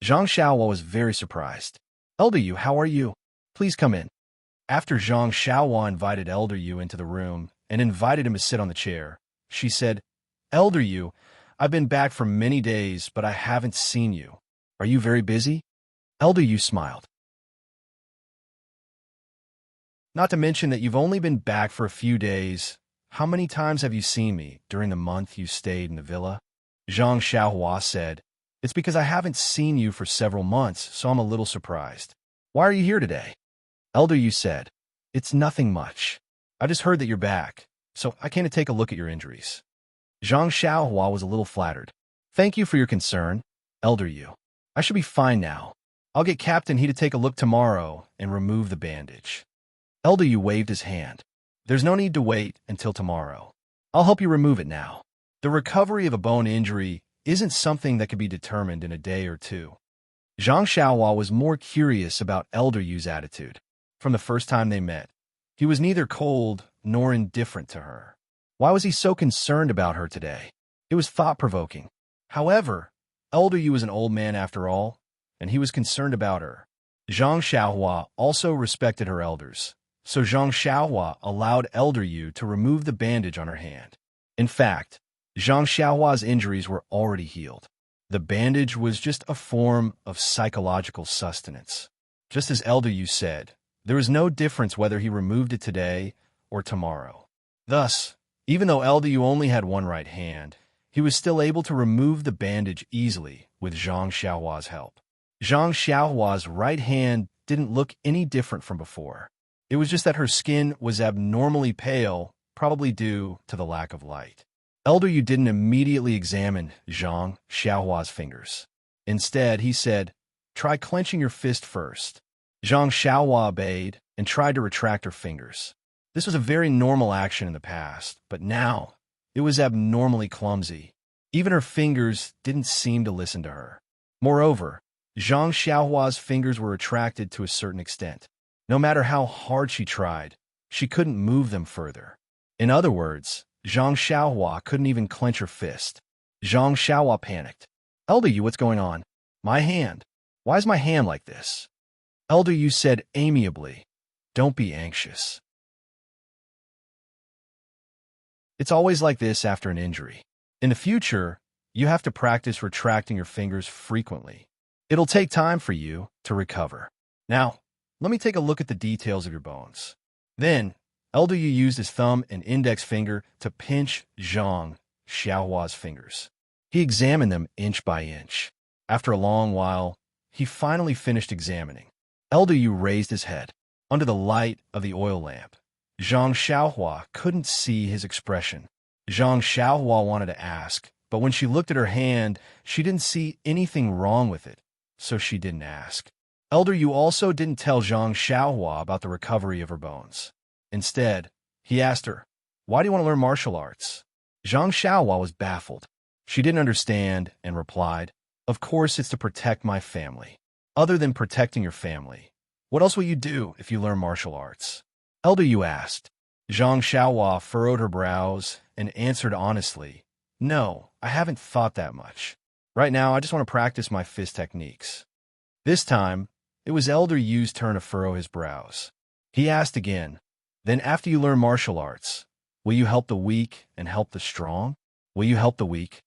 Speaker 1: Zhang Xiaohua was very surprised. "Elder Yu, how are you? Please come in." After Zhang Xiaohua invited Elder Yu into the room and invited him to sit on the chair, she said, "Elder Yu, I've been back for many days, but I haven't seen you. Are you very busy?" Elder Yu smiled. Not to mention that you've only been back for a few days. How many times have you seen me during the month you stayed in the villa? Zhang Xiaohua said, It's because I haven't seen you for several months, so I'm a little surprised. Why are you here today? Elder Yu said, It's nothing much. I just heard that you're back, so I came to take a look at your injuries. Zhang Xiaohua was a little flattered. Thank you for your concern, Elder Yu. I should be fine now. I'll get Captain He to take a look tomorrow and remove the bandage. Elder Yu waved his hand. There's no need to wait until tomorrow. I'll help you remove it now. The recovery of a bone injury isn't something that can be determined in a day or two. Zhang Xiaohua was more curious about Elder Yu's attitude. From the first time they met, he was neither cold nor indifferent to her. Why was he so concerned about her today? It was thought-provoking. However, Elder Yu was an old man after all, and he was concerned about her. Zhang Xiaohua also respected her elders, so Zhang Xiaohua allowed Elder Yu to remove the bandage on her hand. In fact, Zhang Xiaohua's injuries were already healed. The bandage was just a form of psychological sustenance. Just as Elder Yu said, there was no difference whether he removed it today or tomorrow. Thus, even though Elder Yu only had one right hand, he was still able to remove the bandage easily with Zhang Xiaohua's help. Zhang Xiaohua's right hand didn't look any different from before. It was just that her skin was abnormally pale, probably due to the lack of light. Elder Yu didn't immediately examine Zhang Xiaohua's fingers. Instead, he said, Try clenching your fist first. Zhang Xiaohua obeyed and tried to retract her fingers. This was a very normal action in the past, but now it was abnormally clumsy. Even her fingers didn't seem to listen to her. Moreover, Zhang Xiaohua's fingers were retracted to a certain extent. No matter how hard she tried, she couldn't move them further. In other words, Zhang Xiaohua couldn't even clench her fist. Zhang Xiaohua panicked. Elder Yu, what's going on? My hand. Why is my hand like this? Elder Yu said amiably, Don't be anxious. It's always like this after an injury. In the future, you have to practice retracting your fingers frequently. It'll take time for you to recover. Now, let me take a look at the details of your bones. Then, Elder Yu used his thumb and index finger to pinch Zhang Xiaohua's fingers. He examined them inch by inch. After a long while, he finally finished examining. Elder Yu raised his head. Under the light of the oil lamp, Zhang Xiaohua couldn't see his expression. Zhang Xiaohua wanted to ask, but when she looked at her hand, she didn't see anything wrong with it, so she didn't ask. Elder Yu also didn't tell Zhang Xiaohua about the recovery of her bones. Instead, he asked her, Why do you want to learn martial arts? Zhang Xiaohua was baffled. She didn't understand and replied, Of course it's to protect my family. Other than protecting your family, what else will you do if you learn martial arts? Elder Yu asked. Zhang Xiaohua furrowed her brows and answered honestly, No, I haven't thought that much. Right now, I just want to practice my fist techniques. This time, it was Elder Yu's turn to furrow his brows. He asked again, Then after you learn martial arts, will you help the weak and help the strong? Will you help the weak?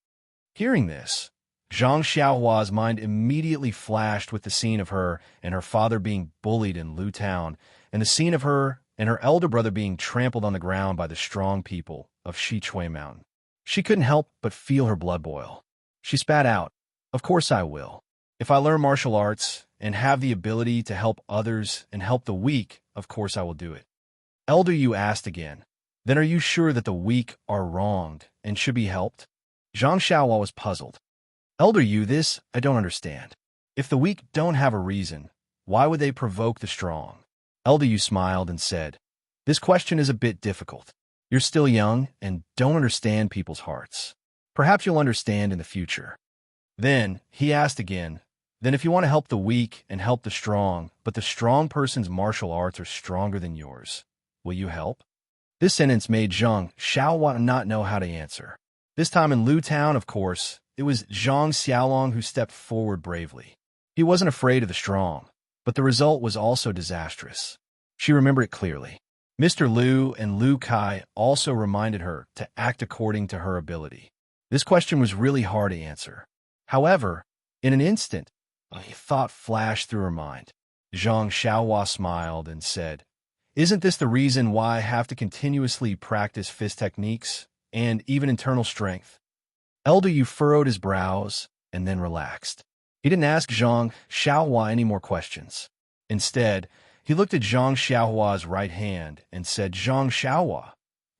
Speaker 1: Hearing this, Zhang Xiaohua's mind immediately flashed with the scene of her and her father being bullied in Lu Town, and the scene of her and her elder brother being trampled on the ground by the strong people of Shichui Mountain. She couldn't help but feel her blood boil. She spat out, Of course I will. If I learn martial arts and have the ability to help others and help the weak, of course I will do it. Elder Yu asked again, Then are you sure that the weak are wronged and should be helped? Zhang Xiaohua was puzzled. Elder Yu, this I don't understand. If the weak don't have a reason, why would they provoke the strong? Elder Yu smiled and said, This question is a bit difficult. You're still young and don't understand people's hearts. Perhaps you'll understand in the future. Then he asked again, Then if you want to help the weak and help the strong, but the strong person's martial arts are stronger than yours, will you help? This sentence made Zhang Xiaohua not know how to answer. This time in Lu Town, of course, it was Zhang Xiaolong who stepped forward bravely. He wasn't afraid of the strong, but the result was also disastrous. She remembered it clearly. Mr. Liu and Liu Kai also reminded her to act according to her ability. This question was really hard to answer. However, in an instant, a thought flashed through her mind. Zhang Xiaohua smiled and said, Isn't this the reason why I have to continuously practice fist techniques and even internal strength? Elder Yu furrowed his brows and then relaxed. He didn't ask Zhang Xiaohua any more questions. Instead, he looked at Zhang Xiaohua's right hand and said, Zhang Xiaohua,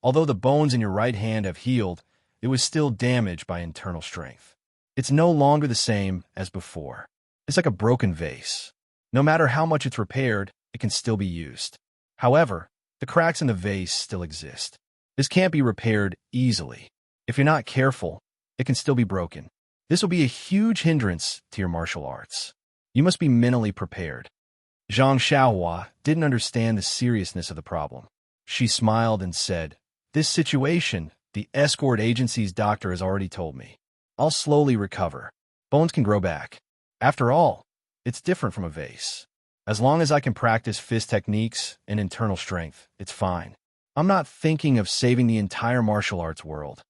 Speaker 1: although the bones in your right hand have healed, it was still damaged by internal strength. It's no longer the same as before. It's like a broken vase. No matter how much it's repaired, it can still be used. However, the cracks in the vase still exist. This can't be repaired easily. If you're not careful, it can still be broken. This will be a huge hindrance to your martial arts. You must be mentally prepared. Zhang Xiaohua didn't understand the seriousness of the problem. She smiled and said, This situation, the escort agency's doctor has already told me. I'll slowly recover. Bones can grow back. After all, it's different from a vase. As long as I can practice fist techniques and internal strength, it's fine. I'm not thinking of saving the entire martial arts world.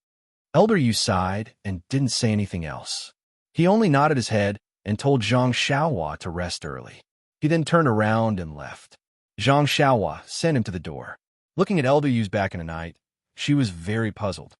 Speaker 1: Elder Yu sighed and didn't say anything else. He only nodded his head and told Zhang Xiaohua to rest early. He then turned around and left. Zhang Xiaohua sent him to the door. Looking at Elder Yu's back in the night, she was very puzzled.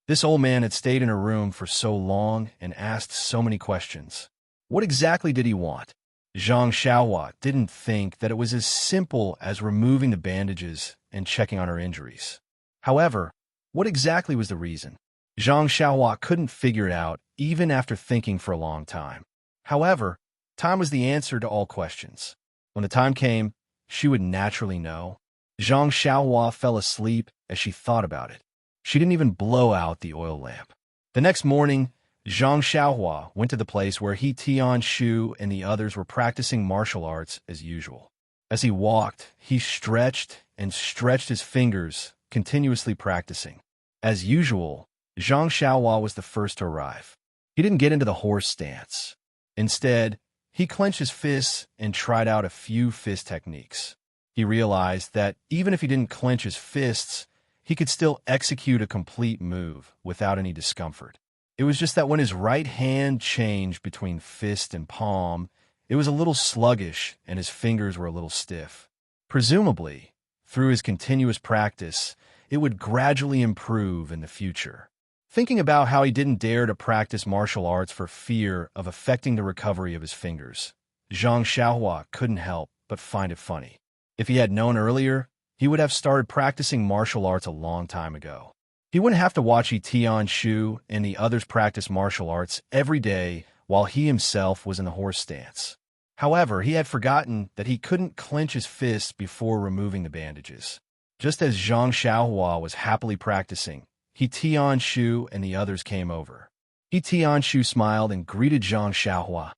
Speaker 1: This old man had stayed in her room for so long and asked so many questions. What exactly did he want? Zhang Xiaohua didn't think that it was as simple as removing the bandages and checking on her injuries. However, what exactly was the reason? Zhang Xiaohua couldn't figure it out even after thinking for a long time. However, time was the answer to all questions. When the time came, she would naturally know. Zhang Xiaohua fell asleep as she thought about it. She didn't even blow out the oil lamp. The next morning, Zhang Xiaohua went to the place where He Tianshu and the others were practicing martial arts as usual. As he walked, he stretched and stretched his fingers, continuously practicing. As usual, Zhang Xiaohua was the first to arrive. He didn't get into the horse stance. Instead, he clenched his fists and tried out a few fist techniques. He realized that even if he didn't clench his fists, he could still execute a complete move without any discomfort. It was just that when his right hand changed between fist and palm, it was a little sluggish and his fingers were a little stiff. Presumably, through his continuous practice, it would gradually improve in the future. Thinking about how he didn't dare to practice martial arts for fear of affecting the recovery of his fingers, Zhang Xiaohua couldn't help but find it funny. If he had known earlier, he would have started practicing martial arts a long time ago. He wouldn't have to watch He Tianshu and the others practice martial arts every day while he himself was in the horse stance. However, he had forgotten that he couldn't clench his fists before removing the bandages. Just as Zhang Xiaohua was happily practicing, He Tianshu and the others came over. He Tianshu smiled and greeted Zhang Xiaohua.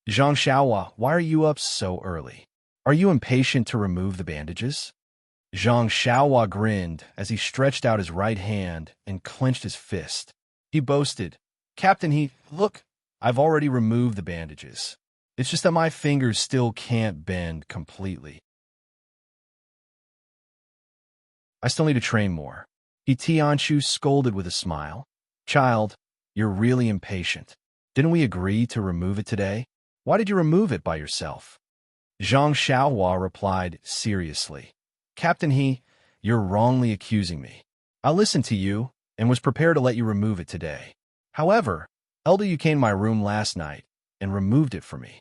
Speaker 1: Zhang Xiaohua, why are you up so early? Are you impatient to remove the bandages? Zhang Xiaohua grinned as he stretched out his right hand and clenched his fist. He boasted, Captain look, I've already removed the bandages. It's just that my fingers still can't bend completely. I still need to train more. He Tianshu scolded with a smile. Child, you're really impatient. Didn't we agree to remove it today? Why did you remove it by yourself? Zhang Xiaohua replied seriously. Captain you're wrongly accusing me. I listened to you and was prepared to let you remove it today. However, Elder Yu came to my room last night and removed it for me.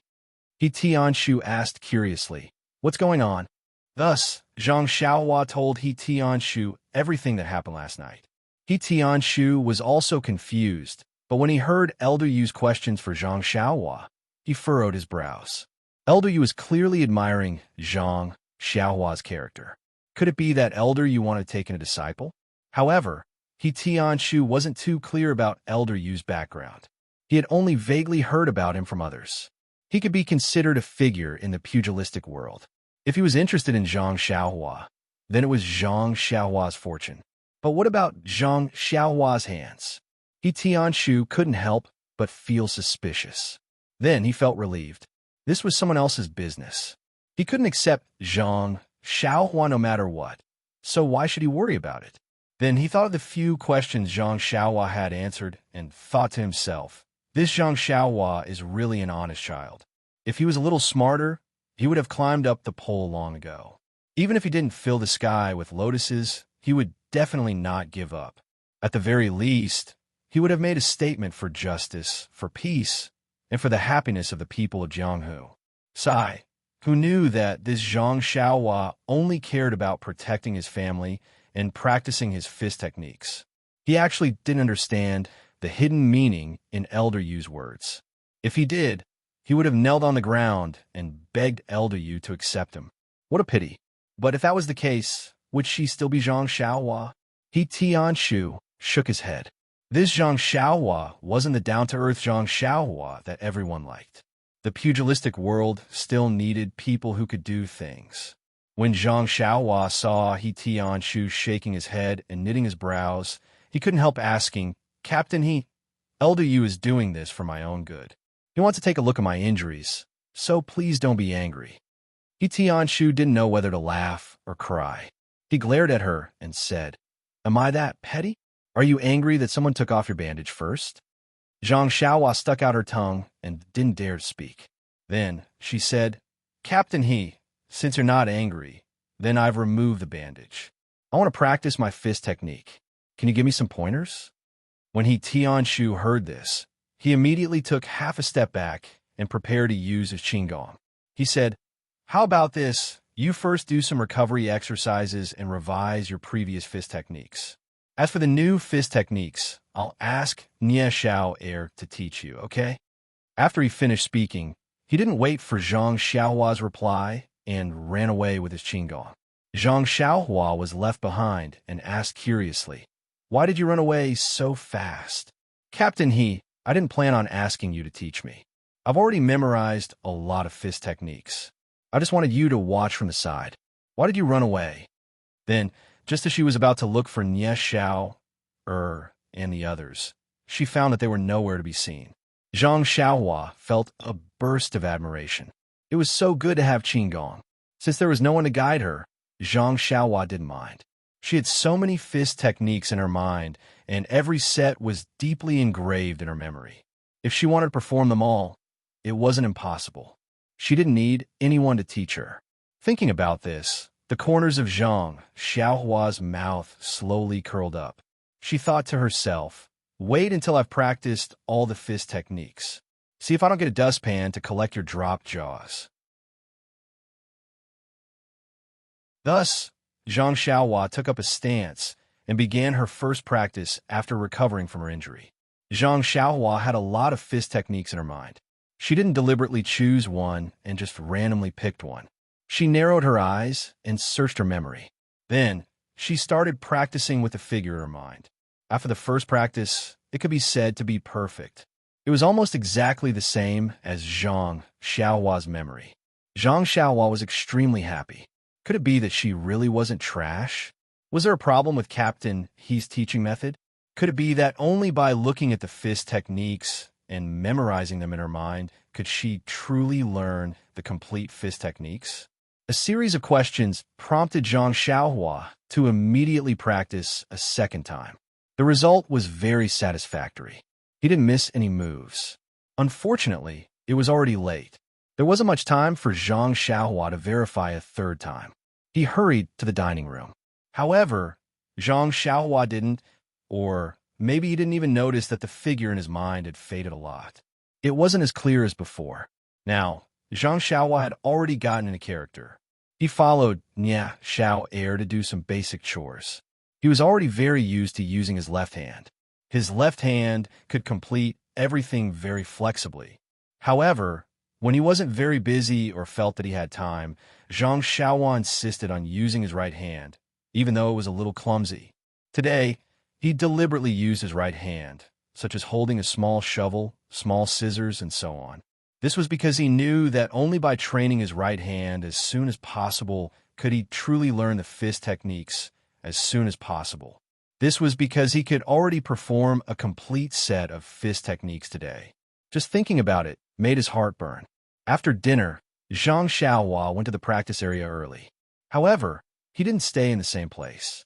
Speaker 1: He Tianshu asked curiously, what's going on? Thus, Zhang Xiaohua told He Tianshu everything that happened last night. He Tianshu was also confused, but when he heard Elder Yu's questions for Zhang Xiaohua, he furrowed his brows. Elder Yu was clearly admiring Zhang Xiaohua's character. Could it be that Elder Yu wanted to take in a disciple? However, He Tianshu wasn't too clear about Elder Yu's background. He had only vaguely heard about him from others. He could be considered a figure in the pugilistic world. If he was interested in Zhang Xiaohua, then it was Zhang Xiaohua's fortune. But what about Zhang Xiaohua's hands? He Tianshu couldn't help but feel suspicious. Then he felt relieved. This was someone else's business. He couldn't accept Zhang Xiaohua no matter what, so why should he worry about it? Then he thought of the few questions Zhang Xiaohua had answered and thought to himself, this Zhang Xiaohua is really an honest child. If he was a little smarter, he would have climbed up the pole long ago. Even if he didn't fill the sky with lotuses, he would definitely not give up. At the very least, he would have made a statement for justice, for peace, and for the happiness of the people of Jianghu. Sai, who knew that this Zhang Xiaohua only cared about protecting his family and practicing his fist techniques. He actually didn't understand the hidden meaning in Elder Yu's words. If he did, he would have knelt on the ground and begged Elder Yu to accept him. What a pity. But if that was the case, would she still be Zhang Xiaohua? He Tianshu shook his head. This Zhang Xiaohua wasn't the down-to-earth Zhang Xiaohua that everyone liked. The pugilistic world still needed people who could do things. When Zhang Xiaohua saw He Tianshu shaking his head and knitting his brows, he couldn't help asking, Captain, Elder Yu is doing this for my own good. He wants to take a look at my injuries, so please don't be angry. He Tianshu didn't know whether to laugh or cry. He glared at her and said, Am I that petty? Are you angry that someone took off your bandage first? Zhang Xiaohua stuck out her tongue and didn't dare to speak. Then she said, Captain since you're not angry, then I've removed the bandage. I want to practice my fist technique. Can you give me some pointers? When He Tianshu heard this, he immediately took half a step back and prepared to use his qigong. He said, How about this? You first do some recovery exercises and revise your previous fist techniques. As for the new fist techniques, I'll ask Nie Xiao Air to teach you, okay? After he finished speaking, he didn't wait for Zhang Xiaohua's reply and ran away with his qigong. Zhang Xiaohua was left behind and asked curiously, Why did you run away so fast? Captain I didn't plan on asking you to teach me. I've already memorized a lot of fist techniques. I just wanted you to watch from the side. Why did you run away? Then, just as she was about to look for Nie Xiao, and the others, she found that they were nowhere to be seen. Zhang Xiaohua felt a burst of admiration. It was so good to have qigong. Since there was no one to guide her, Zhang Xiaohua didn't mind. She had so many fist techniques in her mind, and every set was deeply engraved in her memory. If she wanted to perform them all, it wasn't impossible. She didn't need anyone to teach her. Thinking about this, the corners of Zhang Xiaohua's mouth slowly curled up. She thought to herself, Wait until I've practiced all the fist techniques. See if I don't get a dustpan to collect your dropped jaws. Thus, Zhang Xiaohua took up a stance and began her first practice after recovering from her injury. Zhang Xiaohua had a lot of fist techniques in her mind. She didn't deliberately choose one and just randomly picked one. She narrowed her eyes and searched her memory. Then, she started practicing with the figure in her mind. After the first practice, it could be said to be perfect. It was almost exactly the same as Zhang Xiaohua's memory. Zhang Xiaohua was extremely happy. Could it be that she really wasn't trash? Was there a problem with Captain He's teaching method? Could it be that only by looking at the fist techniques and memorizing them in her mind could she truly learn the complete fist techniques? A series of questions prompted Zhang Xiaohua to immediately practice a second time. The result was very satisfactory. He didn't miss any moves. Unfortunately, it was already late. There wasn't much time for Zhang Xiaohua to verify a third time. He hurried to the dining room. However, Zhang Xiaohua didn't, or maybe he didn't even notice that the figure in his mind had faded a lot. It wasn't as clear as before. Now, Zhang Xiaohua had already gotten into character. He followed Nie Xiao Air to do some basic chores. He was already very used to using his left hand. His left hand could complete everything very flexibly. However, when he wasn't very busy or felt that he had time, Zhang Xiaohua insisted on using his right hand, even though it was a little clumsy. Today, he deliberately used his right hand, such as holding a small shovel, small scissors, and so on. This was because he knew that only by training his right hand as soon as possible could he truly learn the fist techniques as soon as possible. This was because he could already perform a complete set of fist techniques today. Just thinking about it made his heart burn. After dinner, Zhang Xiaohua went to the practice area early. However, he didn't stay in the same place.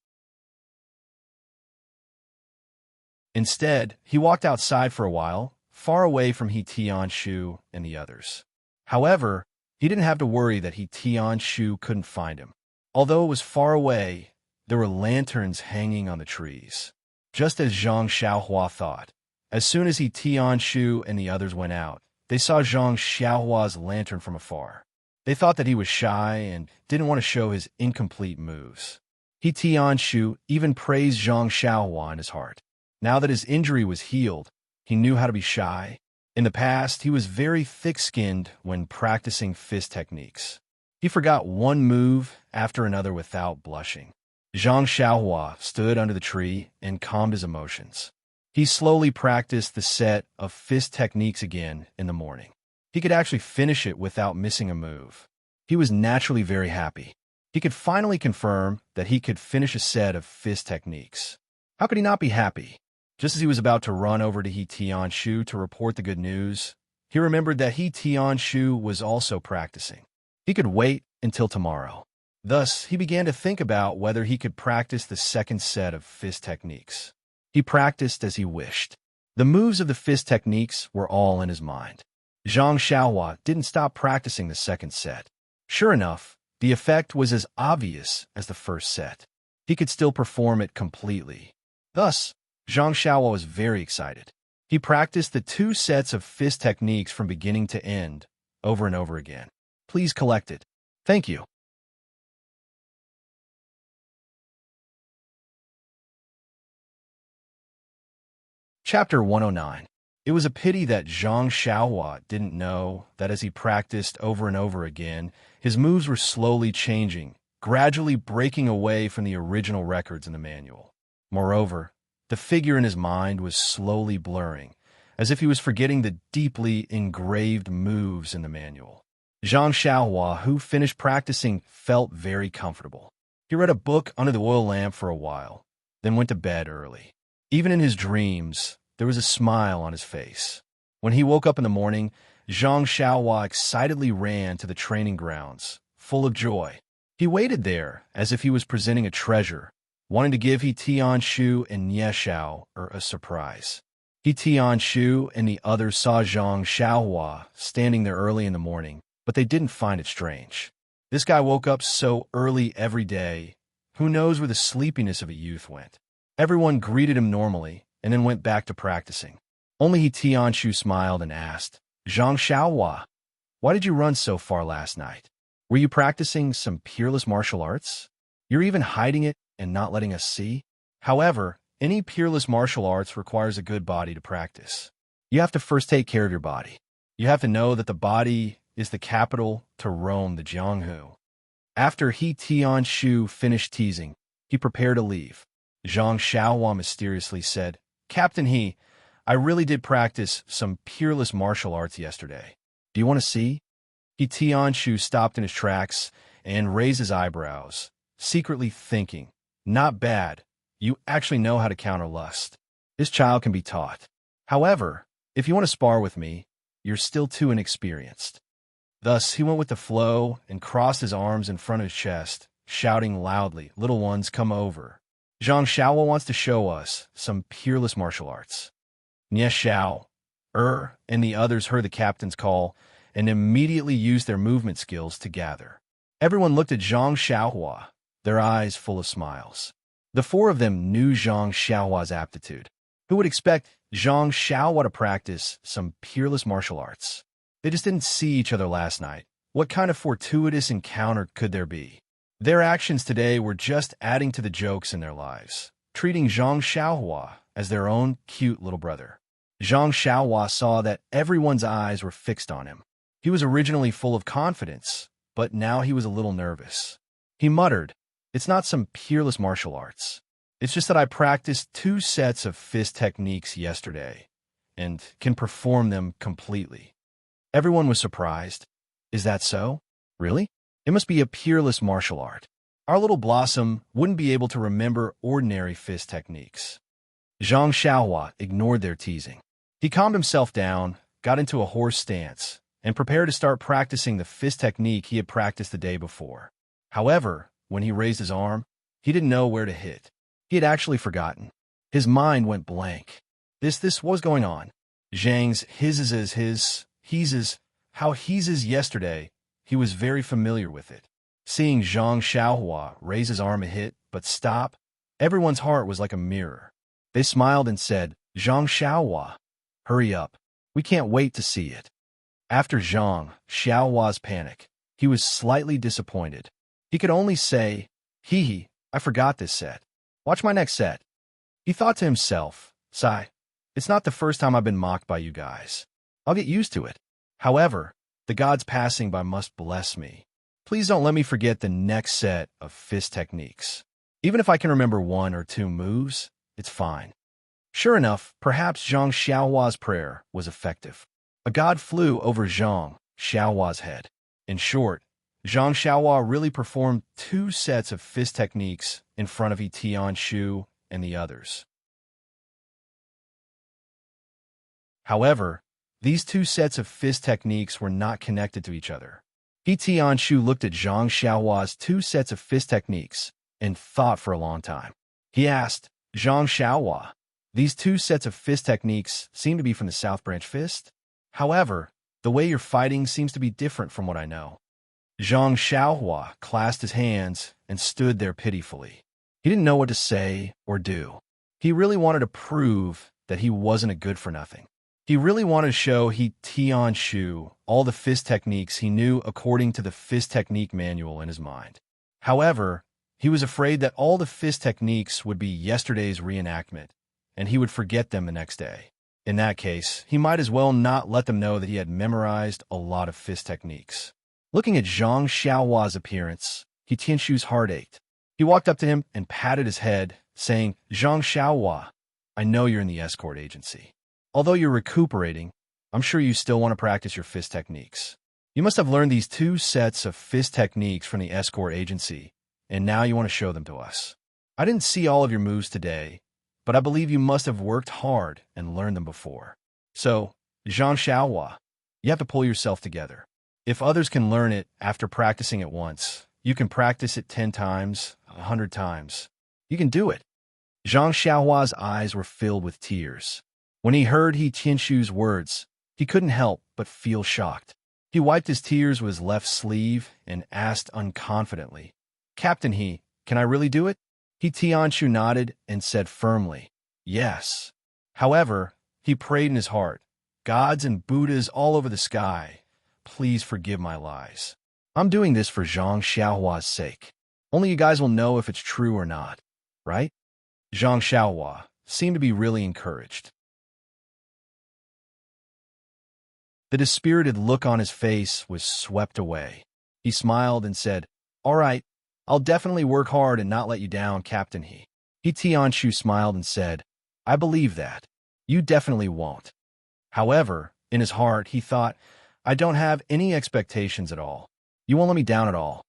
Speaker 1: Instead, he walked outside for a while, far away from He Tianshu and the others. However, he He didn't have to worry that Tian Shu couldn't find him. Although it was far away, there were lanterns hanging on the trees. Just as Zhang Xiaohua thought. As soon as Tian Shu and the others went out, they saw Zhang Xiaohua's lantern from afar. They thought that he was shy and didn't want to show his incomplete moves. Tian Shu even praised Zhang Xiaohua in his heart. Now that his injury was healed, he knew how to be shy. In the past, he was very thick-skinned when practicing fist techniques. He forgot one move after another without blushing. Zhang Xiaohua stood under the tree and calmed his emotions. He slowly practiced the set of fist techniques again in the morning. He could actually finish it without missing a move. He was naturally very happy. He could finally confirm that he could finish a set of fist techniques. How could he not be happy? Just as he was about to run over to Tian Shu to report the good news, he remembered that Tian Shu was also practicing. He could wait until tomorrow. Thus, he began to think about whether he could practice the second set of fist techniques. He practiced as he wished. The moves of the fist techniques were all in his mind. Zhang Xiaohua didn't stop practicing the second set. Sure enough, the effect was as obvious as the first set. He could still perform it completely. Thus, Zhang Xiaohua was very excited. He practiced the 2 sets of fist techniques from beginning to end, over and over again. Please collect it. Thank you. Chapter 109. It was a pity that Zhang Xiaohua didn't know that as he practiced over and over again, his moves were slowly changing, gradually breaking away from the original records in the manual. Moreover, the figure in his mind was slowly blurring, as if he was forgetting the deeply engraved moves in the manual. Zhang Xiaohua, who finished practicing, felt very comfortable. He read a book under the oil lamp for a while, then went to bed early. Even in his dreams, there was a smile on his face. When he woke up in the morning, Zhang Xiaohua excitedly ran to the training grounds, full of joy. He waited there as if he was presenting a treasure, wanting to give Tian Shu and Nie Xiao a surprise. Tian Shu and the others saw Zhang Xiaohua standing there early in the morning, but they didn't find it strange. This guy woke up so early every day. Who knows where the sleepiness of a youth went? Everyone greeted him normally and then went back to practicing. Only Tian Shu smiled and asked, Zhang Xiaohua, why did you run so far last night? Were you practicing some peerless martial arts? You're even hiding it and not letting us see? However, any peerless martial arts requires a good body to practice. You have to first take care of your body. You have to know that the body is the capital to roam the Jianghu. After Tian Shu finished teasing, he prepared to leave. Zhang Xiaohua mysteriously said, Captain He, I really did practice some peerless martial arts yesterday. Do you want to see? Tian Shu stopped in his tracks and raised his eyebrows, secretly thinking, not bad. You actually know how to counter lust. This child can be taught. However, if you want to spar with me, you're still too inexperienced. Thus, he went with the flow and crossed his arms in front of his chest, shouting loudly, Little ones, come over. Zhang Xiaohua wants to show us some peerless martial arts. Nie Xiao, and the others heard the captain's call and immediately used their movement skills to gather. Everyone looked at Zhang Xiaohua, their eyes full of smiles. The 4 of them knew Zhang Xiaohua's aptitude. Who would expect Zhang Xiaohua to practice some peerless martial arts? They just didn't see each other last night. What kind of fortuitous encounter could there be? Their actions today were just adding to the jokes in their lives, treating Zhang Xiaohua as their own cute little brother. Zhang Xiaohua saw that everyone's eyes were fixed on him. He was originally full of confidence, but now he was a little nervous. He muttered, It's not some peerless martial arts. It's just that I practiced 2 sets of fist techniques yesterday and can perform them completely. Everyone was surprised. Is that so? Really? It must be a peerless martial art. Our little blossom wouldn't be able to remember ordinary fist techniques. Zhang Xiaohua ignored their teasing. He calmed himself down, got into a horse stance, and prepared to start practicing the fist technique he had practiced the day before. However, when he raised his arm, he didn't know where to hit. He had actually forgotten. His mind went blank. This was going on. Zhang's his, he's, how he's yesterday he was very familiar with it. Seeing Zhang Xiaohua raise his arm a hit, but stop, everyone's heart was like a mirror. They smiled and said, Zhang Xiaohua, hurry up. We can't wait to see it. After Zhang Xiaohua's panic, he was slightly disappointed. He could only say, hee, I forgot this set. Watch my next set. He thought to himself, sigh, it's not the first time I've been mocked by you guys. I'll get used to it. However, the gods passing by must bless me. Please don't let me forget the next set of fist techniques. Even if I can remember 1 or 2 moves, it's fine. Sure enough, perhaps Zhang Xiaohua's prayer was effective. A god flew over Zhang Xiaohua's head. In short, Zhang Xiaohua really performed 2 sets of fist techniques in front of He Tianshu and the others. However, these 2 sets of fist techniques were not connected to each other. He Tianshu looked at Zhang Xiaohua's 2 sets of fist techniques and thought for a long time. He asked, Zhang Xiaohua, these 2 sets of fist techniques seem to be from the South Branch Fist? However, the way you're fighting seems to be different from what I know. Zhang Xiaohua clasped his hands and stood there pitifully. He didn't know what to say or do. He really wanted to prove that he wasn't a good-for-nothing. He really wanted to show He Tianshu all the fist techniques he knew according to the fist technique manual in his mind. However, he was afraid that all the fist techniques would be yesterday's reenactment, and he would forget them the next day. In that case, he might as well not let them know that he had memorized a lot of fist techniques. Looking at Zhang Xiaohua's appearance, He Tianshu's heart ached. He walked up to him and patted his head, saying, Zhang Xiaohua, I know you're in the escort agency. Although you're recuperating, I'm sure you still want to practice your fist techniques. You must have learned these 2 sets of fist techniques from the escort agency, and now you want to show them to us. I didn't see all of your moves today, but I believe you must have worked hard and learned them before. So, Zhang Xiaohua, you have to pull yourself together. If others can learn it after practicing it once, you can practice it 10 times, 100 times. You can do it. Zhang Xiaohua's eyes were filled with tears. When he heard He Tianshu's words, he couldn't help but feel shocked. He wiped his tears with his left sleeve and asked unconfidently, Captain He, can I really do it? He Tianshu nodded and said firmly, yes. However, he prayed in his heart, gods and Buddhas all over the sky, please forgive my lies. I'm doing this for Zhang Xiaohua's sake. Only you guys will know if it's true or not, right? Zhang Xiaohua seemed to be really encouraged. The dispirited look on his face was swept away. He smiled and said, all right, I'll definitely work hard and not let you down, Captain He. He Tianshu smiled and said, I believe that. You definitely won't. However, in his heart, he thought, I don't have any expectations at all. You won't let me down at all.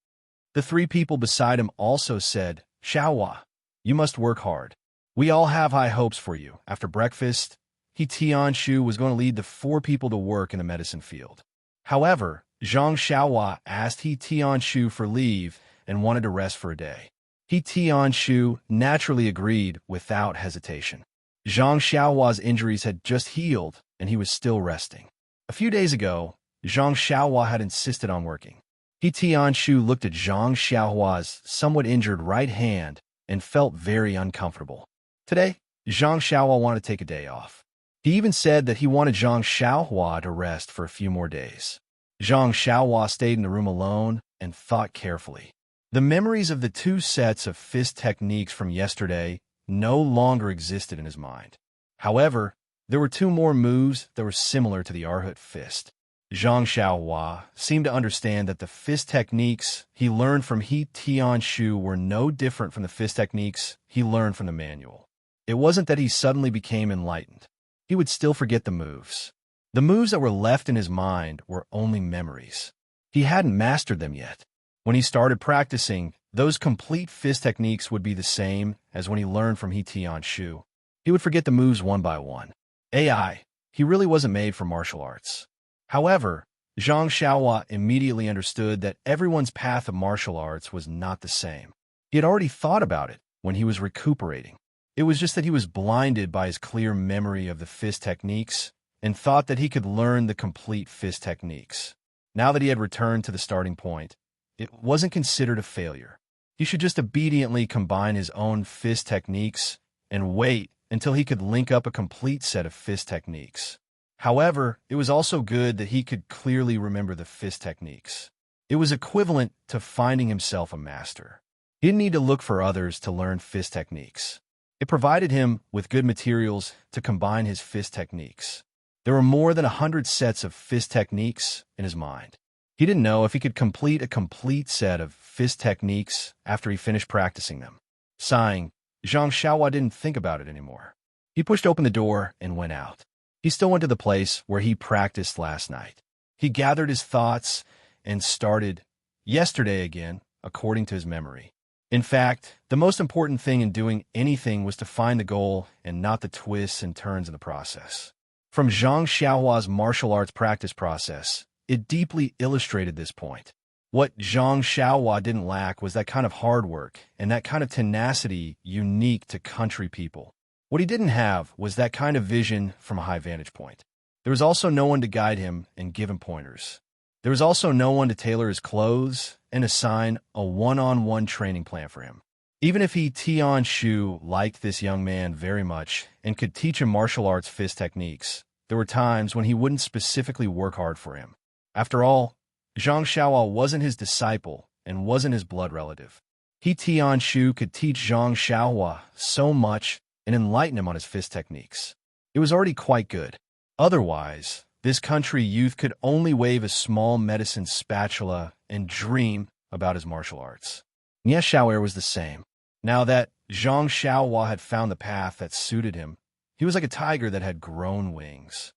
Speaker 1: The 3 people beside him also said, Xiaohua, you must work hard. We all have high hopes for you. After breakfast, He Tianshu was going to lead the 4 people to work in the medicine field. However, Zhang Xiaohua asked He Tianshu for leave and wanted to rest for a day. He Tianshu naturally agreed without hesitation. Zhang Xiaohua's injuries had just healed, and he was still resting. A few days ago, Zhang Xiaohua had insisted on working. He Tianshu looked at Zhang Xiaohua's somewhat injured right hand and felt very uncomfortable. Today, Zhang Xiaohua wanted to take a day off. He even said that he wanted Zhang Xiaohua to rest for a few more days. Zhang Xiaohua stayed in the room alone and thought carefully. The memories of the 2 sets of fist techniques from yesterday no longer existed in his mind. However, there were 2 more moves that were similar to the Arhat fist. Zhang Xiaohua seemed to understand that the fist techniques he learned from He Tianshu were no different from the fist techniques he learned from the manual. It wasn't that he suddenly became enlightened. He would still forget the moves. The moves that were left in his mind were only memories. He hadn't mastered them yet. When he started practicing, those complete fist techniques would be the same as when he learned from He Tianshu. He would forget the moves one by one. AI, he really wasn't made for martial arts. However, Zhang Xiaohua immediately understood that everyone's path of martial arts was not the same. He had already thought about it when he was recuperating. It was just that he was blinded by his clear memory of the fist techniques and thought that he could learn the complete fist techniques. Now that he had returned to the starting point, it wasn't considered a failure. He should just obediently combine his own fist techniques and wait until he could link up a complete set of fist techniques. However, it was also good that he could clearly remember the fist techniques. It was equivalent to finding himself a master. He didn't need to look for others to learn fist techniques. It provided him with good materials to combine his fist techniques. There were more than 100 sets of fist techniques in his mind. He didn't know if he could complete a complete set of fist techniques after he finished practicing them. Sighing, Zhang Xiaohua didn't think about it anymore. He pushed open the door and went out. He still went to the place where he practiced last night. He gathered his thoughts and started yesterday again, according to his memory. In fact, the most important thing in doing anything was to find the goal and not the twists and turns in the process. From Zhang Xiaohua's martial arts practice process, it deeply illustrated this point. What Zhang Xiaohua didn't lack was that kind of hard work and that kind of tenacity unique to country people. What he didn't have was that kind of vision from a high vantage point. There was also no one to guide him and give him pointers. There was also no one to tailor his clothes and assign a one-on-one training plan for him. Even if Tian Shu liked this young man very much and could teach him martial arts fist techniques, there were times when he wouldn't specifically work hard for him. After all, Zhang Xiaohua wasn't his disciple and wasn't his blood relative. Tian Shu could teach Zhang Xiaohua so much and enlighten him on his fist techniques. It was already quite good. Otherwise, this country youth could only wave a small medicine spatula and dream about his martial arts. Nie Xiaoer was the same. Now that Zhang Xiaohua had found the path that suited him, he was like a tiger that had grown wings.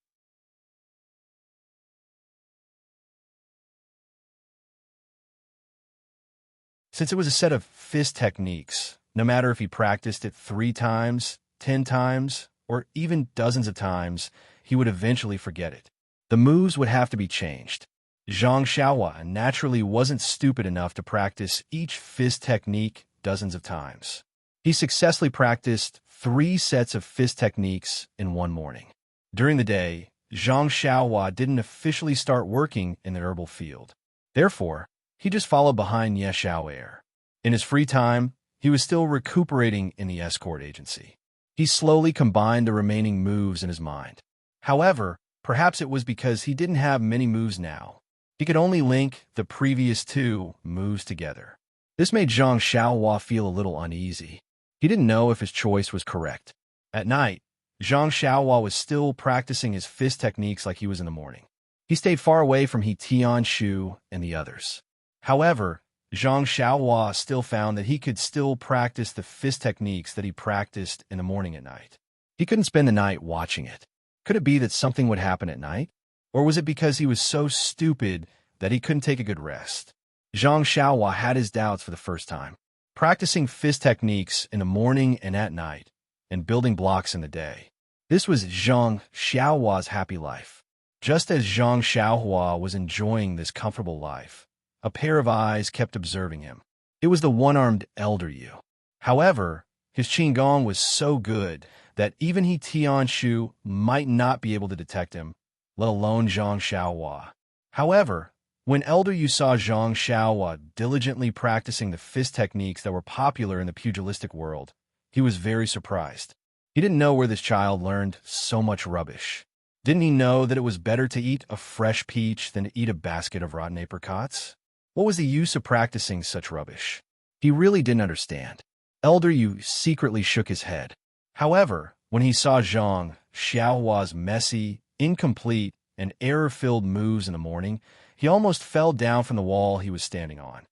Speaker 1: Since it was a set of fist techniques, no matter if he practiced it 3 times, 10 times, or even dozens of times, he would eventually forget it. The moves would have to be changed. Zhang Xiaohua naturally wasn't stupid enough to practice each fist technique dozens of times. He successfully practiced 3 sets of fist techniques in one morning. During the day, Zhang Xiaohua didn't officially start working in the herbal field. Therefore, he just followed behind Nie Xiaoer. In his free time, he was still recuperating in the escort agency. He slowly combined the remaining moves in his mind. However, perhaps it was because he didn't have many moves now. He could only link the previous 2 moves together. This made Zhang Xiaohua feel a little uneasy. He didn't know if his choice was correct. At night, Zhang Xiaohua was still practicing his fist techniques like he was in the morning. He stayed far away from Tian Shu and the others. However, Zhang Xiaohua still found that he could still practice the fist techniques that he practiced in the morning at night. He couldn't spend the night watching it. Could it be that something would happen at night? Or was it because he was so stupid that he couldn't take a good rest? Zhang Xiaohua had his doubts for the first time. Practicing fist techniques in the morning and at night, and building blocks in the day. This was Zhang Xiaohua's happy life. Just as Zhang Xiaohua was enjoying this comfortable life, a pair of eyes kept observing him. It was the one-armed elder Yu. However, his Qigong was so good that even Tian Shu might not be able to detect him, let alone Zhang Xiaohua. However, when Elder Yu saw Zhang Xiaohua diligently practicing the fist techniques that were popular in the pugilistic world, he was very surprised. He didn't know where this child learned so much rubbish. Didn't he know that it was better to eat a fresh peach than to eat a basket of rotten apricots? What was the use of practicing such rubbish? He really didn't understand. Elder Yu secretly shook his head. However, when he saw Zhang Xiaohua's messy, incomplete, and error-filled moves in the morning, he almost fell down from the wall he was standing on.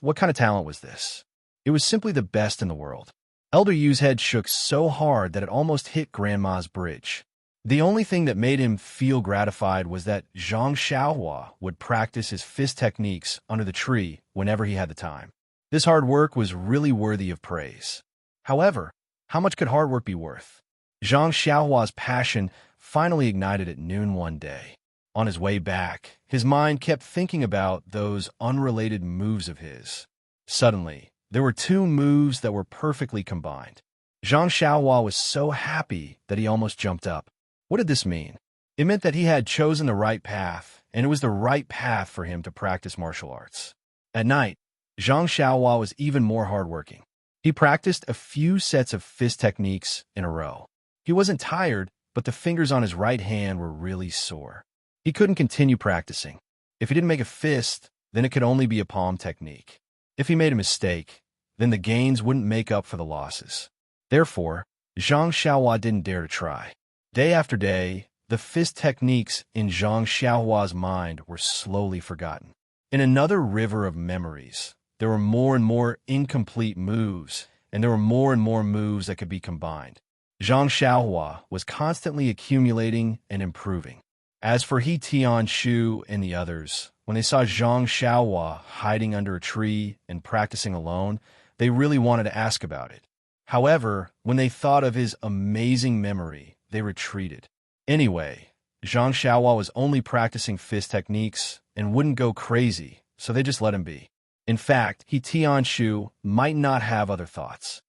Speaker 1: What kind of talent was this? It was simply the best in the world. Elder Yu's head shook so hard that it almost hit Grandma's bridge. The only thing that made him feel gratified was that Zhang Xiaohua would practice his fist techniques under the tree whenever he had the time. This hard work was really worthy of praise. However, how much could hard work be worth? Zhang Xiaohua's passion finally ignited at noon one day. On his way back, his mind kept thinking about those unrelated moves of his. Suddenly, there were 2 moves that were perfectly combined. Zhang Xiaohua was so happy that he almost jumped up. What did this mean? It meant that he had chosen the right path, and it was the right path for him to practice martial arts. At night, Zhang Xiaohua was even more hardworking. He practiced a few sets of fist techniques in a row. He wasn't tired, but the fingers on his right hand were really sore. He couldn't continue practicing. If he didn't make a fist, then it could only be a palm technique. If he made a mistake, then the gains wouldn't make up for the losses. Therefore, Zhang Xiaohua didn't dare to try. Day after day, the fist techniques in Zhang Xiaohua's mind were slowly forgotten. In another river of memories, there were more and more incomplete moves, and there were more and more moves that could be combined. Zhang Xiaohua was constantly accumulating and improving. As for He Tianshu and the others, when they saw Zhang Xiaohua hiding under a tree and practicing alone, they really wanted to ask about it. However, when they thought of his amazing memory, they retreated. Anyway, Zhang Xiaohua was only practicing fist techniques and wouldn't go crazy, so they just let him be. In fact, He Tianshu might not have other thoughts.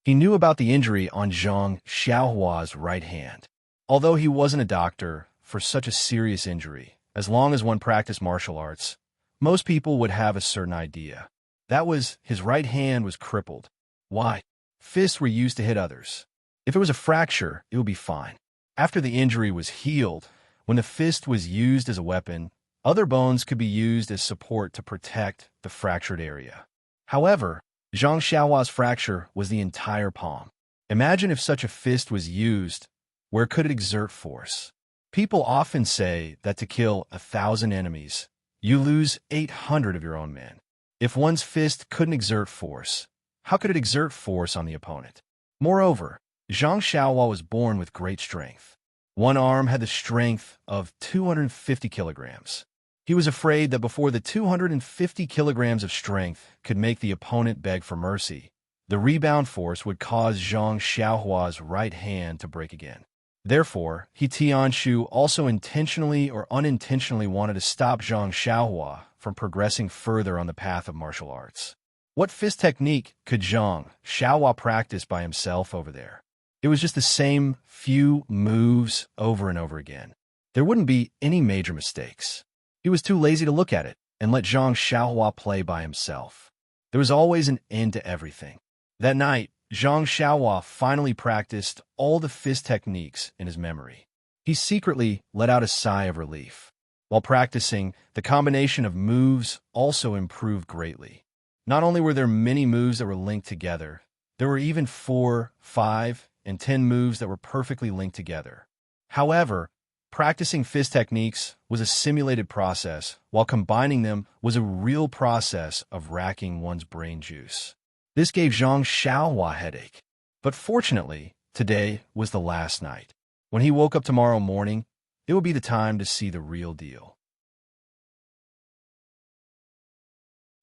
Speaker 1: He knew about the injury on Zhang Xiaohua's right hand. Although he wasn't a doctor for such a serious injury, as long as one practiced martial arts, most people would have a certain idea. That was, his right hand was crippled. Why? Fists were used to hit others. If it was a fracture, it would be fine. After the injury was healed, when the fist was used as a weapon, other bones could be used as support to protect the fractured area. However, Zhang Xiaohua's fracture was the entire palm. Imagine if such a fist was used, where could it exert force? People often say that to kill 1,000 enemies, you lose 800 of your own men. If one's fist couldn't exert force, how could it exert force on the opponent? Moreover, Zhang Xiaohua was born with great strength. One arm had the strength of 250 kilograms. He was afraid that before the 250 kilograms of strength could make the opponent beg for mercy, the rebound force would cause Zhang Xiaohua's right hand to break again. Therefore, He Tianshu also intentionally or unintentionally wanted to stop Zhang Xiaohua from progressing further on the path of martial arts. What fist technique could Zhang Xiaohua practice by himself over there? It was just the same few moves over and over again. There wouldn't be any major mistakes. He was too lazy to look at it and let Zhang Xiaohua play by himself. There was always an end to everything. That night, Zhang Xiaohua finally practiced all the fist techniques in his memory. He secretly let out a sigh of relief. While practicing, the combination of moves also improved greatly. Not only were there many moves that were linked together, there were even 4, 5, and 10 moves that were perfectly linked together. However, practicing fist techniques was a simulated process, while combining them was a real process of racking one's brain juice. This gave Zhang Xiaohua a headache. But fortunately, today was the last night. When he woke up tomorrow morning, it would be the time to see the real deal.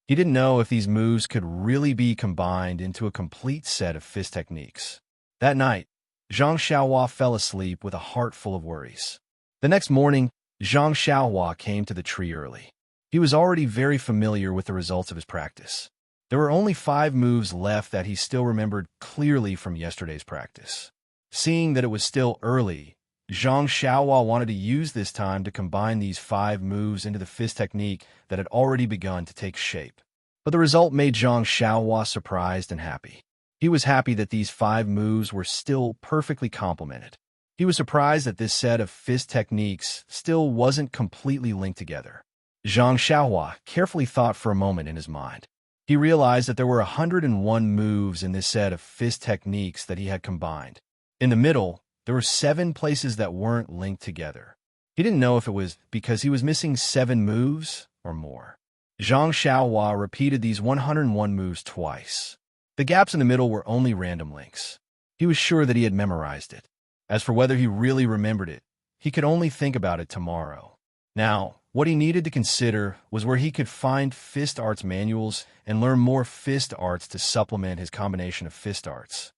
Speaker 1: He didn't know if these moves could really be combined into a complete set of fist techniques. That night, Zhang Xiaohua fell asleep with a heart full of worries. The next morning, Zhang Xiaohua came to the tree early. He was already very familiar with the results of his practice. There were only 5 moves left that he still remembered clearly from yesterday's practice. Seeing that it was still early, Zhang Xiaohua wanted to use this time to combine these 5 moves into the fist technique that had already begun to take shape. But the result made Zhang Xiaohua surprised and happy. He was happy that these 5 moves were still perfectly complemented. He was surprised that this set of fist techniques still wasn't completely linked together. Zhang Xiaohua carefully thought for a moment in his mind. He realized that there were 101 moves in this set of fist techniques that he had combined. In the middle, there were 7 places that weren't linked together. He didn't know if it was because he was missing 7 moves or more. Zhang Xiaohua repeated these 101 moves twice. The gaps in the middle were only random links. He was sure that he had memorized it. As for whether he really remembered it, he could only think about it tomorrow. Now, what he needed to consider was where he could find fist arts manuals and learn more fist arts to supplement his combination of fist arts.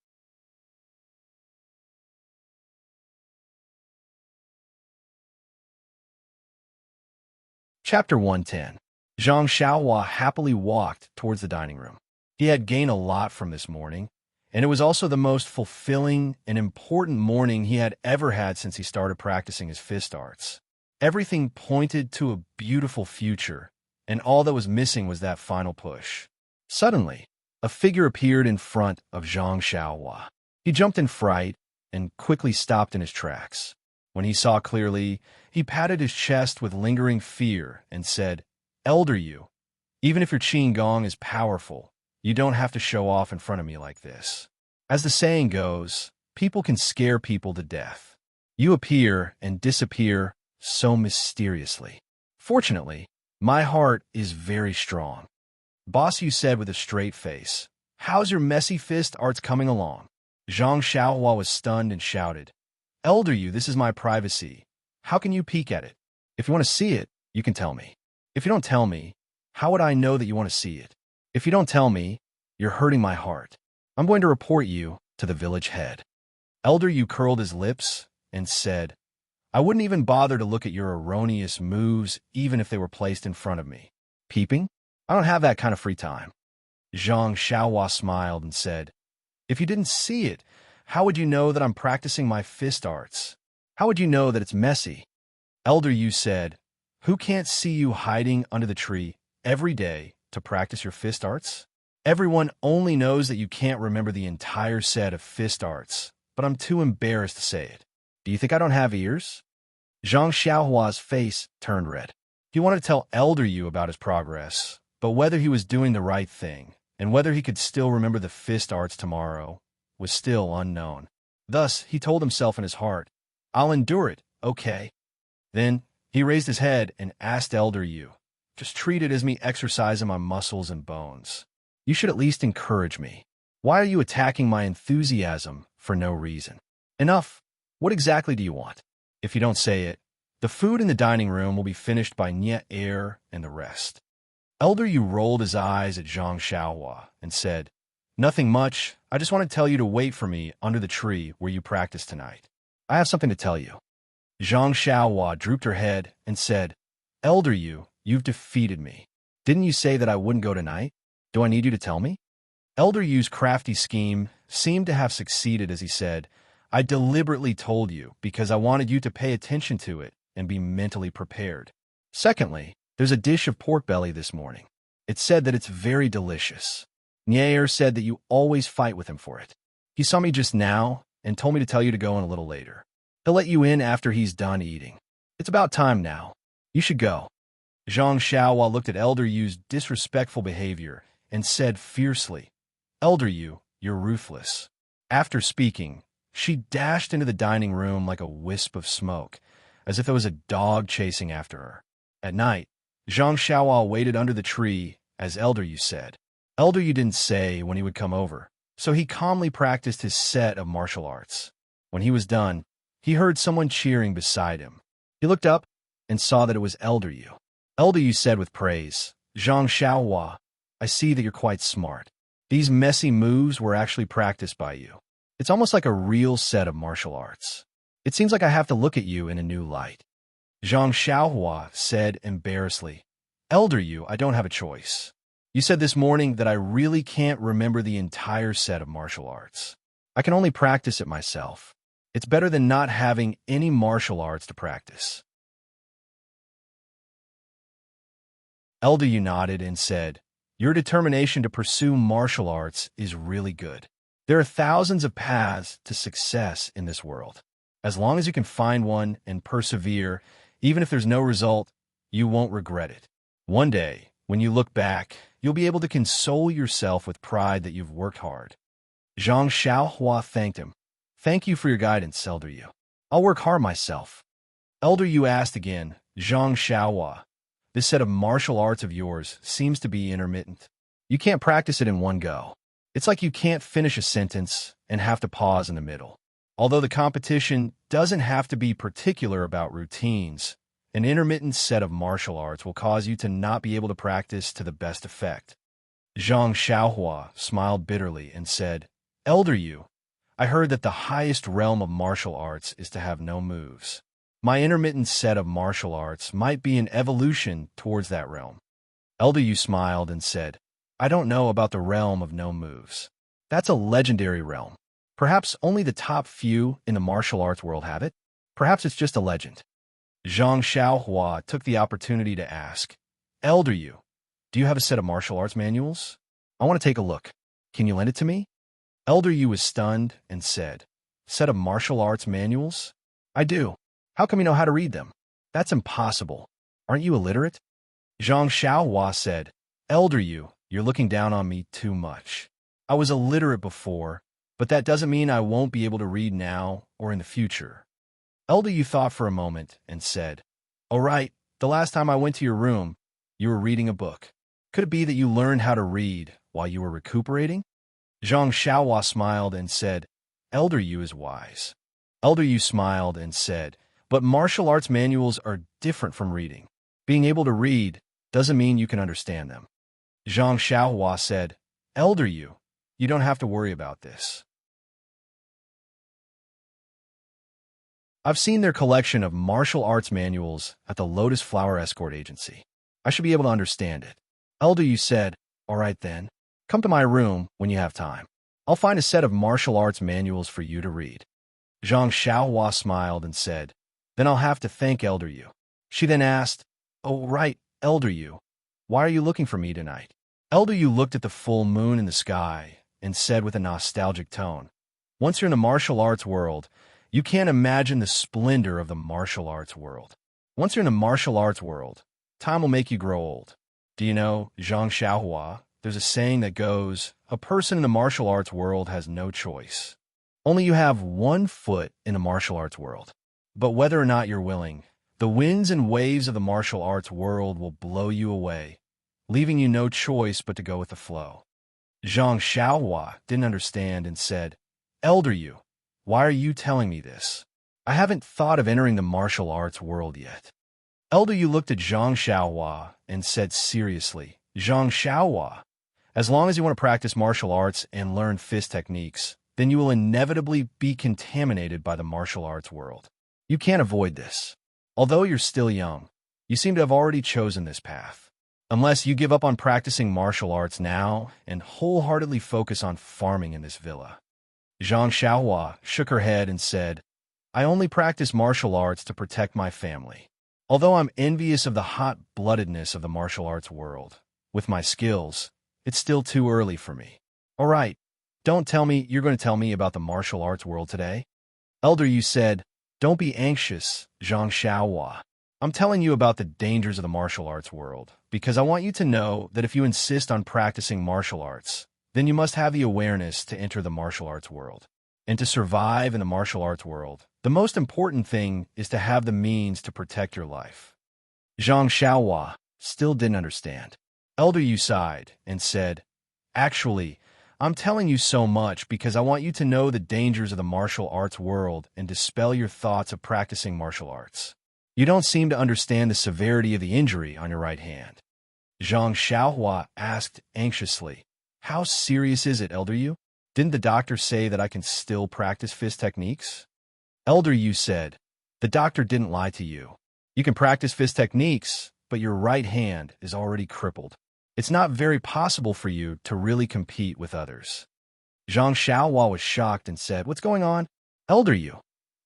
Speaker 1: Chapter 110. Zhang Xiaohua happily walked towards the dining room. He had gained a lot from this morning, And it was also the most fulfilling and important morning he had ever had since he started practicing his fist arts. Everything pointed to a beautiful future, and all that was missing was that final push. Suddenly, a figure appeared in front of Zhang Xiaohua. He jumped in fright and quickly stopped in his tracks. When he saw clearly, he patted his chest with lingering fear and said, "Elder Yu, even if your Qin Gong is powerful, you don't have to show off in front of me like this. As the saying goes, people can scare people to death. You appear and disappear so mysteriously. Fortunately, my heart is very strong." Boss Yu said with a straight face, "How's your messy fist arts coming along?" Zhang Xiaohua was stunned and shouted, "Elder Yu, this is my privacy. How can you peek at it? If you want to see it, you can tell me. If you don't tell me, how would I know that you want to see it? If you don't tell me, you're hurting my heart. I'm going to report you to the village head." Elder Yu curled his lips and said, "I wouldn't even bother to look at your erroneous moves even if they were placed in front of me. Peeping? I don't have that kind of free time." Zhang Xiaohua smiled and said, "If you didn't see it, how would you know that I'm practicing my fist arts? How would you know that it's messy?" Elder Yu said, "Who can't see you hiding under the tree every day to practice your fist arts? Everyone only knows that you can't remember the entire set of fist arts, but I'm too embarrassed to say it. Do you think I don't have ears?" Zhang Xiaohua's face turned red. He wanted to tell Elder Yu about his progress, but whether he was doing the right thing and whether he could still remember the fist arts tomorrow was still unknown. Thus, he told himself in his heart, "I'll endure it, okay?" Then he raised his head and asked Elder Yu, "Just treat it as me exercising my muscles and bones. You should at least encourage me. Why are you attacking my enthusiasm for no reason? Enough. What exactly do you want? If you don't say it, the food in the dining room will be finished by Nye Er and the rest." Elder Yu rolled his eyes at Zhang Xiaohua and said, "Nothing much. I just want to tell you to wait for me under the tree where you practice tonight. I have something to tell you." Zhang Xiaohua drooped her head and said, "Elder Yu, you've defeated me. Didn't you say that I wouldn't go tonight? Do I need you to tell me?" Elder Yu's crafty scheme seemed to have succeeded as he said, "I deliberately told you because I wanted you to pay attention to it and be mentally prepared. Secondly, there's a dish of pork belly this morning. It said that it's very delicious. Nye said that you always fight with him for it. He saw me just now and told me to tell you to go in a little later. He'll let you in after he's done eating. It's about time now. You should go." Zhang Xiaohua looked at Elder Yu's disrespectful behavior and said fiercely, "Elder Yu, you're ruthless." After speaking, she dashed into the dining room like a wisp of smoke, as if there was a dog chasing after her. At night, Zhang Xiaohua waited under the tree, as Elder Yu said. Elder Yu didn't say when he would come over, so he calmly practiced his set of martial arts. When he was done, he heard someone cheering beside him. He looked up and saw that it was Elder Yu. Elder Yu said with praise, "Zhang Xiaohua, I see that you're quite smart. These messy moves were actually practiced by you. It's almost like a real set of martial arts. It seems like I have to look at you in a new light." Zhang Xiaohua said embarrassedly, "Elder Yu, I don't have a choice. You said this morning that I really can't remember the entire set of martial arts. I can only practice it myself. It's better than not having any martial arts to practice." Elder Yu nodded and said, "Your determination to pursue martial arts is really good. There are thousands of paths to success in this world. As long as you can find one and persevere, even if there's no result, you won't regret it. One day, when you look back, you'll be able to console yourself with pride that you've worked hard." Zhang Xiaohua thanked him. "Thank you for your guidance, Elder Yu. I'll work hard myself." Elder Yu asked again, "Zhang Xiaohua, this set of martial arts of yours seems to be intermittent. You can't practice it in one go. It's like you can't finish a sentence and have to pause in the middle. Although the competition doesn't have to be particular about routines, an intermittent set of martial arts will cause you to not be able to practice to the best effect." Zhang Xiaohua smiled bitterly and said, "Elder Yu, I heard that the highest realm of martial arts is to have no moves. My intermittent set of martial arts might be an evolution towards that realm." Elder Yu smiled and said, "I don't know about the realm of no moves. That's a legendary realm. Perhaps only the top few in the martial arts world have it. Perhaps it's just a legend. Zhang Xiaohua took the opportunity to ask, Elder Yu, do you have a set of martial arts manuals? I want to take a look. Can you lend it to me? Elder Yu was stunned and said, Set of martial arts manuals? I do. How come you know how to read them? That's impossible. Aren't you illiterate? Zhang Xiaohua said, Elder Yu, you're looking down on me too much. I was illiterate before, but that doesn't mean I won't be able to read now or in the future. Elder Yu thought for a moment and said, Oh right, the last time I went to your room, you were reading a book. Could it be that you learned how to read while you were recuperating? Zhang Xiaohua smiled and said, Elder Yu is wise. Elder Yu smiled and said, But martial arts manuals are different from reading. Being able to read doesn't mean you can understand them. Zhang Xiaohua said, Elder Yu, you don't have to worry about this. I've seen their collection of martial arts manuals at the Lotus Flower Escort Agency. I should be able to understand it. Elder Yu said, All right then, come to my room when you have time. I'll find a set of martial arts manuals for you to read. Zhang Xiaohua smiled and said, Then I'll have to thank Elder Yu. She then asked, Oh right, Elder Yu, why are you looking for me tonight? Elder Yu looked at the full moon in the sky and said with a nostalgic tone, Once you're in the martial arts world, you can't imagine the splendor of the martial arts world. Once you're in the martial arts world, time will make you grow old. Do you know, Zhang Xiaohua, there's a saying that goes, a person in the martial arts world has no choice. Only you have one foot in the martial arts world. But whether or not you're willing, the winds and waves of the martial arts world will blow you away, leaving you no choice but to go with the flow. Zhang Xiaohua didn't understand and said, Elder Yu, why are you telling me this? I haven't thought of entering the martial arts world yet. Elder Yu looked at Zhang Xiaohua and said seriously, Zhang Xiaohua, as long as you want to practice martial arts and learn fist techniques, then you will inevitably be contaminated by the martial arts world. You can't avoid this. Although you're still young, you seem to have already chosen this path. Unless you give up on practicing martial arts now and wholeheartedly focus on farming in this villa. Zhang Xiaohua shook her head and said, I only practice martial arts to protect my family. Although I'm envious of the hot-bloodedness of the martial arts world, with my skills, it's still too early for me. All right, don't tell me you're going to tell me about the martial arts world today. Elder Yu said, Don't be anxious, Zhang Xiaohua. I'm telling you about the dangers of the martial arts world, because I want you to know that if you insist on practicing martial arts, then you must have the awareness to enter the martial arts world. And to survive in the martial arts world, the most important thing is to have the means to protect your life. Zhang Xiaohua still didn't understand. Elder Yu sighed and said, Actually, I'm telling you so much because I want you to know the dangers of the martial arts world and dispel your thoughts of practicing martial arts. You don't seem to understand the severity of the injury on your right hand. Zhang Xiaohua asked anxiously, How serious is it, Elder Yu? Didn't the doctor say that I can still practice fist techniques? Elder Yu said, The doctor didn't lie to you. You can practice fist techniques, but your right hand is already crippled. It's not very possible for you to really compete with others. Zhang Xiaohua was shocked and said, What's going on? Elder Yu,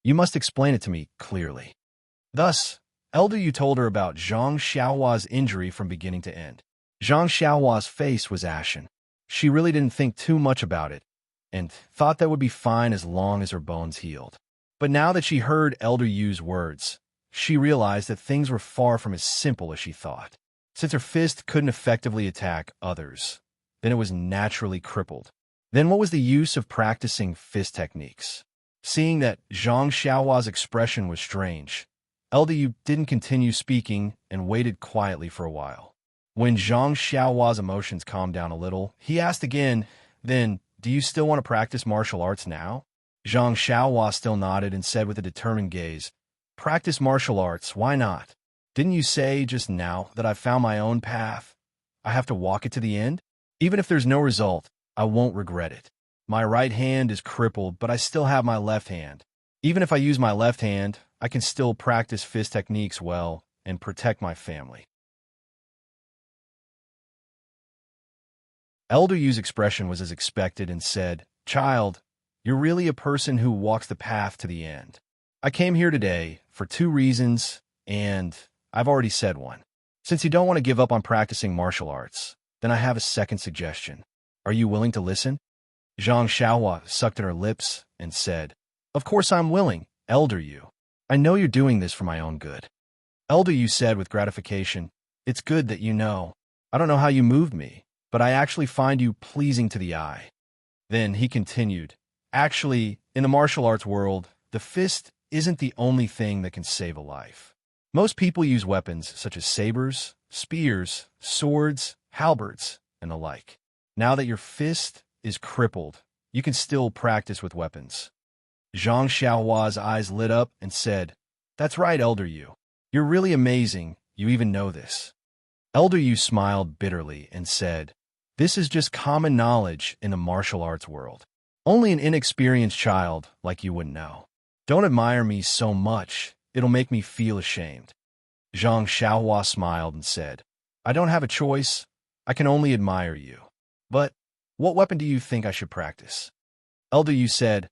Speaker 1: you must explain it to me clearly. Thus, Elder Yu told her about Zhang Xiaohua's injury from beginning to end. Zhang Xiaohua's face was ashen. She really didn't think too much about it, and thought that would be fine as long as her bones healed. But now that she heard Elder Yu's words, she realized that things were far from as simple as she thought. Since her fist couldn't effectively attack others, then it was naturally crippled. Then what was the use of practicing fist techniques? Seeing that Zhang Xiaohua's expression was strange, Elder Yu didn't continue speaking and waited quietly for a while. When Zhang Xiaohua's emotions calmed down a little, he asked again, Then, do you still want to practice martial arts now? Zhang Xiaohua still nodded and said with a determined gaze, Practice martial arts, why not? Didn't you say just now that I've found my own path? I have to walk it to the end? Even if there's no result, I won't regret it. My right hand is crippled, but I still have my left hand. Even if I use my left hand, I can still practice fist techniques well and protect my family. Elder Yu's expression was as expected and said, "Child, you're really a person who walks the path to the end. I came here today for 2 reasons, and I've already said one. Since you don't want to give up on practicing martial arts, then I have a second suggestion. Are you willing to listen?" Zhang Xiaohua sucked at her lips and said, "Of course I'm willing, Elder Yu. I know you're doing this for my own good." Elder Yu said with gratification, "It's good that you know. I don't know how you moved me, but I actually find you pleasing to the eye." Then he continued, "Actually, in the martial arts world, the fist isn't the only thing that can save a life. Most people use weapons such as sabers, spears, swords, halberds, and the like. Now that your fist is crippled, you can still practice with weapons." Zhang Xiaohua's eyes lit up and said, "That's right, Elder Yu. You're really amazing. You even know this." Elder Yu smiled bitterly and said, "This is just common knowledge in the martial arts world. Only an inexperienced child like you wouldn't know. Don't admire me so much. It'll make me feel ashamed." Zhang Xiaohua smiled and said, "I don't have a choice. I can only admire you. But what weapon do you think I should practice?" Elder Yu said,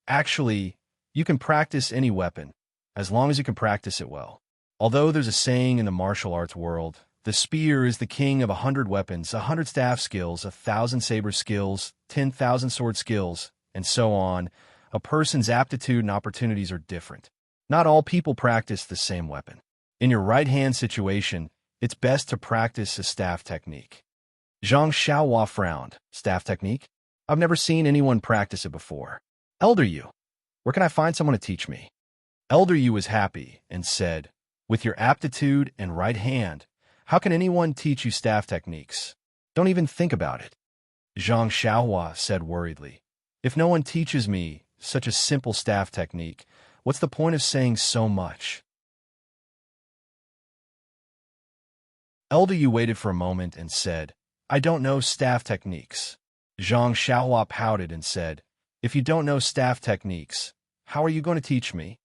Speaker 1: "Actually, you can practice any weapon, as long as you can practice it well. Although there's a saying in the martial arts world, the spear is the king of 100 weapons, 100 staff skills, 1,000 saber skills, 10,000 sword skills, and so on. A person's aptitude and opportunities are different. Not all people practice the same weapon. In your right-hand situation, it's best to practice a staff technique." Zhang Xiaohua frowned. "Staff technique? I've never seen anyone practice it before. Elder Yu, where can I find someone to teach me?" Elder Yu was happy and said, "With your aptitude and right hand, how can anyone teach you staff techniques? Don't even think about it." Zhang Xiaohua said worriedly, "If no one teaches me such a simple staff technique, what's the point of saying so much?" Elder Yu waited for a moment and said, "I don't know staff techniques." Zhang Xiaohua pouted and said, "If you don't know staff techniques, how are you going to teach me?"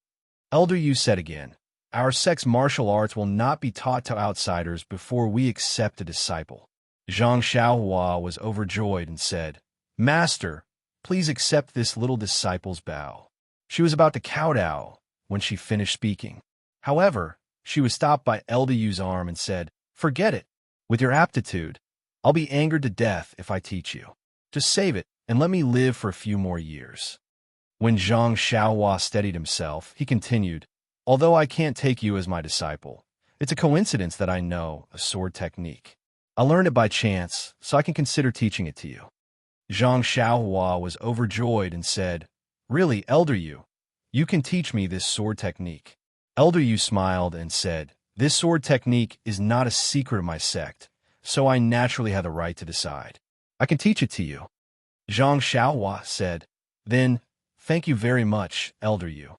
Speaker 1: Elder Yu said again, "Our sect's martial arts will not be taught to outsiders before we accept a disciple." Zhang Xiaohua was overjoyed and said, "Master, please accept this little disciple's bow." She was about to kowtow when she finished speaking. However, she was stopped by Elder Yu's arm and said, "Forget it. With your aptitude, I'll be angered to death if I teach you. Just save it and let me live for a few more years." When Zhang Xiaohua steadied himself, he continued, "Although I can't take you as my disciple, it's a coincidence that I know a sword technique. I learned it by chance, so I can consider teaching it to you." Zhang Xiaohua was overjoyed and said, "Really, Elder Yu, you can teach me this sword technique." Elder Yu smiled and said, "This sword technique is not a secret of my sect, so I naturally have the right to decide. I can teach it to you." Zhang Xiaohua said, "Then, thank you very much, Elder Yu.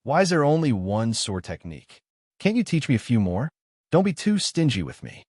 Speaker 1: Why is there only one sword technique? Can't you teach me a few more? Don't be too stingy with me."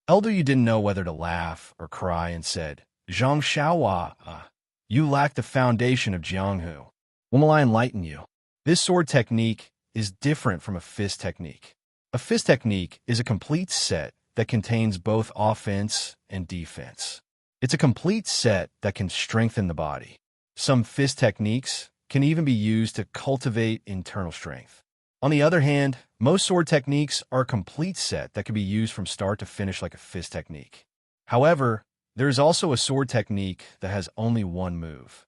Speaker 1: Elder Yu didn't know whether to laugh or cry and said, "Zhang Xiaohua, you lack the foundation of Jianghu. When will I enlighten you? This sword technique is different from a fist technique. A fist technique is a complete set that contains both offense and defense. It's a complete set that can strengthen the body. Some fist techniques can even be used to cultivate internal strength. On the other hand, most sword techniques are a complete set that can be used from start to finish like a fist technique. However, there is also a sword technique that has only one move."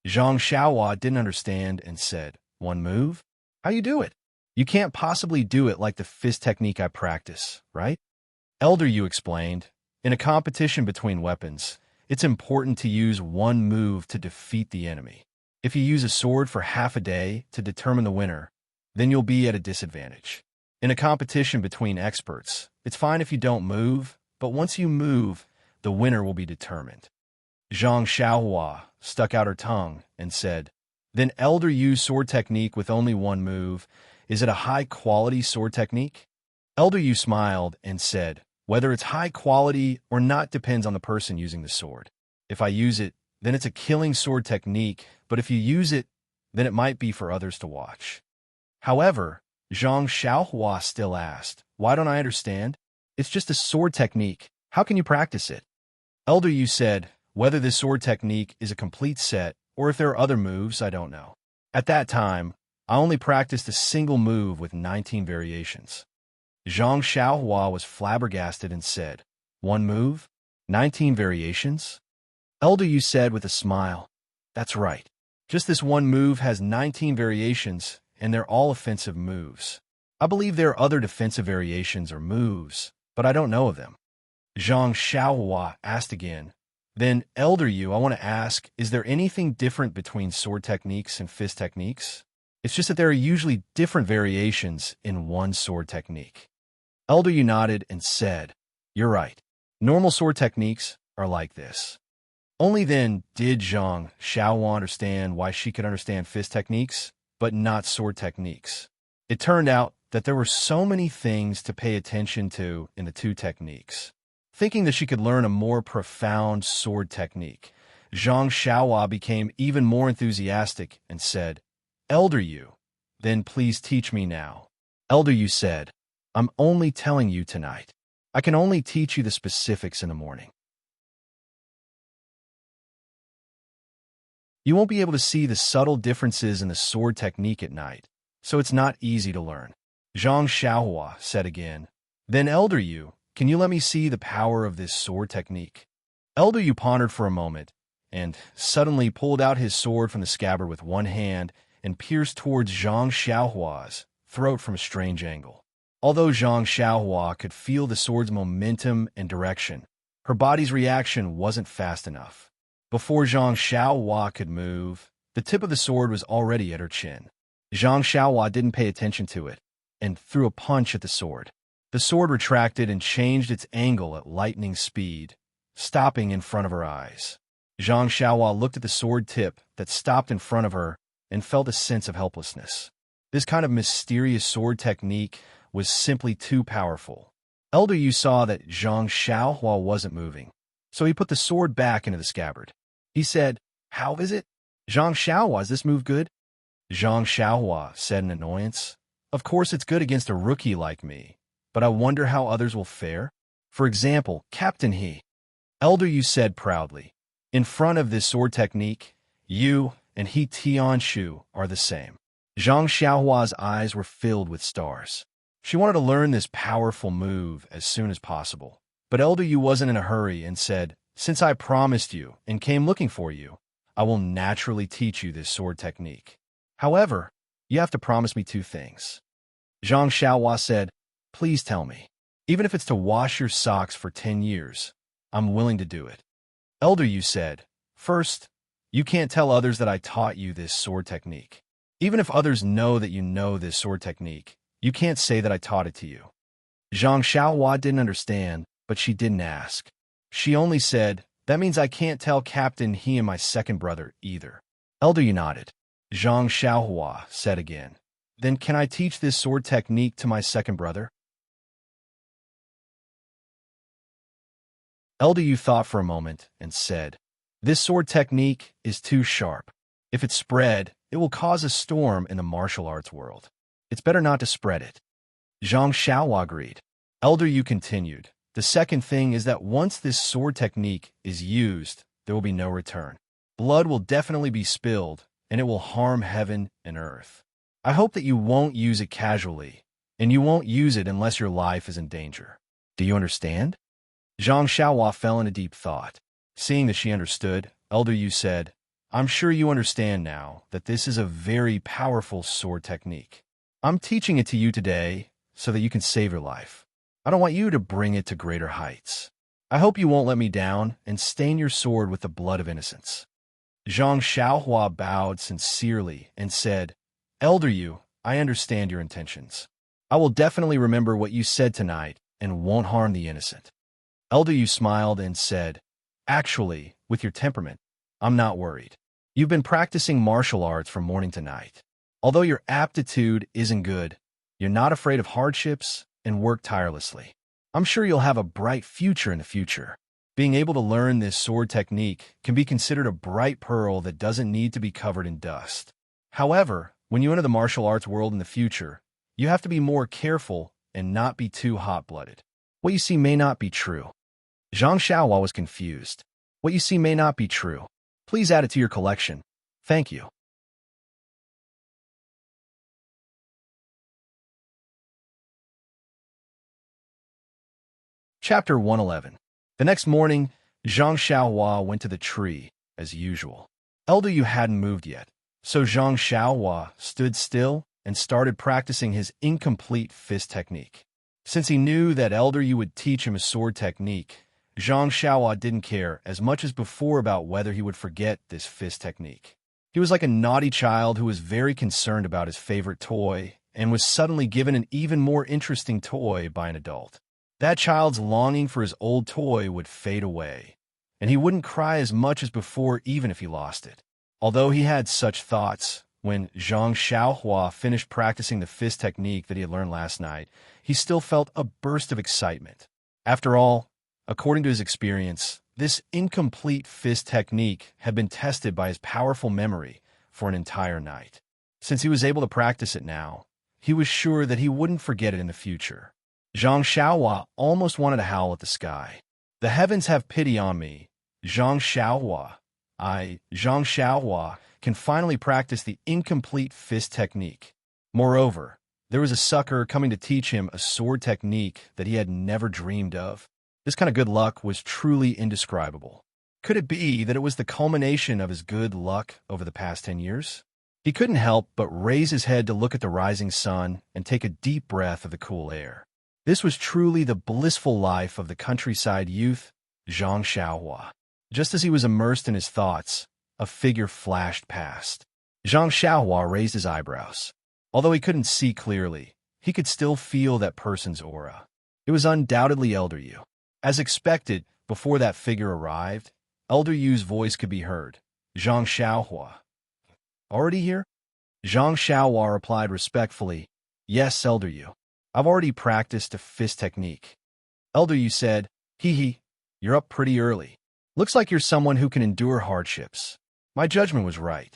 Speaker 1: Zhang Xiaohua didn't understand and said, "One move? How you do it? You can't possibly do it like the fist technique I practice, right?" Elder Yu explained, "In a competition between weapons, it's important to use one move to defeat the enemy. If you use a sword for half a day to determine the winner, then you'll be at a disadvantage. In a competition between experts, it's fine if you don't move, but once you move, the winner will be determined." Zhang Xiaohua stuck out her tongue and said, "Then Elder Yu's sword technique with only one move, is it a high-quality sword technique?" Elder Yu smiled and said, "Whether it's high quality or not depends on the person using the sword. If I use it, then it's a killing sword technique, but if you use it, then it might be for others to watch." However, Zhang Xiaohua still asked, "Why don't I understand? It's just a sword technique. How can you practice it?" Elder Yu said, whether this sword technique is a complete set or if there are other moves, I don't know. At that time, I only practiced a single move with 19 variations. Zhang Xiaohua was flabbergasted and said, one move? 19 variations? Elder Yu said with a smile, that's right. Just this one move has 19 variations, and they're all offensive moves. I believe there are other defensive variations or moves, but I don't know of them. Zhang Xiaohua asked again, then, Elder Yu, I want to ask, is there anything different between sword techniques and fist techniques? It's just that there are usually different variations in one sword technique. Elder Yu nodded and said, you're right. Normal sword techniques are like this. Only then did Zhang Xiaohua understand why she could understand fist techniques, but not sword techniques. It turned out that there were so many things to pay attention to in the two techniques. Thinking that she could learn a more profound sword technique, Zhang Xiaohua became even more enthusiastic and said, Elder Yu, then please teach me now. Elder Yu said, I'm only telling you tonight. I can only teach you the specifics in the morning. You won't be able to see the subtle differences in the sword technique at night, so it's not easy to learn. Zhang Xiaohua said again, then Elder Yu, can you let me see the power of this sword technique? Elder Yu pondered for a moment, and suddenly pulled out his sword from the scabbard with one hand and pierced towards Zhang Xiaohua's throat from a strange angle. Although Zhang Xiaohua could feel the sword's momentum and direction, her body's reaction wasn't fast enough. Before Zhang Xiaohua could move, the tip of the sword was already at her chin. Zhang Xiaohua didn't pay attention to it, and threw a punch at the sword. The sword retracted and changed its angle at lightning speed, stopping in front of her eyes. Zhang Xiaohua looked at the sword tip that stopped in front of her and felt a sense of helplessness. This kind of mysterious sword technique was simply too powerful. Elder Yu saw that Zhang Xiaohua wasn't moving, so he put the sword back into the scabbard. He said, how is it? Zhang Xiaohua, is this move good? Zhang Xiaohua said in annoyance, of course it's good against a rookie like me, but I wonder how others will fare. For example, Captain He. Elder Yu said proudly, in front of this sword technique, you and He Tianshu are the same. Zhang Xiaohua's eyes were filled with stars. She wanted to learn this powerful move as soon as possible, but Elder Yu wasn't in a hurry and said, since I promised you and came looking for you, I will naturally teach you this sword technique. However, you have to promise me two things. Zhang Xiaohua said, please tell me. Even if it's to wash your socks for 10 years, I'm willing to do it. Elder Yu said, first, you can't tell others that I taught you this sword technique. Even if others know that you know this sword technique, you can't say that I taught it to you. Zhang Xiaohua didn't understand, but she didn't ask. She only said, that means I can't tell Captain He and my second brother either. Elder Yu nodded. Zhang Xiaohua said again, then can I teach this sword technique to my second brother? Elder Yu thought for a moment and said, this sword technique is too sharp. If it's spread, it will cause a storm in the martial arts world. It's better not to spread it. Zhang Xiaohua agreed. Elder Yu continued, the second thing is that once this sword technique is used, there will be no return. Blood will definitely be spilled, and it will harm heaven and earth. I hope that you won't use it casually, and you won't use it unless your life is in danger. Do you understand? Zhang Xiaohua fell into deep thought. Seeing that she understood, Elder Yu said, I'm sure you understand now that this is a very powerful sword technique. I'm teaching it to you today so that you can save your life. I don't want you to bring it to greater heights. I hope you won't let me down and stain your sword with the blood of innocence. Zhang Xiaohua bowed sincerely and said, Elder Yu, I understand your intentions. I will definitely remember what you said tonight and won't harm the innocent. Elder Yu smiled and said, actually, with your temperament, I'm not worried. You've been practicing martial arts from morning to night. Although your aptitude isn't good, you're not afraid of hardships and work tirelessly. I'm sure you'll have a bright future in the future. Being able to learn this sword technique can be considered a bright pearl that doesn't need to be covered in dust. However, when you enter the martial arts world in the future, you have to be more careful and not be too hot-blooded. What you see may not be true. Zhang Xiaohua was confused. What you see may not be true. Please add it to your collection. Thank you. Chapter 111. The next morning, Zhang Xiaohua went to the tree, as usual. Elder Yu hadn't moved yet, so Zhang Xiaohua stood still and started practicing his incomplete fist technique. Since he knew that Elder Yu would teach him a sword technique, Zhang Xiaohua didn't care as much as before about whether he would forget this fist technique. He was like a naughty child who was very concerned about his favorite toy and was suddenly given an even more interesting toy by an adult. That child's longing for his old toy would fade away, and he wouldn't cry as much as before even if he lost it. Although he had such thoughts, when Zhang Xiaohua finished practicing the fist technique that he had learned last night, he still felt a burst of excitement. After all, according to his experience, this incomplete fist technique had been tested by his powerful memory for an entire night. Since he was able to practice it now, he was sure that he wouldn't forget it in the future. Zhang Xiaohua almost wanted to howl at the sky. The heavens have pity on me. Zhang Xiaohua, Zhang Xiaohua, can finally practice the incomplete fist technique. Moreover, there was a sucker coming to teach him a sword technique that he had never dreamed of. This kind of good luck was truly indescribable. Could it be that it was the culmination of his good luck over the past 10 years? He couldn't help but raise his head to look at the rising sun and take a deep breath of the cool air. This was truly the blissful life of the countryside youth, Zhang Xiaohua. Just as he was immersed in his thoughts, a figure flashed past. Zhang Xiaohua raised his eyebrows. Although he couldn't see clearly, he could still feel that person's aura. It was undoubtedly Elder Yu. As expected, before that figure arrived, Elder Yu's voice could be heard. Zhang Xiaohua. Already here? Zhang Xiaohua replied respectfully, Yes, Elder Yu. I've already practiced a fist technique. Elder Yu said, Hee, you're up pretty early. Looks like you're someone who can endure hardships. My judgment was right.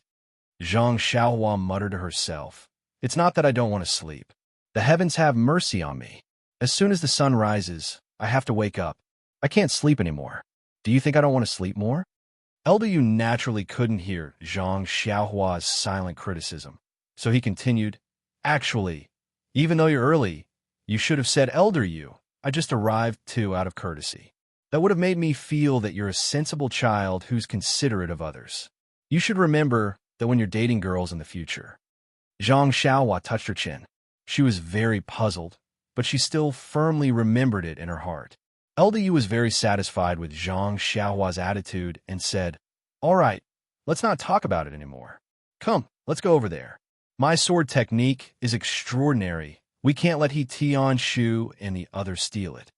Speaker 1: Zhang Xiaohua muttered to herself, It's not that I don't want to sleep. The heavens have mercy on me. As soon as the sun rises, I have to wake up. I can't sleep anymore. Do you think I don't want to sleep more? Elder Yu naturally couldn't hear Zhang Xiaohua's silent criticism, so he continued, Actually, even though you're early, you should have said Elder Yu. I just arrived too out of courtesy. That would have made me feel that you're a sensible child who's considerate of others. You should remember that when you're dating girls in the future. Zhang Xiaohua touched her chin. She was very puzzled, but she still firmly remembered it in her heart. Elder Yu was very satisfied with Zhang Xiaohua's attitude and said, All right, let's not talk about it anymore. Come, let's go over there. My sword technique is extraordinary. We can't let He Tian Shu and the others steal it.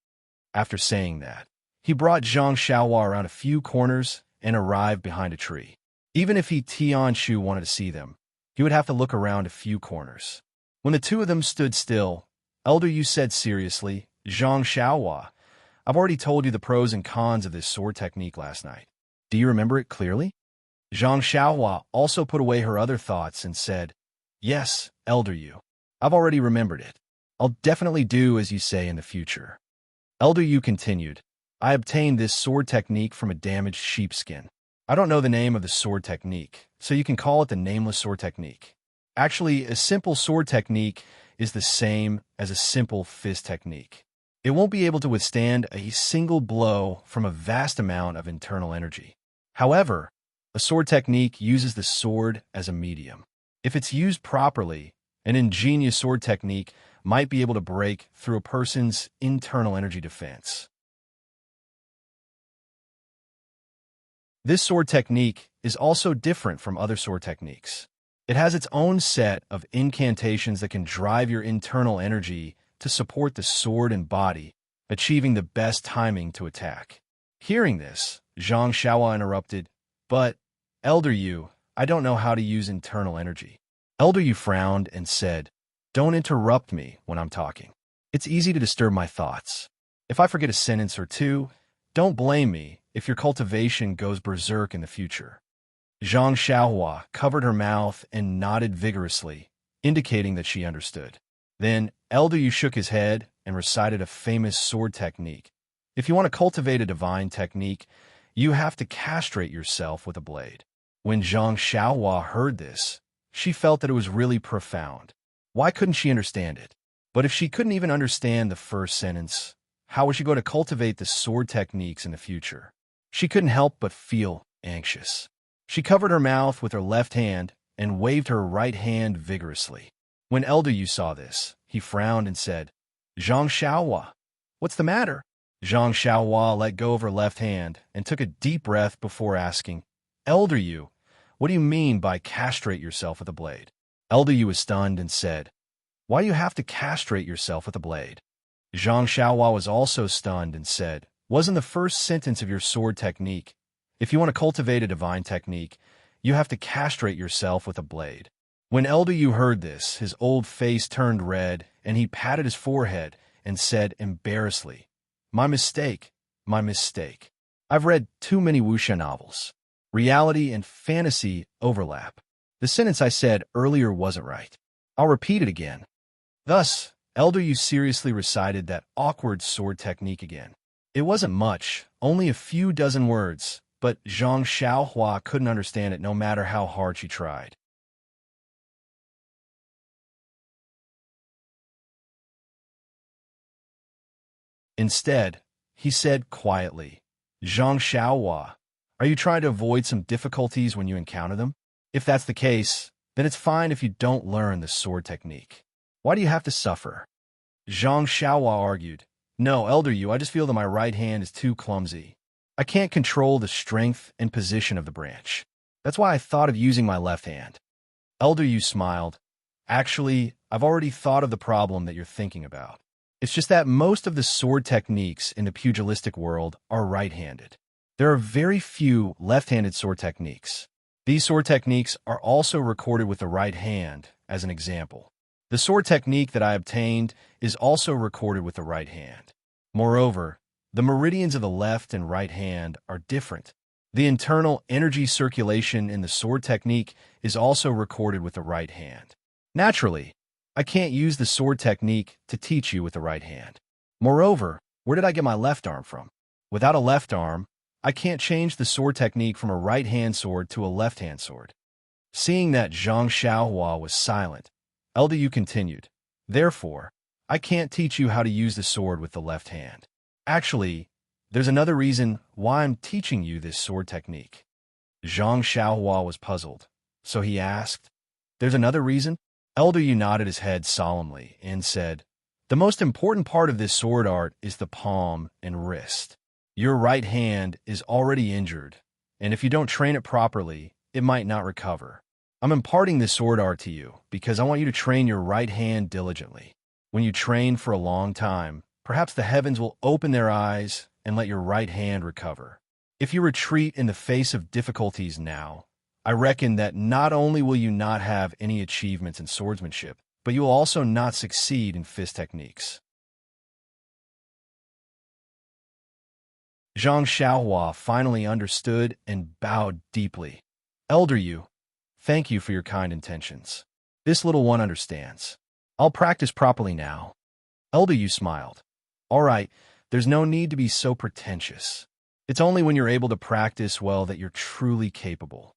Speaker 1: After saying that, he brought Zhang Xiaohua around a few corners and arrived behind a tree. Even if He Tian Shu wanted to see them, he would have to look around a few corners. When the two of them stood still, Elder Yu said seriously, Zhang Xiaohua, I've already told you the pros and cons of this sword technique last night. Do you remember it clearly? Zhang Xiaohua also put away her other thoughts and said, Yes, Elder Yu. I've already remembered it. I'll definitely do as you say in the future. Elder Yu continued, I obtained this sword technique from a damaged sheepskin. I don't know the name of the sword technique, so you can call it the nameless sword technique. Actually, a simple sword technique is the same as a simple fist technique. It won't be able to withstand a single blow from a vast amount of internal energy. However, a sword technique uses the sword as a medium. If it's used properly, an ingenious sword technique might be able to break through a person's internal energy defense. This sword technique is also different from other sword techniques. It has its own set of incantations that can drive your internal energy to support the sword and body, achieving the best timing to attack. Hearing this, Zhang Xiaohua interrupted, But, Elder Yu, I don't know how to use internal energy. Elder Yu frowned and said, Don't interrupt me when I'm talking. It's easy to disturb my thoughts. If I forget a sentence or two, don't blame me if your cultivation goes berserk in the future. Zhang Xiaohua covered her mouth and nodded vigorously, indicating that she understood. Then Elder Yu shook his head and recited a famous sword technique. If you want to cultivate a divine technique, you have to castrate yourself with a blade. When Zhang Xiaohua heard this, she felt that it was really profound. Why couldn't she understand it? But if she couldn't even understand the first sentence, how was she going to cultivate the sword techniques in the future? She couldn't help but feel anxious. She covered her mouth with her left hand and waved her right hand vigorously. When Elder Yu saw this, he frowned and said, "Zhang Xiaohua, what's the matter?" Zhang Xiaohua let go of her left hand and took a deep breath before asking, "Elder Yu, what do you mean by castrate yourself with a blade?" Elder Yu was stunned and said, "Why do you have to castrate yourself with a blade?" Zhang Xiaohua was also stunned and said, "Wasn't the first sentence of your sword technique, if you want to cultivate a divine technique, you have to castrate yourself with a blade?" When Elder Yu heard this, his old face turned red, and he patted his forehead and said embarrassedly, My mistake. I've read too many wuxia novels. Reality and fantasy overlap. The sentence I said earlier wasn't right. I'll repeat it again." Thus, Elder Yu seriously recited that awkward sword technique again. It wasn't much, only a few dozen words, but Zhang Xiaohua couldn't understand it no matter how hard she tried. Instead, he said quietly, "Zhang Xiaohua, are you trying to avoid some difficulties when you encounter them? If that's the case, then it's fine if you don't learn the sword technique. Why do you have to suffer?" Zhang Xiaohua argued, "No, Elder Yu, I just feel that my right hand is too clumsy. I can't control the strength and position of the branch. That's why I thought of using my left hand." Elder Yu smiled. "Actually, I've already thought of the problem that you're thinking about. It's just that most of the sword techniques in the pugilistic world are right-handed. There are very few left-handed sword techniques. These sword techniques are also recorded with the right hand, as an example. The sword technique that I obtained is also recorded with the right hand. Moreover, the meridians of the left and right hand are different. The internal energy circulation in the sword technique is also recorded with the right hand. Naturally, I can't use the sword technique to teach you with the right hand. Moreover, where did I get my left arm from? Without a left arm, I can't change the sword technique from a right-hand sword to a left-hand sword." Seeing that Zhang Xiaohua was silent, Elder Yu continued, "Therefore, I can't teach you how to use the sword with the left hand. Actually, there's another reason why I'm teaching you this sword technique." Zhang Xiaohua was puzzled, so he asked, "There's another reason?" Elder Yu nodded his head solemnly and said, "The most important part of this sword art is the palm and wrist. Your right hand is already injured, and if you don't train it properly, it might not recover. I'm imparting this sword art to you because I want you to train your right hand diligently. When you train for a long time, perhaps the heavens will open their eyes and let your right hand recover. If you retreat in the face of difficulties now, I reckon that not only will you not have any achievements in swordsmanship, but you will also not succeed in fist techniques." Zhang Xiaohua finally understood and bowed deeply. "Elder Yu, thank you for your kind intentions. This little one understands. I'll practice properly now." Elder Yu smiled. "All right, there's no need to be so pretentious. It's only when you're able to practice well that you're truly capable."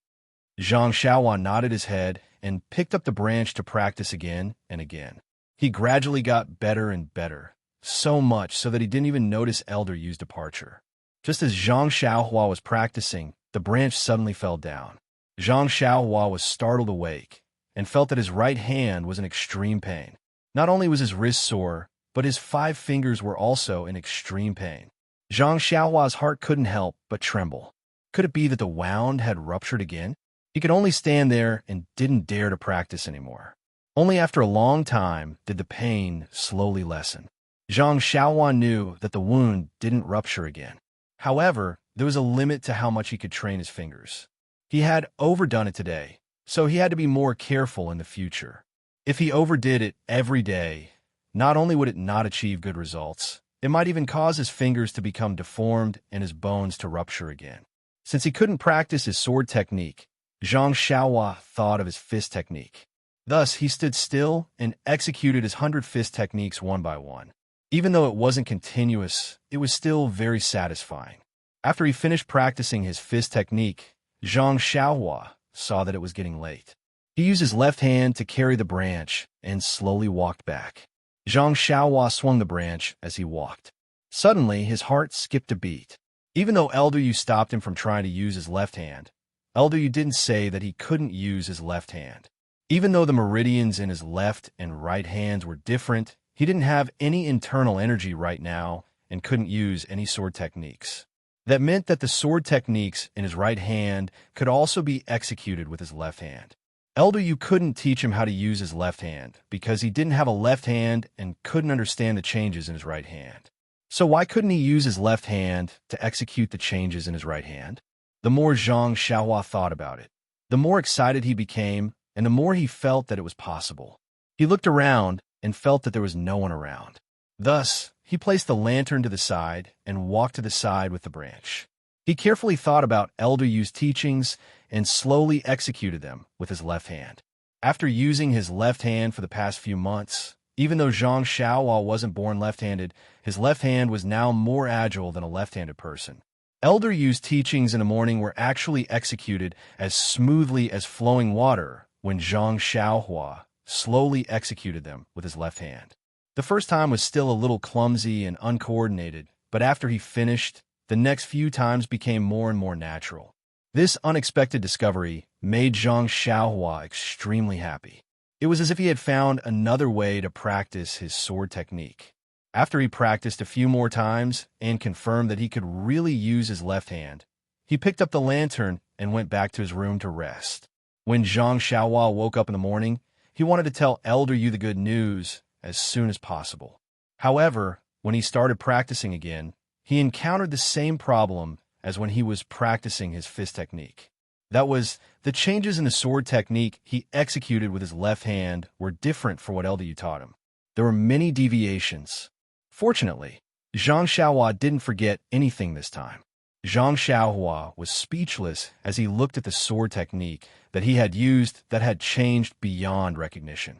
Speaker 1: Zhang Xiaohua nodded his head and picked up the branch to practice again and again. He gradually got better and better, so much so that he didn't even notice Elder Yu's departure. Just as Zhang Xiaohua was practicing, the branch suddenly fell down. Zhang Xiaohua was startled awake and felt that his right hand was in extreme pain. Not only was his wrist sore, but his 5 fingers were also in extreme pain. Zhang Xiaohua's heart couldn't help but tremble. Could it be that the wound had ruptured again? He could only stand there and didn't dare to practice anymore. Only after a long time did the pain slowly lessen. Zhang Xiaohua knew that the wound didn't rupture again. However, there was a limit to how much he could train his fingers. He had overdone it today, so he had to be more careful in the future. If he overdid it every day, not only would it not achieve good results, it might even cause his fingers to become deformed and his bones to rupture again. Since he couldn't practice his sword technique, Zhang Xiaohua thought of his fist technique. Thus, he stood still and executed his 100 fist techniques one by one. Even though it wasn't continuous, it was still very satisfying. After he finished practicing his fist technique, Zhang Xiaohua saw that it was getting late. He used his left hand to carry the branch and slowly walked back. Zhang Xiaohua swung the branch as he walked. Suddenly, his heart skipped a beat. Even though Elder Yu stopped him from trying to use his left hand, Elder Yu didn't say that he couldn't use his left hand. Even though the meridians in his left and right hands were different, he didn't have any internal energy right now and couldn't use any sword techniques. That meant that the sword techniques in his right hand could also be executed with his left hand. Elder Yu couldn't teach him how to use his left hand because he didn't have a left hand and couldn't understand the changes in his right hand. So why couldn't he use his left hand to execute the changes in his right hand? The more Zhang Xiaohua thought about it, the more excited he became and the more he felt that it was possible. He looked around and felt that there was no one around. Thus, he placed the lantern to the side and walked to the side with the branch. He carefully thought about Elder Yu's teachings and slowly executed them with his left hand. After using his left hand for the past few months, even though Zhang Xiaohua wasn't born left-handed, his left hand was now more agile than a left-handed person. Elder Yu's teachings in the morning were actually executed as smoothly as flowing water when Zhang Xiaohua slowly executed them with his left hand. The first time was still a little clumsy and uncoordinated, but after he finished, the next few times became more and more natural. This unexpected discovery made Zhang Xiaohua extremely happy. It was as if he had found another way to practice his sword technique. After he practiced a few more times and confirmed that he could really use his left hand, he picked up the lantern and went back to his room to rest. When Zhang Xiaohua woke up in the morning, he wanted to tell Elder Yu the good news as soon as possible. However, when he started practicing again, he encountered the same problem as when he was practicing his fist technique. That was, the changes in the sword technique he executed with his left hand were different for what Elder Yu taught him. There were many deviations. Fortunately, Zhang Xiaohua didn't forget anything this time. Zhang Xiaohua was speechless as he looked at the sword technique that he had used that had changed beyond recognition.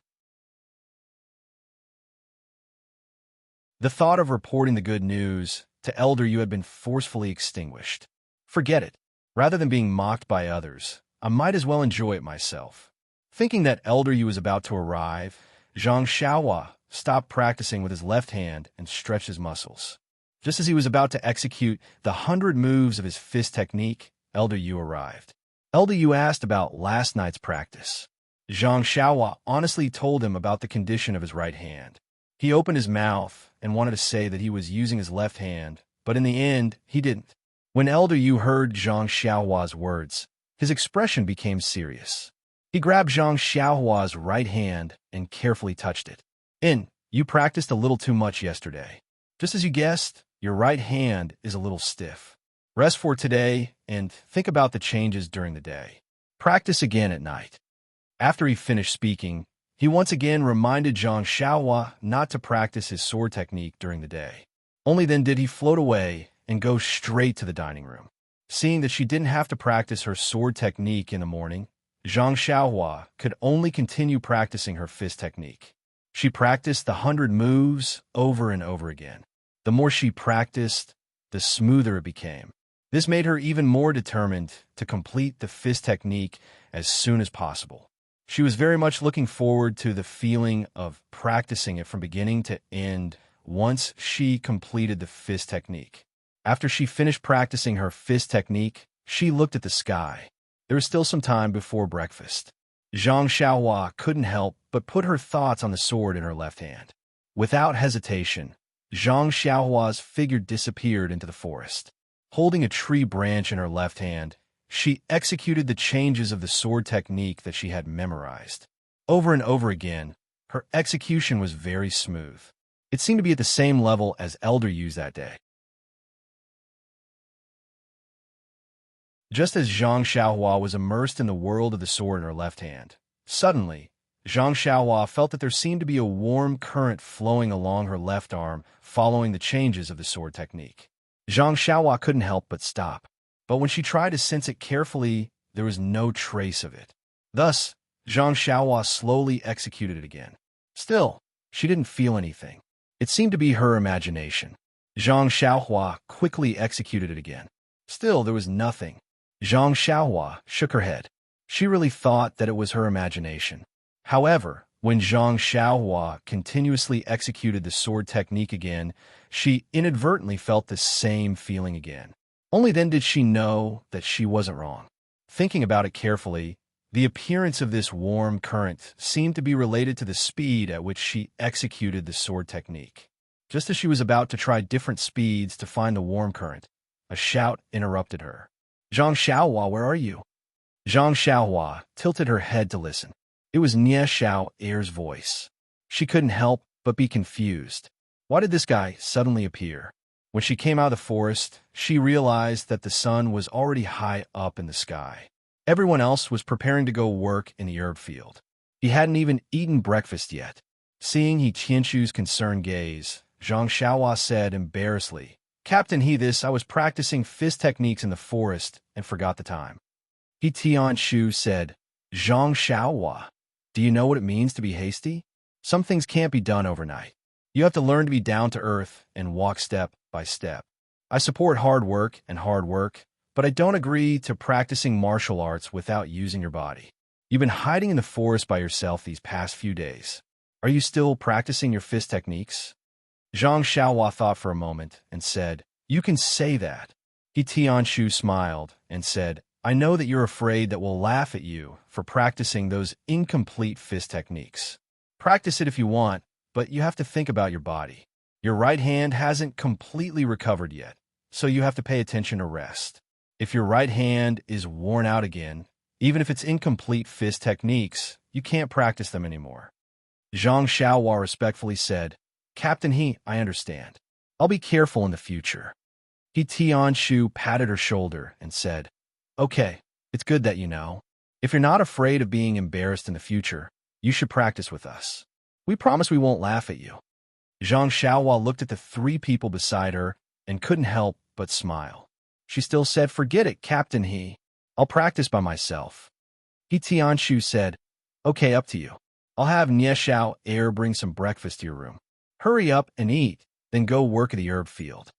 Speaker 1: The thought of reporting the good news to Elder Yu had been forcefully extinguished. Forget it. Rather than being mocked by others, I might as well enjoy it myself. Thinking that Elder Yu was about to arrive, Zhang Xiaohua stopped practicing with his left hand and stretched his muscles. Just as he was about to execute the 100 moves of his fist technique, Elder Yu arrived. Elder Yu asked about last night's practice. Zhang Xiaohua honestly told him about the condition of his right hand. He opened his mouth and wanted to say that he was using his left hand, but in the end, he didn't. When Elder Yu heard Zhang Xiaohua's words, his expression became serious. He grabbed Zhang Xiaohua's right hand and carefully touched it. You practiced a little too much yesterday. Just as you guessed, your right hand is a little stiff. Rest for today and think about the changes during the day. Practice again at night. After he finished speaking, he once again reminded Zhang Xiaohua not to practice his sword technique during the day. Only then did he float away and go straight to the dining room. Seeing that she didn't have to practice her sword technique in the morning, Zhang Xiaohua could only continue practicing her fist technique. She practiced the 100 moves over and over again. The more she practiced, the smoother it became. This made her even more determined to complete the fist technique as soon as possible. She was very much looking forward to the feeling of practicing it from beginning to end once she completed the fist technique. After she finished practicing her fist technique, she looked at the sky. There was still some time before breakfast. Zhang Xiaohua couldn't help but put her thoughts on the sword in her left hand. Without hesitation, Zhang Xiaohua's figure disappeared into the forest. Holding a tree branch in her left hand, she executed the changes of the sword technique that she had memorized. Over and over again, her execution was very smooth. It seemed to be at the same level as Elder Yu's that day. Just as Zhang Xiaohua was immersed in the world of the sword in her left hand, suddenly, Zhang Xiaohua felt that there seemed to be a warm current flowing along her left arm following the changes of the sword technique. Zhang Xiaohua couldn't help but stop, but when she tried to sense it carefully, there was no trace of it. Thus, Zhang Xiaohua slowly executed it again. Still, she didn't feel anything. It seemed to be her imagination. Zhang Xiaohua quickly executed it again. Still, there was nothing. Zhang Xiaohua shook her head. She really thought that it was her imagination. However, when Zhang Xiaohua continuously executed the sword technique again, she inadvertently felt the same feeling again. Only then did she know that she wasn't wrong. Thinking about it carefully, the appearance of this warm current seemed to be related to the speed at which she executed the sword technique. Just as she was about to try different speeds to find the warm current, a shout interrupted her. Zhang Xiaohua, where are you? Zhang Xiaohua tilted her head to listen. It was Nie Xiao Air's voice. She couldn't help but be confused. Why did this guy suddenly appear? When she came out of the forest, she realized that the sun was already high up in the sky. Everyone else was preparing to go work in the herb field. He hadn't even eaten breakfast yet. Seeing He Qianqu's concerned gaze, Zhang Xiaohua said embarrassedly, Captain I was practicing fist techniques in the forest and forgot the time. He Qianqu said, Zhang Xiaohua, do you know what it means to be hasty? Some things can't be done overnight. You have to learn to be down to earth and walk step by step. I support hard work, but I don't agree to practicing martial arts without using your body. You've been hiding in the forest by yourself these past few days. Are you still practicing your fist techniques? Zhang Xiaohua thought for a moment and said, You can say that. He Tianshu smiled and said, I know that you're afraid that we'll laugh at you for practicing those incomplete fist techniques. Practice it if you want, but you have to think about your body. Your right hand hasn't completely recovered yet, so you have to pay attention to rest. If your right hand is worn out again, even if it's incomplete fist techniques, you can't practice them anymore. Zhang Xiaohua respectfully said, Captain He, I understand. I'll be careful in the future. He Tianshu patted her shoulder and said, Okay, it's good that you know. If you're not afraid of being embarrassed in the future, you should practice with us. We promise we won't laugh at you. Zhang Xiaohua looked at the three people beside her and couldn't help but smile. She still said, Forget it, Captain He. I'll practice by myself. He Tianshu said, Okay, up to you. I'll have Nie Xiao Air bring some breakfast to your room. Hurry up and eat, then go work at the herb field.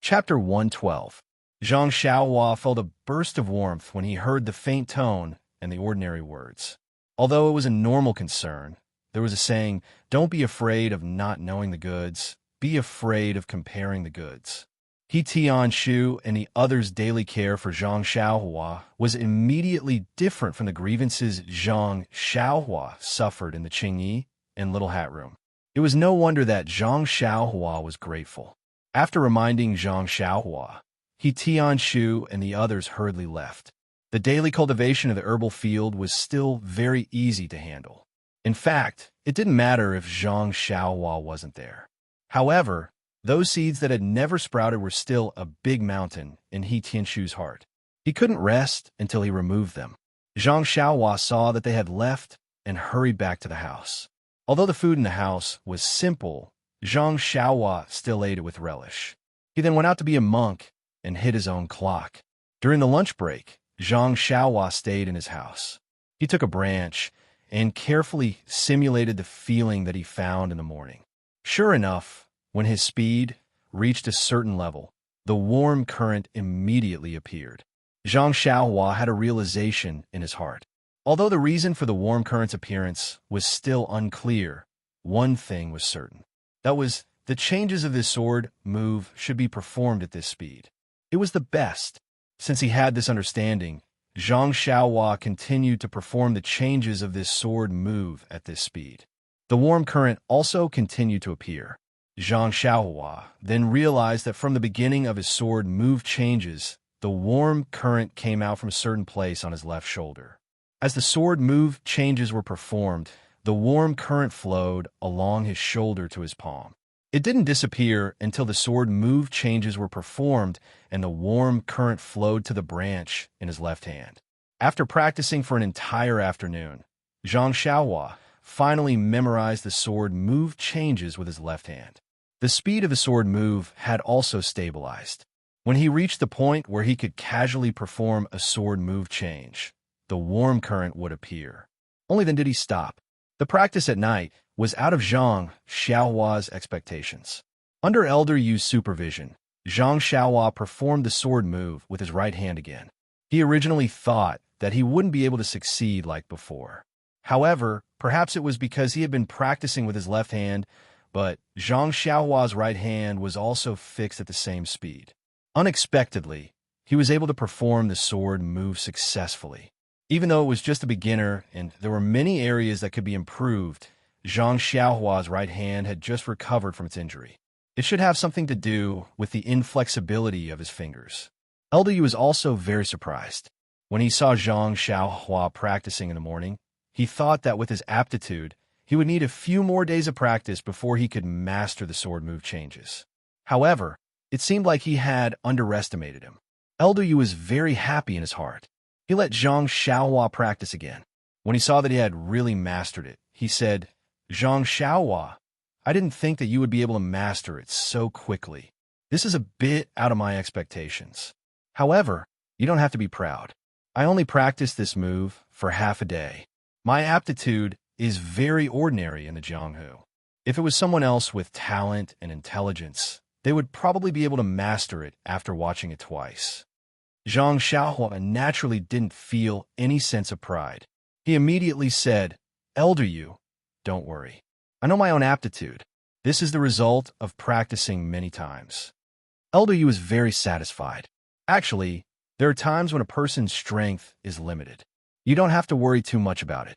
Speaker 1: Chapter 112. Zhang Xiaohua felt a burst of warmth when he heard the faint tone and the ordinary words. Although it was a normal concern, there was a saying, Don't be afraid of not knowing the goods, be afraid of comparing the goods. He Tianshu and the others' daily care for Zhang Xiaohua was immediately different from the grievances Zhang Xiaohua suffered in the Qingyi and Little Hat Room. It was no wonder that Zhang Xiaohua was grateful. After reminding Zhang Xiaohua, He Tianshu and the others hurriedly left. The daily cultivation of the herbal field was still very easy to handle. In fact, it didn't matter if Zhang Xiaohua wasn't there. However, those seeds that had never sprouted were still a big mountain in He Tianshu's heart. He couldn't rest until he removed them. Zhang Xiaohua saw that they had left and hurried back to the house. Although the food in the house was simple, Zhang Xiaohua still ate it with relish. He then went out to be a monk and hid his own clock. During the lunch break, Zhang Xiaohua stayed in his house. He took a branch and carefully simulated the feeling that he found in the morning. Sure enough, when his speed reached a certain level, the warm current immediately appeared. Zhang Xiaohua had a realization in his heart. Although the reason for the warm current's appearance was still unclear, one thing was certain. That was, the changes of this sword move should be performed at this speed. It was the best. Since he had this understanding, Zhang Xiaohua continued to perform the changes of this sword move at this speed. The warm current also continued to appear. Zhang Xiaohua then realized that from the beginning of his sword move changes, the warm current came out from a certain place on his left shoulder. As the sword move changes were performed, the warm current flowed along his shoulder to his palm. It didn't disappear until the sword move changes were performed and the warm current flowed to the branch in his left hand. After practicing for an entire afternoon, Zhang Xiaohua finally memorized the sword move changes with his left hand. The speed of the sword move had also stabilized. When he reached the point where he could casually perform a sword move change, the warm current would appear. Only then did he stop. The practice at night was out of Zhang Xiaohua's expectations. Under Elder Yu's supervision, Zhang Xiaohua performed the sword move with his right hand again. He originally thought that he wouldn't be able to succeed like before. However, perhaps it was because he had been practicing with his left hand, but Zhang Xiaohua's right hand was also fixed at the same speed. Unexpectedly, he was able to perform the sword move successfully. Even though it was just a beginner and there were many areas that could be improved, Zhang Xiaohua's right hand had just recovered from its injury. It should have something to do with the inflexibility of his fingers. Elder Yu was also very surprised. When he saw Zhang Xiaohua practicing in the morning, he thought that with his aptitude, he would need a few more days of practice before he could master the sword move changes. However, it seemed like he had underestimated him. Elder Yu was very happy in his heart. He let Zhang Xiaohua practice again. When he saw that he had really mastered it, he said, "Zhang Xiaohua, I didn't think that you would be able to master it so quickly. This is a bit out of my expectations. However, you don't have to be proud. I only practiced this move for half a day. My aptitude is very ordinary in the Jianghu. If it was someone else with talent and intelligence, they would probably be able to master it after watching it twice." Zhang Xiaohua naturally didn't feel any sense of pride. He immediately said, "Elder Yu, don't worry. I know my own aptitude. This is the result of practicing many times." Elder Yu is very satisfied. Actually, there are times when a person's strength is limited. You don't have to worry too much about it.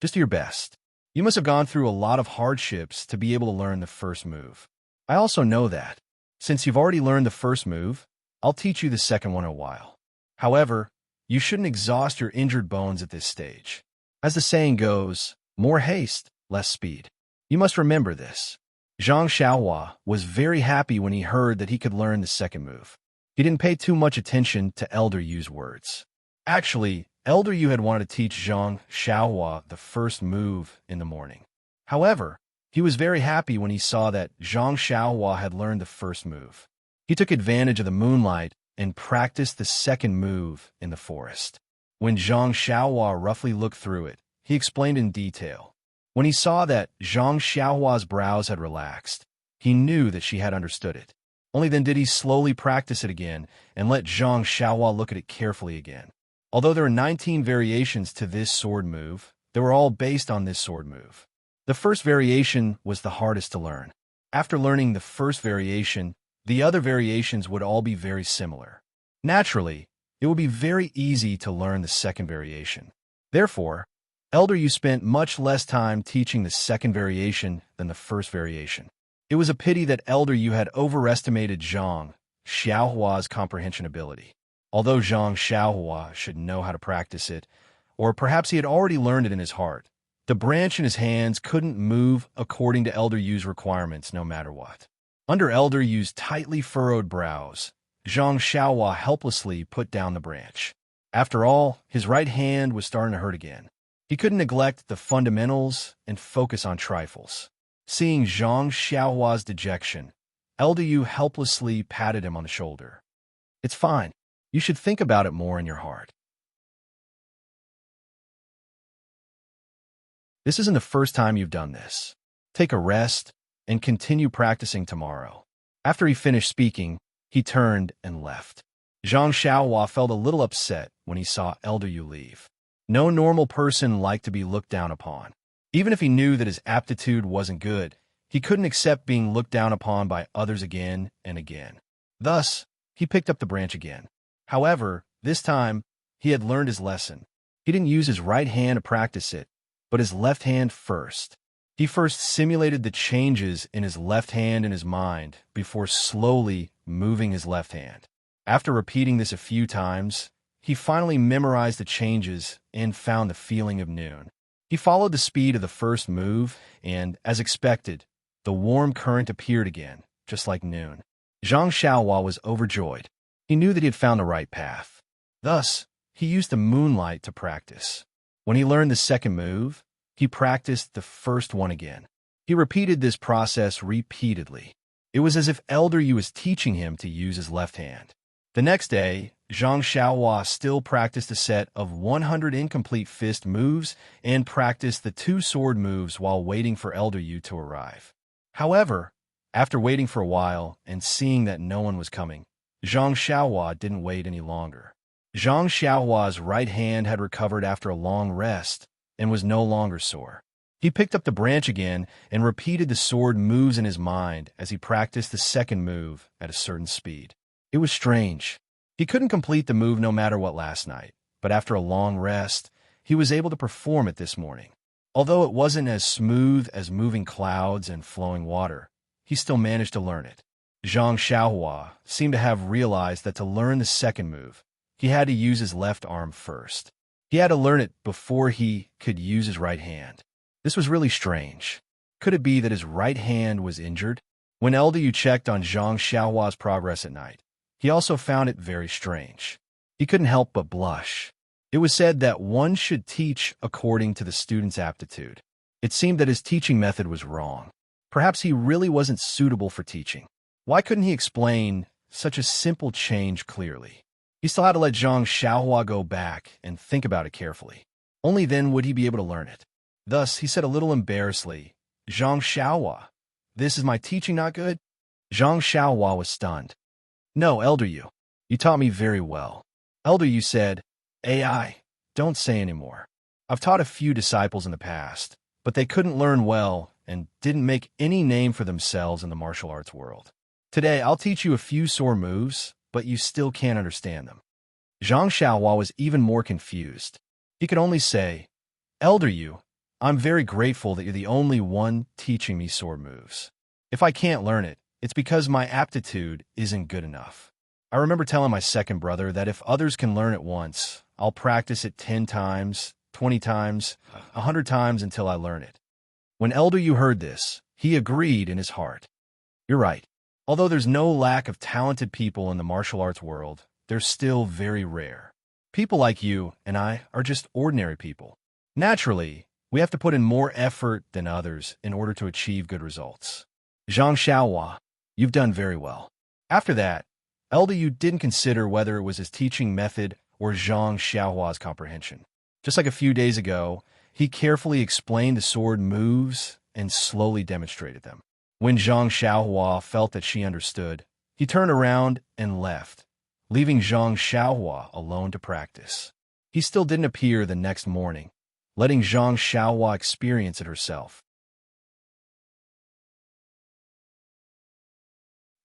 Speaker 1: Just do your best. You must have gone through a lot of hardships to be able to learn the first move. I also know that. Since you've already learned the first move, I'll teach you the second one in a while. However, you shouldn't exhaust your injured bones at this stage. As the saying goes, more haste, less speed. You must remember this. Zhang Xiaohua was very happy when he heard that he could learn the second move. He didn't pay too much attention to Elder Yu's words. Actually, Elder Yu had wanted to teach Zhang Xiaohua the first move in the morning. However, he was very happy when he saw that Zhang Xiaohua had learned the first move. He took advantage of the moonlight and practiced the second move in the forest. When Zhang Xiaohua roughly looked through it, he explained in detail. When he saw that Zhang Xiaohua's brows had relaxed, he knew that she had understood it. Only then did he slowly practice it again and let Zhang Xiaohua look at it carefully again. Although there are 19 variations to this sword move, they were all based on this sword move. The first variation was the hardest to learn. After learning the first variation, the other variations would all be very similar. Naturally, it would be very easy to learn the second variation. Therefore, Elder Yu spent much less time teaching the second variation than the first variation. It was a pity that Elder Yu had overestimated Zhang Xiaohua's comprehension ability. Although Zhang Xiaohua should know how to practice it, or perhaps he had already learned it in his heart, the branch in his hands couldn't move according to Elder Yu's requirements no matter what. Under Elder Yu's tightly furrowed brows, Zhang Xiaohua helplessly put down the branch. After all, his right hand was starting to hurt again. He couldn't neglect the fundamentals and focus on trifles. Seeing Zhang Xiaohua's dejection, Elder Yu helplessly patted him on the shoulder. "It's fine. You should think about it more in your heart. This isn't the first time you've done this. Take a rest and continue practicing tomorrow." After he finished speaking, he turned and left. Zhang Xiaohua felt a little upset when he saw Elder Yu leave. No normal person liked to be looked down upon. Even if he knew that his aptitude wasn't good, he couldn't accept being looked down upon by others again and again. Thus, he picked up the branch again. However, this time, he had learned his lesson. He didn't use his right hand to practice it, but his left hand first. He first simulated the changes in his left hand in his mind before slowly moving his left hand. After repeating this a few times, he finally memorized the changes and found the feeling of noon. He followed the speed of the first move, and, as expected, the warm current appeared again, just like noon. Zhang Xiaohua was overjoyed. He knew that he had found the right path. Thus, he used the moonlight to practice. When he learned the second move, he practiced the first one again. He repeated this process repeatedly. It was as if Elder Yu was teaching him to use his left hand. The next day, Zhang Xiaohua still practiced a set of 100 incomplete fist moves and practiced the 2 sword moves while waiting for Elder Yu to arrive. However, after waiting for a while and seeing that no one was coming, Zhang Xiaohua didn't wait any longer. Zhang Xiaohua's right hand had recovered after a long rest and was no longer sore. He picked up the branch again and repeated the sword moves in his mind as he practiced the second move at a certain speed. It was strange. He couldn't complete the move no matter what last night, but after a long rest, he was able to perform it this morning. Although it wasn't as smooth as moving clouds and flowing water, he still managed to learn it. Zhang Xiaohua seemed to have realized that to learn the second move, he had to use his left arm first. He had to learn it before he could use his right hand. This was really strange. Could it be that his right hand was injured? When Elder Yu checked on Zhang Xiaohua's progress at night, he also found it very strange. He couldn't help but blush. It was said that one should teach according to the student's aptitude. It seemed that his teaching method was wrong. Perhaps he really wasn't suitable for teaching. Why couldn't he explain such a simple change clearly? He still had to let Zhang Xiaohua go back and think about it carefully. Only then would he be able to learn it. Thus, he said a little embarrassedly, "Zhang Xiaohua, this is my teaching not good?" Zhang Xiaohua was stunned. "No, Elder Yu, you taught me very well." Elder Yu said, "AI, don't say anymore. I've taught a few disciples in the past, but they couldn't learn well and didn't make any name for themselves in the martial arts world. Today, I'll teach you a few sword moves, but you still can't understand them." Zhang Xiaohua was even more confused. He could only say, "Elder Yu, I'm very grateful that you're the only one teaching me sword moves. If I can't learn it, it's because my aptitude isn't good enough. I remember telling my second brother that if others can learn it once, I'll practice it 10 times, 20 times, 100 times until I learn it." When Elder Yu heard this, he agreed in his heart. "You're right. Although there's no lack of talented people in the martial arts world, they're still very rare. People like you and I are just ordinary people. Naturally, we have to put in more effort than others in order to achieve good results. Zhang Xiaohua, you've done very well." After that, Elder Yu didn't consider whether it was his teaching method or Zhang Xiaohua's comprehension. Just like a few days ago, he carefully explained the sword moves and slowly demonstrated them. When Zhang Xiaohua felt that she understood, he turned around and left, leaving Zhang Xiaohua alone to practice. He still didn't appear the next morning, letting Zhang Xiaohua experience it herself.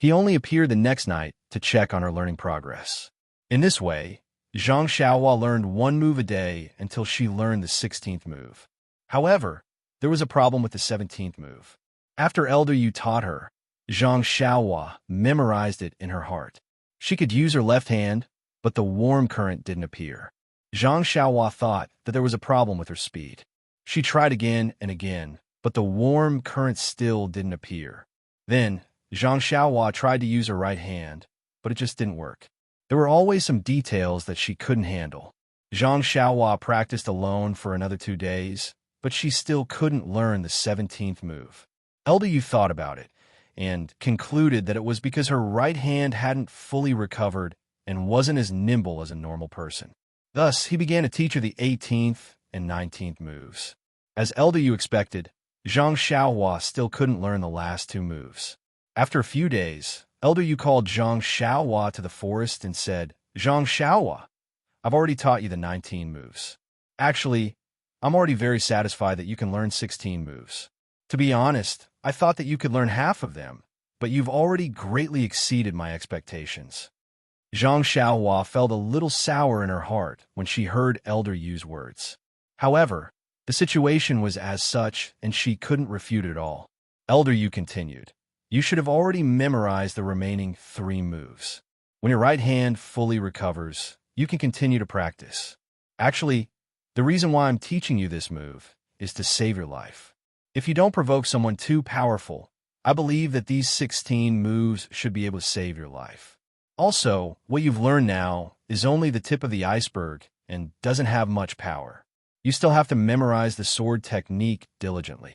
Speaker 1: He only appeared the next night to check on her learning progress. In this way, Zhang Xiaohua learned 1 move a day until she learned the 16th move. However, there was a problem with the 17th move. After Elder Yu taught her, Zhang Xiaohua memorized it in her heart. She could use her left hand, but the warm current didn't appear. Zhang Xiaohua thought that there was a problem with her speed. She tried again and again, but the warm current still didn't appear. Then, Zhang Xiaohua tried to use her right hand, but it just didn't work. There were always some details that she couldn't handle. Zhang Xiaohua practiced alone for another 2 days, but she still couldn't learn the 17th move. Elder Yu thought about it and concluded that it was because her right hand hadn't fully recovered and wasn't as nimble as a normal person. Thus, he began to teach her the 18th and 19th moves. As Elder Yu expected, Zhang Xiaohua still couldn't learn the last 2 moves. After a few days, Elder Yu called Zhang Xiaohua to the forest and said, "Zhang Xiaohua, I've already taught you the 19 moves. Actually, I'm already very satisfied that you can learn 16 moves. To be honest, I thought that you could learn half of them, but you've already greatly exceeded my expectations." Zhang Xiaohua felt a little sour in her heart when she heard Elder Yu's words. However, the situation was as such, and she couldn't refute it all. Elder Yu continued, "You should have already memorized the remaining 3 moves. When your right hand fully recovers, you can continue to practice. Actually, the reason why I'm teaching you this move is to save your life. If you don't provoke someone too powerful, I believe that these 16 moves should be able to save your life. Also, what you've learned now is only the tip of the iceberg and doesn't have much power. You still have to memorize the sword technique diligently."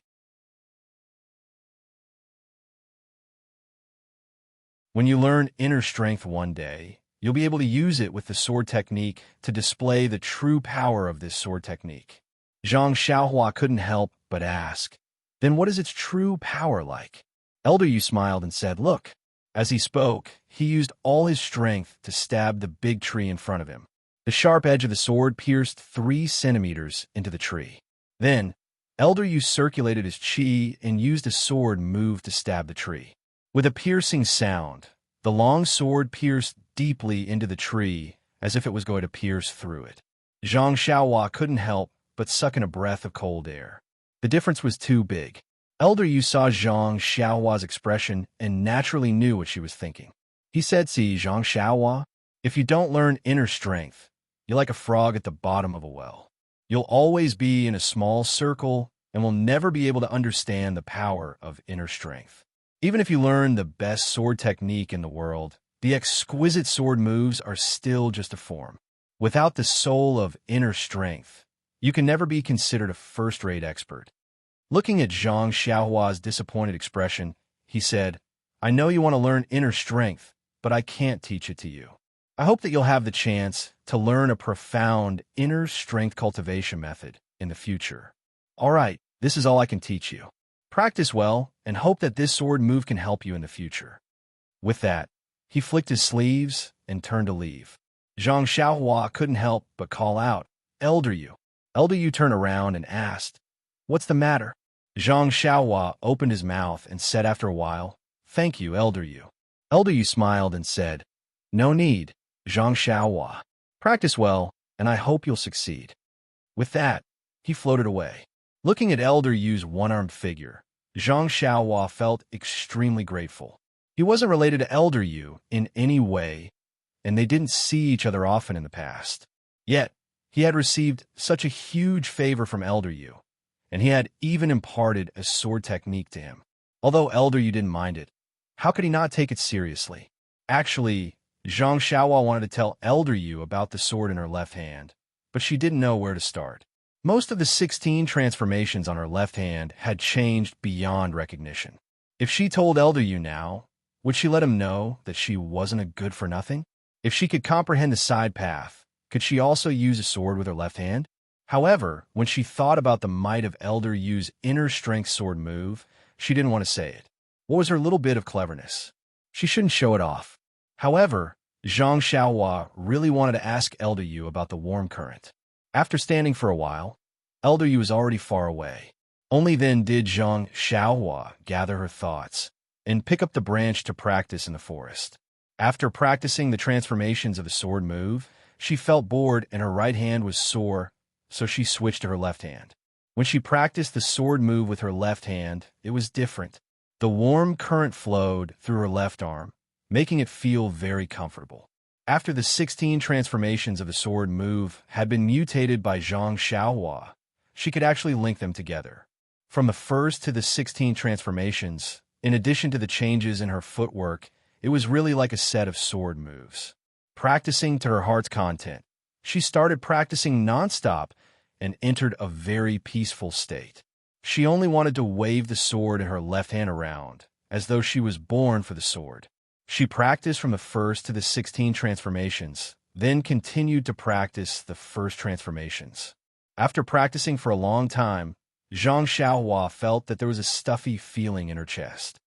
Speaker 1: When you learn inner strength one day, you'll be able to use it with the sword technique to display the true power of this sword technique. Zhang Xiaohua couldn't help but ask, then what is its true power like? Elder Yu smiled and said, look. As he spoke, he used all his strength to stab the big tree in front of him. The sharp edge of the sword pierced 3 centimeters into the tree. Then, Elder Yu circulated his qi and used a sword move to stab the tree. With a piercing sound, the long sword pierced deeply into the tree as if it was going to pierce through it. Zhang Xiaohua couldn't help but suck in a breath of cold air. The difference was too big. Elder Yu saw Zhang Xiaohua's expression and naturally knew what she was thinking. He said, see, Zhang Xiaohua, if you don't learn inner strength, you're like a frog at the bottom of a well. You'll always be in a small circle and will never be able to understand the power of inner strength. Even if you learn the best sword technique in the world, the exquisite sword moves are still just a form. Without the soul of inner strength, you can never be considered a first-rate expert. Looking at Zhang Xiaohua's disappointed expression, he said, I know you want to learn inner strength, but I can't teach it to you. I hope that you'll have the chance to learn a profound inner strength cultivation method in the future. All right, this is all I can teach you. Practice well and hope that this sword move can help you in the future. With that, he flicked his sleeves and turned to leave. Zhang Xiaohua couldn't help but call out, Elder Yu. Elder Yu turned around and asked, What's the matter? Zhang Xiaohua opened his mouth and said after a while, Thank you, Elder Yu. Elder Yu smiled and said, No need, Zhang Xiaohua. Practice well, and I hope you'll succeed. With that, he floated away. Looking at Elder Yu's one-armed figure, Zhang Xiaohua felt extremely grateful. He wasn't related to Elder Yu in any way, and they didn't see each other often in the past. Yet, he had received such a huge favor from Elder Yu, and he had even imparted a sword technique to him. Although Elder Yu didn't mind it, how could he not take it seriously? Actually, Zhang Xiaohua wanted to tell Elder Yu about the sword in her left hand, but she didn't know where to start. Most of the 16 transformations on her left hand had changed beyond recognition. If she told Elder Yu now, would she let him know that she wasn't a good-for-nothing? If she could comprehend the side path, could she also use a sword with her left hand? However, when she thought about the might of Elder Yu's inner strength sword move, she didn't want to say it. What was her little bit of cleverness? She shouldn't show it off. However, Zhang Xiaohua really wanted to ask Elder Yu about the warm current. After standing for a while, Elder Yu was already far away. Only then did Zhang Xiaohua gather her thoughts and pick up the branch to practice in the forest. After practicing the transformations of the sword move, she felt bored and her right hand was sore, so she switched to her left hand. When she practiced the sword move with her left hand, it was different. The warm current flowed through her left arm, making it feel very comfortable. After the 16 transformations of the sword move had been mutated by Zhang Xiaohua, she could actually link them together. From the first to the 16 transformations, in addition to the changes in her footwork, it was really like a set of sword moves. Practicing to her heart's content, she started practicing nonstop and entered a very peaceful state. She only wanted to wave the sword in her left hand around, as though she was born for the sword. She practiced from the first to the 16 transformations, then continued to practice the first transformations. After practicing for a long time, Zhang Xiaohua felt that there was a stuffy feeling in her chest.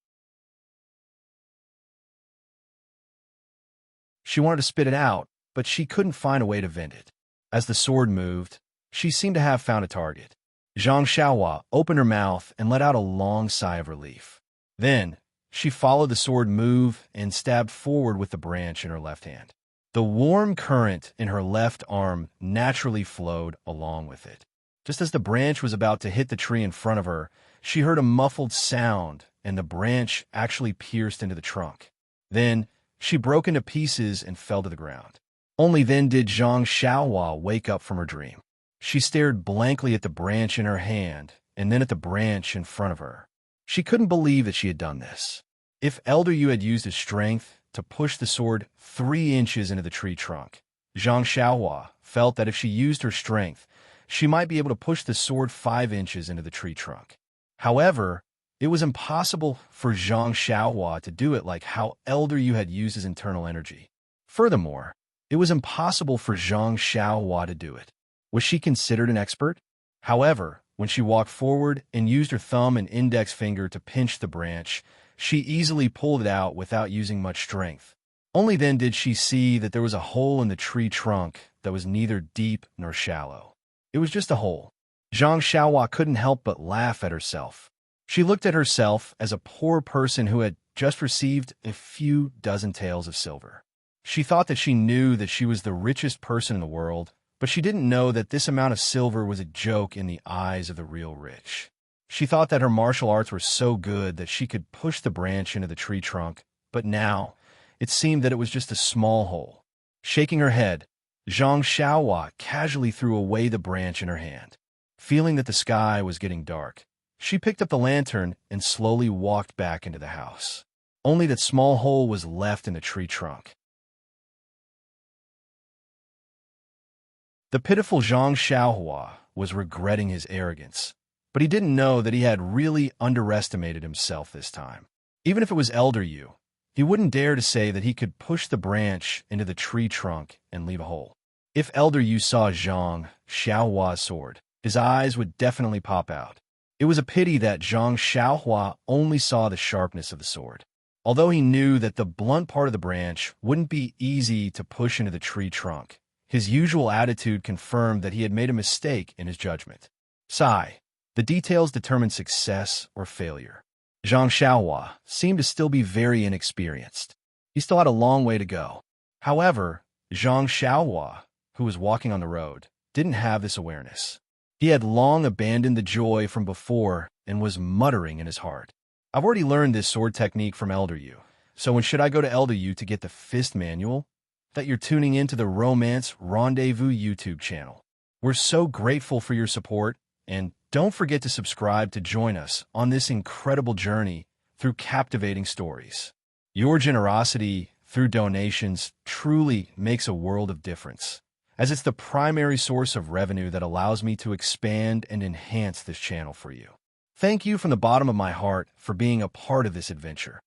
Speaker 1: She wanted to spit it out, but she couldn't find a way to vent it. As the sword moved, she seemed to have found a target. Zhang Xiaohua opened her mouth and let out a long sigh of relief. Then, she followed the sword move and stabbed forward with the branch in her left hand. The warm current in her left arm naturally flowed along with it. Just as the branch was about to hit the tree in front of her, she heard a muffled sound, and the branch actually pierced into the trunk. Then, she broke into pieces and fell to the ground. Only then did Zhang Xiaohua wake up from her dream. She stared blankly at the branch in her hand, and then at the branch in front of her. She couldn't believe that she had done this. If Elder Yu had used his strength to push the sword 3 inches into the tree trunk, Zhang Xiaohua felt that if she used her strength, she might be able to push the sword 5 inches into the tree trunk. However, It was impossible for Zhang Xiaohua to do it like how Elder Yu had used his internal energy. Furthermore, it was impossible for Zhang Xiaohua to do it. Was she considered an expert? However, when she walked forward and used her thumb and index finger to pinch the branch, she easily pulled it out without using much strength. Only then did she see that there was a hole in the tree trunk that was neither deep nor shallow. It was just a hole. Zhang Xiaohua couldn't help but laugh at herself. She looked at herself as a poor person who had just received a few dozen taels of silver. She thought that she knew that she was the richest person in the world, but she didn't know that this amount of silver was a joke in the eyes of the real rich. She thought that her martial arts were so good that she could push the branch into the tree trunk, but now it seemed that it was just a small hole. Shaking her head, Zhang Xiaohua casually threw away the branch in her hand. Feeling that the sky was getting dark, she picked up the lantern and slowly walked back into the house. Only that small hole was left in the tree trunk. The pitiful Zhang Xiaohua was regretting his arrogance, but he didn't know that he had really underestimated himself this time. Even if it was Elder Yu, he wouldn't dare to say that he could push the branch into the tree trunk and leave a hole. If Elder Yu saw Zhang Xiaohua's sword, his eyes would definitely pop out. It was a pity that Zhang Xiaohua only saw the sharpness of the sword. Although he knew that the blunt part of the branch wouldn't be easy to push into the tree trunk, his usual attitude confirmed that he had made a mistake in his judgment. Sigh. The details determine success or failure. Zhang Xiaohua seemed to still be very inexperienced. He still had a long way to go. However, Zhang Xiaohua, who was walking on the road, didn't have this awareness. He had long abandoned the joy from before and was muttering in his heart. I've already learned this sword technique from Elder Yu, so when should I go to Elder Yu to get the fist manual? That you're tuning into the Romance Rendezvous YouTube channel. We're so grateful for your support, and don't forget to subscribe to join us on this incredible journey through captivating stories. Your generosity through donations truly makes a world of difference, as it's the primary source of revenue that allows me to expand and enhance this channel for you. Thank you from the bottom of my heart for being a part of this adventure.